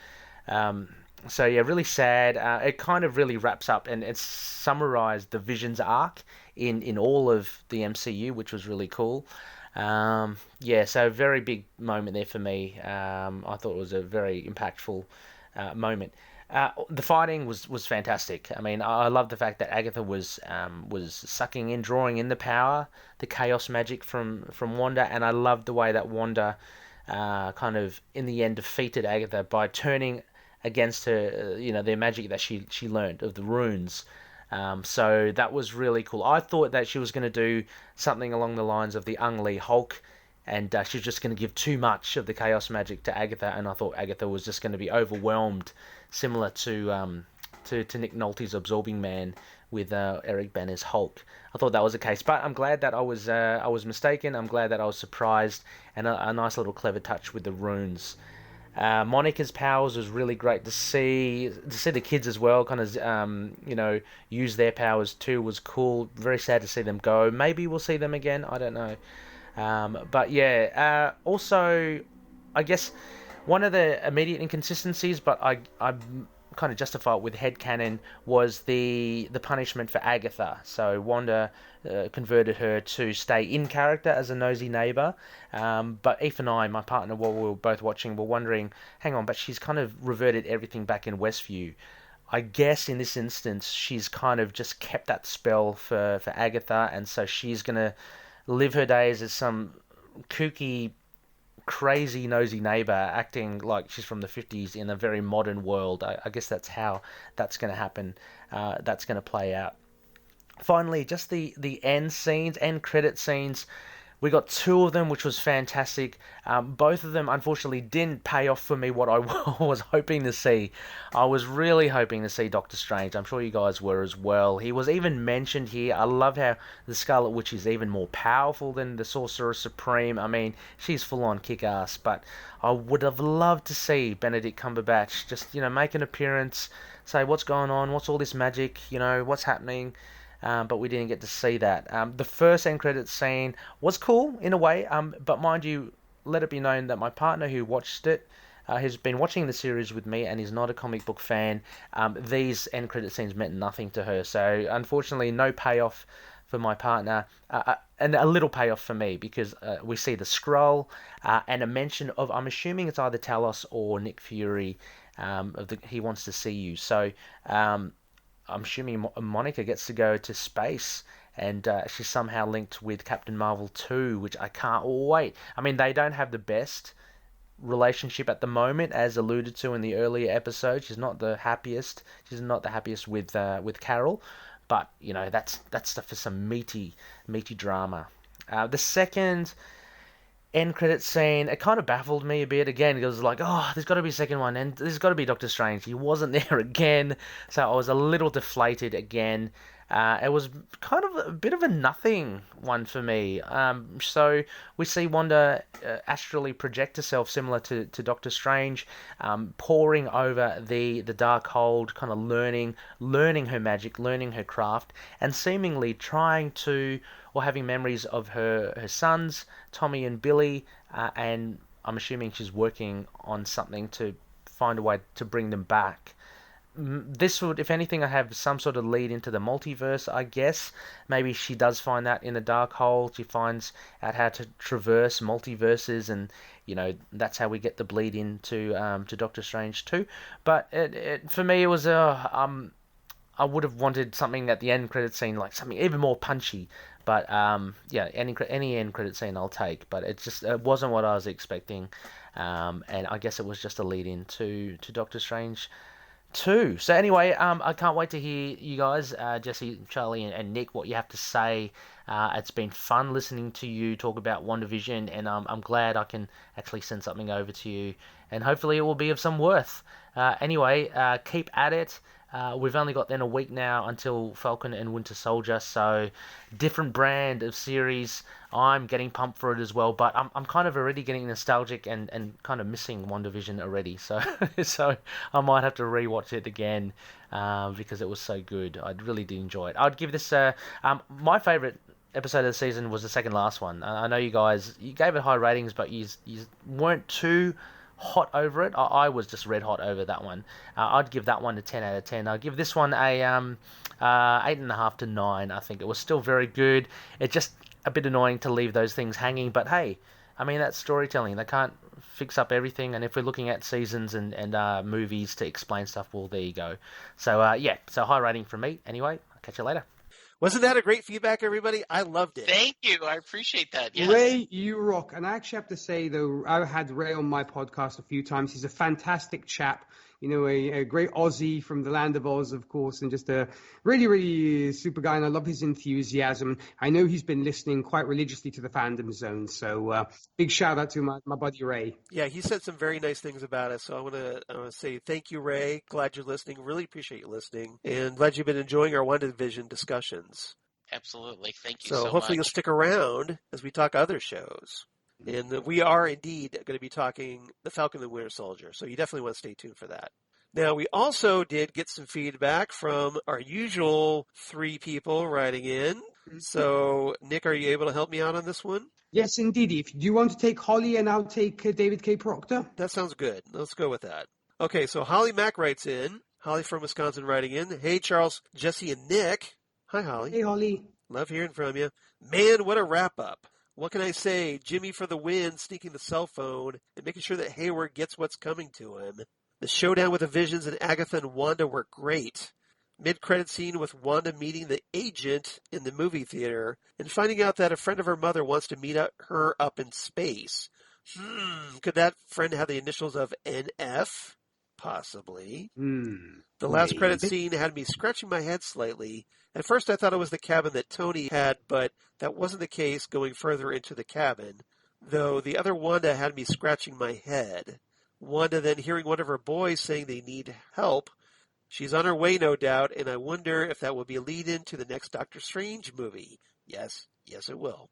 So yeah, really sad. It kind of really wraps up, and it's summarized the Vision's arc in all of the MCU, which was really cool. So very big moment there for me. I thought it was a very impactful moment. The fighting was fantastic. I mean, I love the fact that Agatha was sucking in, drawing in the power, the chaos magic from Wanda, and I loved the way that Wanda kind of in the end defeated Agatha by turning against her, the magic that she learned of the runes. So that was really cool. I thought that she was going to do something along the lines of the Ang Lee Hulk, and she was just going to give too much of the chaos magic to Agatha, and I thought Agatha was just going to be overwhelmed, similar to Nick Nolte's Absorbing Man with Eric Bana's Hulk. I thought that was the case, but I'm glad that I was mistaken. I'm glad that I was surprised, and a nice little clever touch with the runes. Monica's powers was really great to see the kids as well, kind of use their powers too, was cool. Very sad to see them go. Maybe we'll see them again, I don't know. But yeah, also I guess one of the immediate inconsistencies, but kind of justify it with headcanon was the punishment for Agatha. So Wanda converted her to stay in character as a nosy neighbour. But Eve and I, my partner, while we were both watching, were wondering, hang on, but she's kind of reverted everything back in Westview. I guess in this instance, she's kind of just kept that spell for Agatha, and so she's going to live her days as some kooky, crazy, nosy neighbour acting like she's from the 50s in a very modern world. I guess that's how that's going to happen. That's going to play out. Finally, just the end credit scenes. We got 2 of them, which was fantastic. Both of them, unfortunately, didn't pay off for me what I was hoping to see. I was really hoping to see Doctor Strange. I'm sure you guys were as well. He was even mentioned here. I love how the Scarlet Witch is even more powerful than the Sorcerer Supreme. I mean, she's full-on kick-ass. But I would have loved to see Benedict Cumberbatch just, make an appearance, say what's going on, what's all this magic, what's happening. But we didn't get to see that. The first end credits scene was cool in a way, but mind you, let it be known that my partner who watched it has been watching the series with me and is not a comic book fan. These end credit scenes meant nothing to her, so unfortunately no payoff for my partner, and a little payoff for me, because we see the scroll and a mention of, I'm assuming it's either Talos or Nick Fury, he wants to see you. So I'm assuming Monica gets to go to space, and she's somehow linked with Captain Marvel 2, which I can't wait. I mean, they don't have the best relationship at the moment, as alluded to in the earlier episode. She's not the happiest. She's not the happiest with Carol, but that's stuff for some meaty drama. The second end credit scene, it kind of baffled me a bit. Again, it was like, there's got to be a second one, and there's got to be Doctor Strange. He wasn't there again, so I was a little deflated again. It was kind of a bit of a nothing one for me. So we see Wanda astrally project herself, similar to Doctor Strange, poring over the dark hold, kind of learning her magic, learning her craft, and seemingly trying to, or having memories of her sons, Tommy and Billy, and I'm assuming she's working on something to find a way to bring them back. This would, if anything, have some sort of lead into the multiverse, I guess. Maybe she does find that in the dark hole. She finds out how to traverse multiverses, and that's how we get the bleed into to Doctor Strange too. But for me, it was I would have wanted something at the end credit scene, like something even more punchy. But any end credit scene I'll take. But it wasn't what I was expecting, and I guess it was just a lead in to Doctor Strange 2. So anyway, I can't wait to hear you guys, Jesse, Charlie, and Nick, what you have to say. It's been fun listening to you talk about WandaVision, and I'm glad I can actually send something over to you, and hopefully it will be of some worth. Anyway, keep at it. We've only got then a week now until Falcon and Winter Soldier, so different brand of series. I'm getting pumped for it as well, but I'm kind of already getting nostalgic and kind of missing WandaVision already, so so I might have to rewatch it again because it was so good. I really did enjoy it. I'd give this my favourite episode of the season was the second last one. I know you guys, you gave it high ratings, but you weren't too hot over it. I was just red hot over that one. I'd give that one a 10 out of 10. I'd give this one a 8.5 to 9. I think it was still very good. It's just a bit annoying to leave those things hanging, but hey, I mean, that's storytelling. They can't fix up everything, and if we're looking at seasons and movies to explain stuff, well, there you go. So so high rating from me. Anyway, I'll catch you later. Wasn't that a great feedback, everybody? I loved it. Thank you. I appreciate that. Yes. Ray, you rock. And I actually have to say, though, I had Ray on my podcast a few times. He's a fantastic chap. A great Aussie from the land of Oz, of course, and just a really, really super guy. And I love his enthusiasm. I know he's been listening quite religiously to the Fandom Zone. So big shout out to my buddy Ray. Yeah, he said some very nice things about us. So I want to say thank you, Ray. Glad you're listening. Really appreciate you listening. And glad you've been enjoying our WandaVision discussions. Absolutely. Thank you so much. Hopefully you'll stick around as we talk other shows. And we are indeed going to be talking The Falcon and the Winter Soldier, so you definitely want to stay tuned for that. Now, we also did get some feedback from our usual 3 people writing in. So, Nick, are you able to help me out on this one? Yes, indeed. If you want to take Holly and I'll take David K. Proctor. That sounds good. Let's go with that. Okay, so Holly Mack writes in, Holly from Wisconsin writing in. Hey, Charles, Jesse, and Nick. Hi, Holly. Hey, Holly. Love hearing from you. Man, what a wrap-up. What can I say? Jimmy for the win, sneaking the cell phone and making sure that Hayward gets what's coming to him. The showdown with the Visions and Agatha and Wanda were great. Mid-credit scene with Wanda meeting the agent in the movie theater and finding out that a friend of her mother wants to meet her up in space. Could that friend have the initials of NF? Possibly. The last credit scene had me scratching my head slightly. At first I thought it was the cabin that Tony had, but that wasn't the case going further into the cabin. Though the other Wanda had me scratching my head. Wanda then hearing one of her boys saying they need help. She's on her way, no doubt, and I wonder if that will be a lead-in to the next Doctor Strange movie. Yes, it will.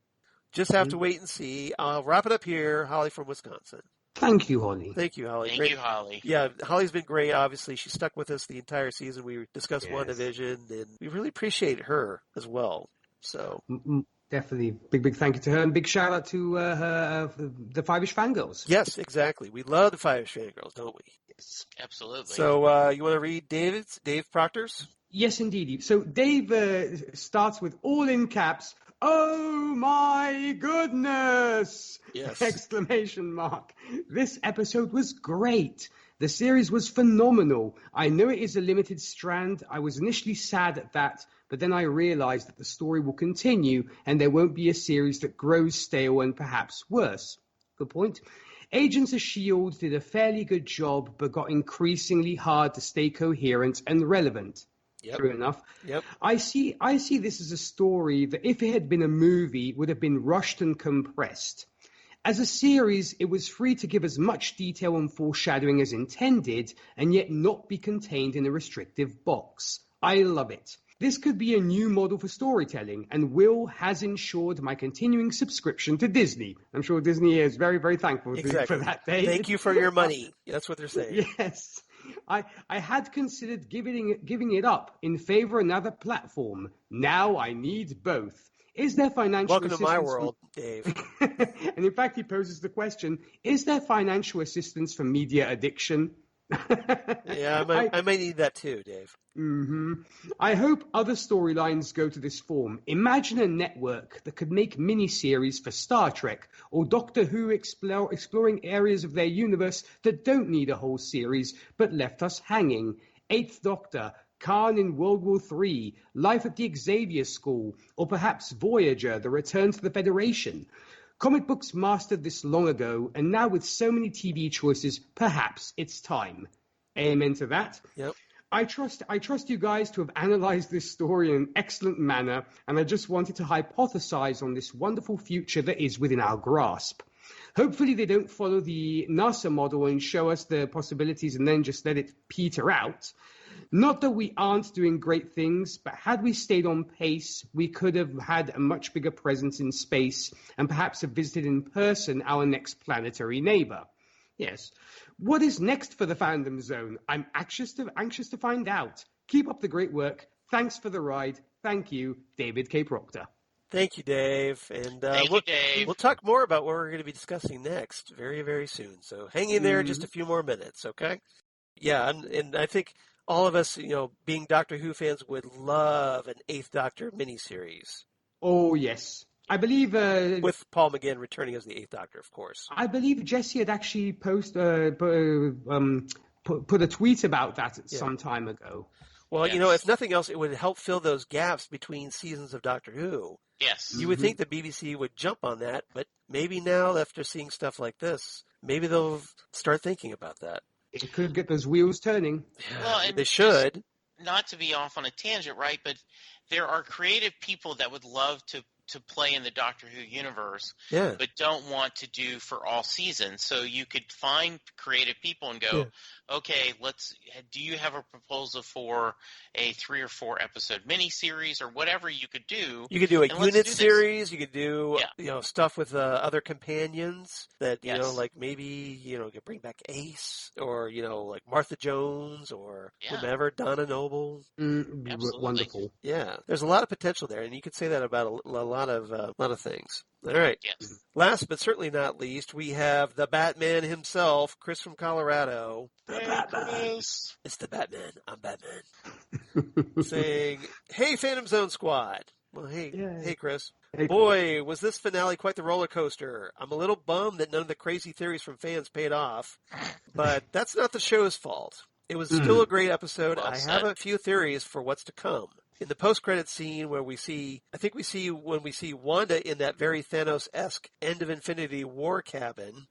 Just have to wait and see. I'll wrap it up here. Holly from Wisconsin. Thank you, Holly. Thank you, Holly. Thank you, Holly. Yeah, Holly's been great, obviously. She stuck with us the entire season. We discussed WandaVision, and we really appreciate her as well. So Definitely. Big thank you to her, and big shout out to the Five-ish Fangirls. Yes, exactly. We love the Five-ish Fangirls, don't we? Yes. Absolutely. So you want to read Dave Proctor's? Yes, indeed. So Dave starts with all in caps, "Oh my goodness!" Yes. Exclamation mark. This episode was great. The series was phenomenal. I know it is a limited strand. I was initially sad at that, but then I realized that the story will continue and there won't be a series that grows stale and perhaps worse. Good point. Agents of S.H.I.E.L.D. did a fairly good job, but got increasingly hard to stay coherent and relevant. Yep. True enough. Yep. I see this as a story that if it had been a movie, would have been rushed and compressed. As a series, it was free to give as much detail and foreshadowing as intended, and yet not be contained in a restrictive box. I love it. This could be a new model for storytelling, and Will has ensured my continuing subscription to Disney. I'm sure Disney is very, very thankful for that, Dave. Thank you for your money. That's what they're saying. Yes. I had considered giving it up in favor of another platform. Now I need both. Is there financial Welcome assistance? to my world, Dave. And in fact, he poses the question, is there financial assistance for media addiction? Yeah, I might need that too, Dave. I hope other storylines go to this form. Imagine a network that could make miniseries for Star Trek or Doctor Who exploring areas of their universe that don't need a whole series but left us hanging. Eighth Doctor, Khan in World War III, Life at the Xavier School, or perhaps Voyager, The Return to the Federation. Comic books mastered this long ago, and now with so many TV choices, perhaps it's time. Amen to that. Yep. I trust you guys to have analyzed this story in an excellent manner, and I just wanted to hypothesize on this wonderful future that is within our grasp. Hopefully they don't follow the NASA model and show us the possibilities and then just let it peter out. Not that we aren't doing great things, but had we stayed on pace, we could have had a much bigger presence in space and perhaps have visited in person our next planetary neighbor. Yes. What is next for the Fandom Zone? I'm anxious to find out. Keep up the great work. Thanks for the ride. Thank you, David K. Proctor. Thank you, Dave. And Thank you, Dave. We'll talk more about what we're going to be discussing next very, very soon. So hang in there just a few more minutes, okay? Yeah, and I think all of us, being Doctor Who fans, would love an Eighth Doctor miniseries. Oh, yes. I believe... with Paul McGann returning as the Eighth Doctor, of course. I believe Jesse had actually put a tweet about that some time ago. Well, if nothing else, it would help fill those gaps between seasons of Doctor Who. Yes. You would think the BBC would jump on that, but maybe now, after seeing stuff like this, maybe they'll start thinking about that. It could get those wheels turning. Well, and they should. Not to be off on a tangent, right? But there are creative people that would love to play in the Doctor Who universe, but don't want to do for all seasons. So you could find creative people and go, okay, do you have a proposal for a 3 or 4 episode miniseries or whatever you could do? You could do a unit series. You could do, stuff with other companions that, like maybe, you could bring back Ace or, like Martha Jones or whomever, Donna Noble. Wonderful. Yeah. There's a lot of potential there. And you could say that about a lot of things. All right. Yes. Last but certainly not least, we have the Batman himself, Chris from Colorado. Hey, Chris. It's the Batman. I'm Batman. Saying, hey, Phantom Zone Squad. Well, hey, Chris. Hey, Boy, was this finale quite the roller coaster. I'm a little bummed that none of the crazy theories from fans paid off, but that's not the show's fault. It was still a great episode. Well I said. have a few theories for what's to come. In the post-credit scene where when we see Wanda in that very Thanos-esque end of Infinity War cabin,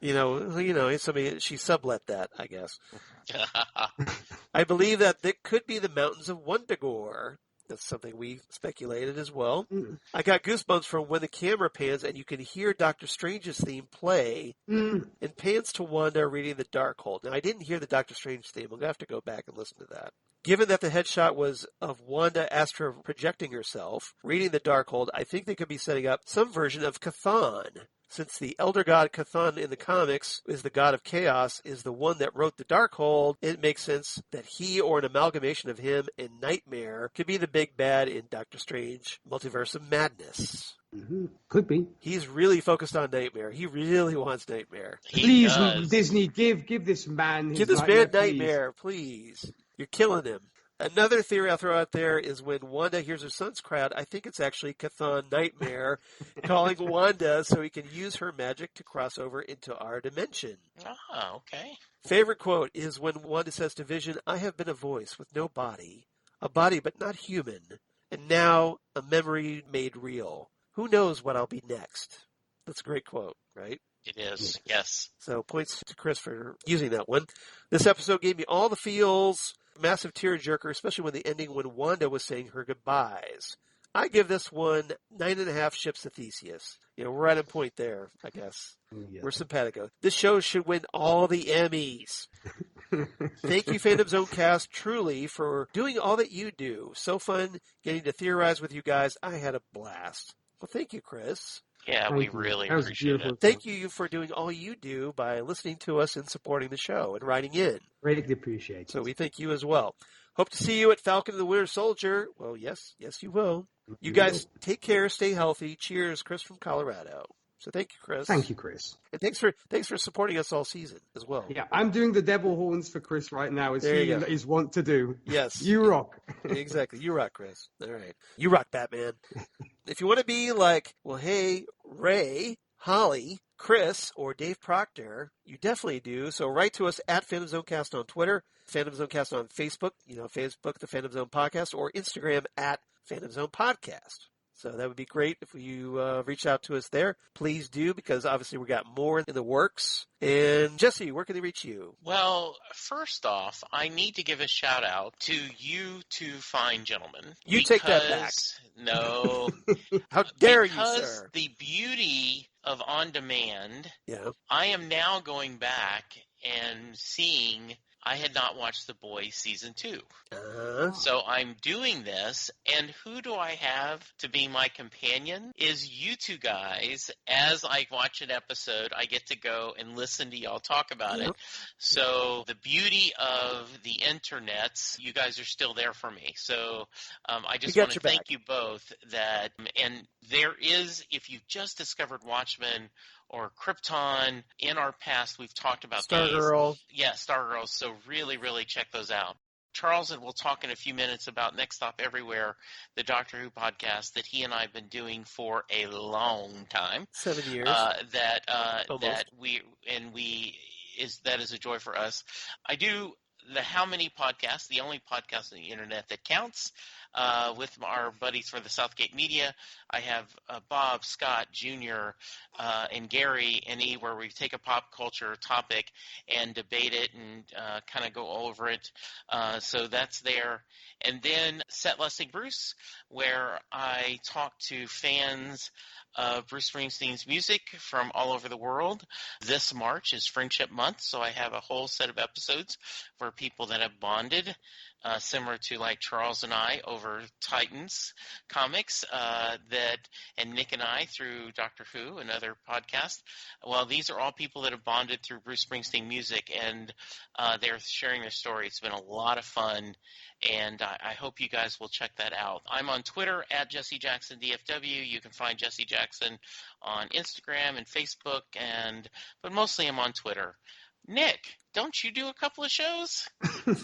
she sublet that, I guess. I believe that could be the mountains of Wundagore. That's something we speculated as well. I got goosebumps from when the camera pans and you can hear Doctor Strange's theme play and pans to Wanda reading the Darkhold. Now, I didn't hear the Doctor Strange theme. I'm going to have to go back and listen to that. Given that the headshot was of Wanda astral projecting herself, reading the Darkhold, I think they could be setting up some version of Chthon. Since the elder god Chthon in the comics is the god of chaos, is the one that wrote the Darkhold, it makes sense that he or an amalgamation of him and Nightmare could be the big bad in Doctor Strange Multiverse of Madness. Mm-hmm. Could be. He's really focused on Nightmare. He really wants Nightmare. Please, Disney, give this man his Nightmare, please. You're killing him. Another theory I'll throw out there is when Wanda hears her son's crowd, I think it's actually Chthon Nightmare calling Wanda so he can use her magic to cross over into our dimension. Oh, okay. Favorite quote is when Wanda says to Vision, I have been a voice with no body, a body but not human, and now a memory made real. Who knows what I'll be next? That's a great quote, right? It is, yes. So points to Chris for using that one. This episode gave me all the feels. Massive tearjerker, especially when the ending when Wanda was saying her goodbyes. I give this one 9.5 ships to Theseus. We're at a point there, I guess. Yeah. We're simpatico. This show should win all the Emmys. Thank you, Phantom Zone Cast, truly, for doing all that you do. So fun getting to theorize with you guys. I had a blast. Well, thank you, Chris. Yeah, we really appreciate it. Thank you for doing all you do by listening to us and supporting the show and writing in. Greatly appreciate it. So we thank you as well. Hope to see you at Falcon and the Winter Soldier. Well, yes, you will. You guys take care, stay healthy. Cheers, Chris from Colorado. So thank you, Chris. Thank you, Chris. And thanks for supporting us all season as well. Yeah, I'm doing the devil horns for Chris right now, as he is wont to do. Yes. You rock. Exactly. You rock, Chris. All right. You rock, Batman. If you want to be like, well, hey, Ray, Holly, Chris, or Dave Proctor, you definitely do. So write to us at Phantom Zone Cast on Twitter, Phantom Zone Cast on Facebook, Facebook, the Phantom Zone Podcast, or Instagram at Phantom Zone Podcast. So that would be great if you reach out to us there. Please do, because obviously we got more in the works. And Jesse, where can they reach you? Well, first off, I need to give a shout out to you two fine gentlemen. You take that back. No. How dare you, because sir? the beauty of On Demand, Yeah. I am now going back and seeing. I had not watched The Boys Season 2. So I'm doing this, and who do I have to be my companion? Is you two guys. As I watch an episode, I get to go and listen to y'all talk about it. So the beauty of the internets, you guys are still there for me. So I just want to thank you both. And there is, if you've just discovered Watchmen or Krypton, in our past we've talked about Stargirl. Yeah, Stargirl. So really, really check those out. Charles and we'll talk in a few minutes about Next Stop Everywhere, the Doctor Who podcast that he and I have been doing for a long time. 7 years. That is a joy for us. I do the How Many podcast, the only podcast on the internet that counts. With our buddies for the Southgate Media. I have Bob, Scott, Jr., and Gary and E, where we take a pop culture topic and debate it and kind of go over it. So that's there. And then Set Lusting Bruce, where I talk to fans of Bruce Springsteen's music from all over the world. This March is Friendship Month, so I have a whole set of episodes where people that have bonded, similar to like Charles and I over Titans comics, and Nick and I through Doctor Who and other podcasts. Well, these are all people that have bonded through Bruce Springsteen music, and they're sharing their story. It's been a lot of fun, and I hope you guys will check that out. I'm on Twitter at Jesse Jackson DFW. You can find Jesse Jackson on Instagram and Facebook, but mostly I'm on Twitter. Nick, don't you do a couple of shows? Yes.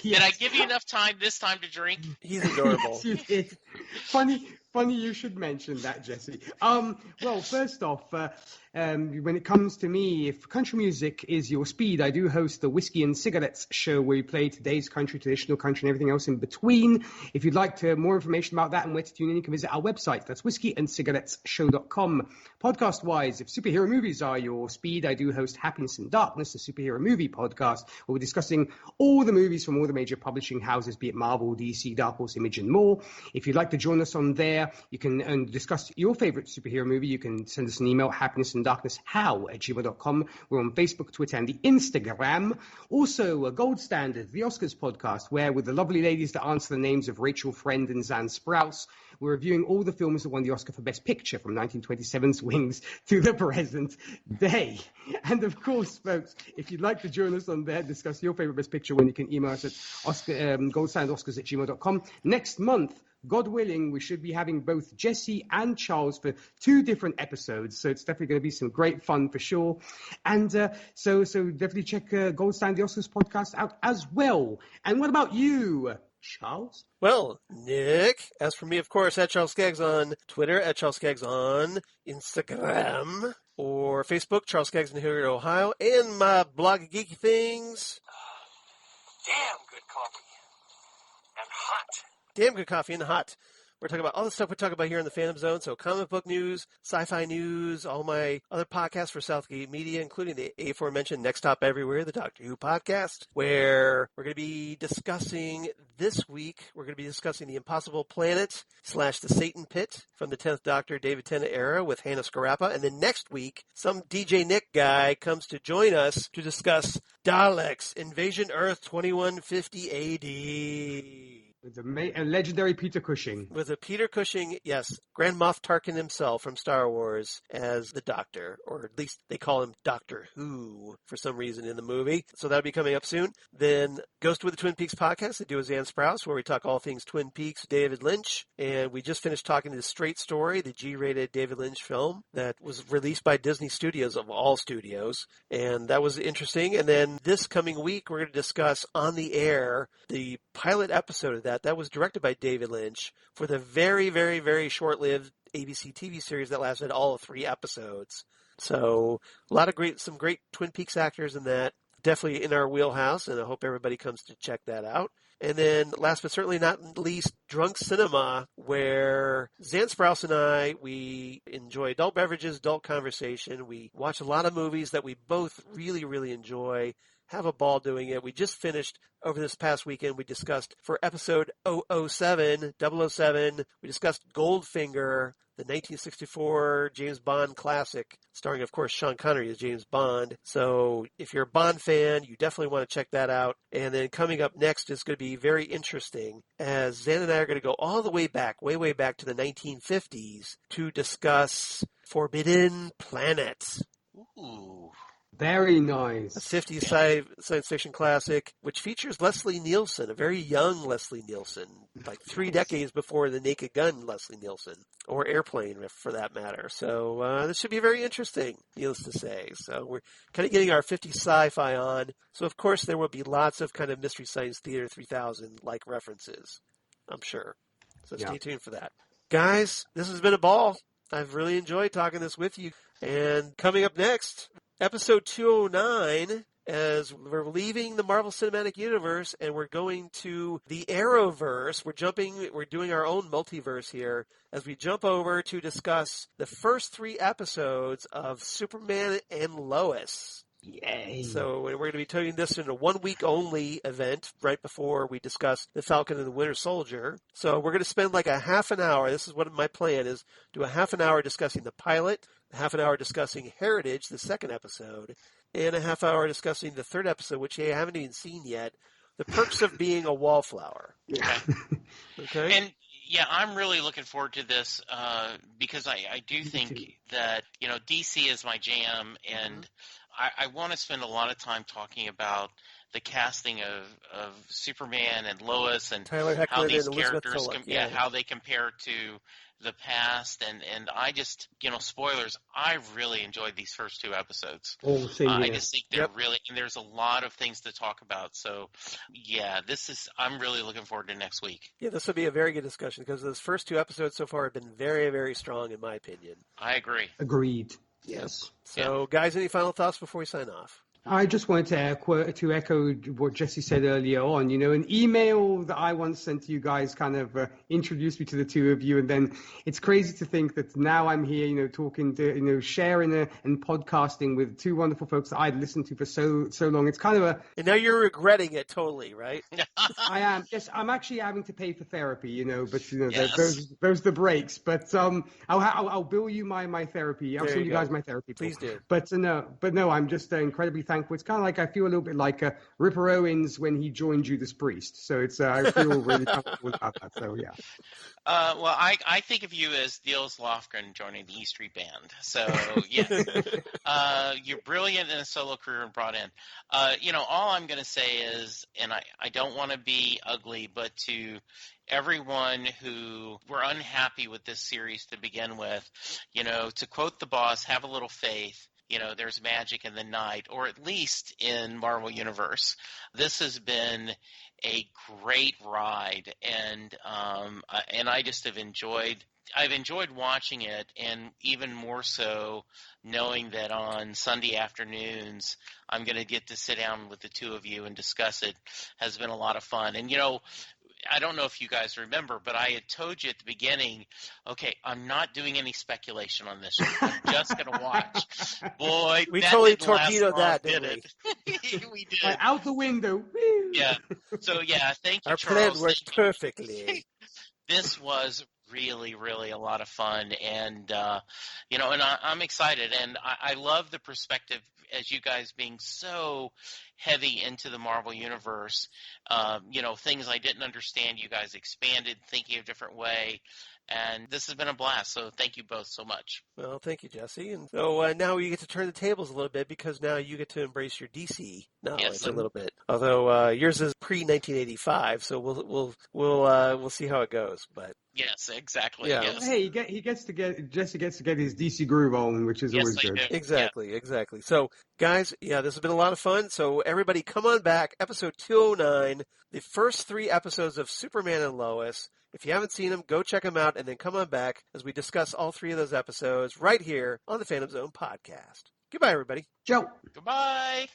Did I give you enough time this time to drink? He's adorable. Yes, you did. Funny you should mention that, Jesse. Well, first off, when it comes to me, if country music is your speed, I do host the Whiskey and Cigarettes show where we play today's country, traditional country, and everything else in between. If you'd like more information about that and where to tune in, you can visit our website. That's whiskeyandcigarettesshow.com. Podcast-wise, if superhero movies are your speed, I do host Happiness and Darkness, a superhero movie podcast, where we're discussing all the movies from all the major publishing houses, be it Marvel, DC, Dark Horse, Image, and more. If you'd like to join us on there, you can discuss your favorite superhero movie. You can send us an email, happinessanddarknesshow@gmail.com. We're on Facebook, Twitter, and the Instagram. Also, a gold standard, the Oscars podcast, where with the lovely ladies that answer the names of Rachel Friend and Zan Sprouse, we're reviewing all the films that won the Oscar for Best Picture from 1927's Wings to the present day. And of course, folks, if you'd like to join us on there, discuss your favorite Best Picture, you can email us at goldstandardoscars@gmail.com. Next month, God willing, we should be having both Jesse and Charles for 2 different episodes. So it's definitely going to be some great fun for sure. And so definitely check Gold Standard the Oscars podcast out as well. And what about you, Charles? Well, Nick, as for me, of course, at Charles Skaggs on Twitter, at Charles Skaggs on Instagram, or Facebook, Charles Skaggs in Hilliard, Ohio, and my blog of geeky things. Damn good coffee. And hot. Damn good coffee and hot. We're talking about all the stuff we talk about here in the Phantom Zone. So comic book news, sci-fi news, all my other podcasts for Southgate Media, including the aforementioned Next Stop Everywhere, the Doctor Who podcast, where we're going to be discussing this week, we're going to be discussing The Impossible Planet / The Satan Pit from the 10th Doctor David Tennant era with Hannah Scarappa. And then next week, some DJ Nick guy comes to join us to discuss Daleks, Invasion Earth 2150 AD. With a legendary Peter Cushing. With a Peter Cushing, yes, Grand Moff Tarkin himself from Star Wars as the Doctor, or at least they call him Doctor Who for some reason in the movie. So that'll be coming up soon. Then Ghost with the Twin Peaks podcast, they do with Zan Sprouse, where we talk all things Twin Peaks, David Lynch. And we just finished talking The Straight Story, the G-rated David Lynch film that was released by Disney Studios, of all studios. And that was interesting. And then this coming week, we're going to discuss On the Air, the pilot episode of that. That was directed by David Lynch for the very, very, very short-lived ABC TV series that lasted all of 3 episodes. So some great Twin Peaks actors in that. Definitely in our wheelhouse, and I hope everybody comes to check that out. And then last but certainly not least, Drunk Cinema, where Zan Sprouse and I, we enjoy adult beverages, adult conversation. We watch a lot of movies that we both really, really enjoy. Have a ball doing it. We just finished over this past weekend. We discussed for episode 007, we discussed Goldfinger, the 1964 James Bond classic, starring, of course, Sean Connery as James Bond. So if you're a Bond fan, you definitely want to check that out. And then coming up next is going to be very interesting, as Zan and I are going to go all the way back, way back to the 1950s to discuss Forbidden Planet. Ooh. Very nice. A 50s science fiction classic, which features Leslie Nielsen, a very young Leslie Nielsen, like 3 decades before the Naked Gun Leslie Nielsen, or Airplane for that matter. So this should be very interesting, needless to say. So we're kind of getting our 50s sci-fi on. So of course there will be lots of kind of Mystery Science Theater 3000-like references, I'm sure. So stay tuned for that. Guys, this has been a ball. I've really enjoyed talking this with you. And coming up next, Episode 209, as we're leaving the Marvel Cinematic Universe and we're going to the Arrowverse. We're doing our own multiverse here as we jump over to discuss the first 3 episodes of Superman and Lois. Yay. So we're going to be turning this into a 1-week only event right before we discuss The Falcon and the Winter Soldier. So we're going to spend like a half an hour. This is what my plan is. Do a half an hour discussing the pilot, a half an hour discussing Heritage, the 2nd episode, and a half hour discussing the third episode, which I haven't even seen yet, The Perks of Being a Wallflower. Okay. And yeah, I'm really looking forward to this because I do think that, DC is my jam, and I want to spend a lot of time talking about the casting of Superman and Lois and Tyler Hoechlin how these and Elizabeth characters, Tulloch, how they compare to the past, and I just, spoilers, I really enjoyed these first two episodes. Oh, same here. I just think they're really, and there's a lot of things to talk about. So, yeah, I'm really looking forward to next week. Yeah, this will be a very good discussion because those first two episodes so far have been very, very strong in my opinion. I agree. Agreed. Yes. So, guys, any final thoughts before we sign off? I just wanted to echo what Jesse said earlier on. An email that I once sent to you guys kind of introduced me to the two of you, and then it's crazy to think that now I'm here, talking to, sharing and podcasting with two wonderful folks that I'd listened to for so long. It's kind of and now you're regretting it totally, right? I am. Yes, I'm actually having to pay for therapy, but Yes. those are the breaks. But I'll bill you my therapy. I'll There send you you guys go. my therapy. Please do. But no, I'm just incredibly thankful. It's kind of like I feel a little bit like Ripper Owens when he joined Judas Priest. So it's I feel really comfortable about that. So yeah. Well, I think of you as Niels Lofgren joining the E Street Band. So, yeah. You're brilliant in a solo career and brought in. All I'm going to say is, and I don't want to be ugly, but to everyone who were unhappy with this series to begin with, to quote the boss, have a little faith. There's magic in the night, or at least in Marvel Universe. This has been a great ride, and I just have enjoyed. I've enjoyed watching it, and even more so knowing that on Sunday afternoons I'm going to get to sit down with the two of you and discuss it has been a lot of fun. And I don't know if you guys remember, but I had told you at the beginning, okay, I'm not doing any speculation on this. I'm just going to watch. Boy, We that totally didn't last torpedoed long, that, did didn't it? We did. Out the window. Woo! Yeah. So, yeah, thank you, Our Charles. plan worked perfectly. This was really, really a lot of fun, and and I'm excited, and I love the perspective as you guys being so heavy into the Marvel Universe. Things I didn't understand, you guys expanded, thinking a different way, and this has been a blast. So thank you both so much. Well, thank you, Jesse. And so now we get to turn the tables a little bit because now you get to embrace your DC knowledge a little bit. Although yours is pre-1985, so we'll see how it goes. But yes, exactly. Yeah. Yes. Hey, Jesse gets to get his DC groove on, which is always good. Exactly. So, guys, this has been a lot of fun. So, everybody, come on back. Episode 209, the first 3 episodes of Superman and Lois. If you haven't seen them, go check them out, and then come on back as we discuss all 3 of those episodes right here on the Phantom Zone podcast. Goodbye, everybody. Joe. Goodbye.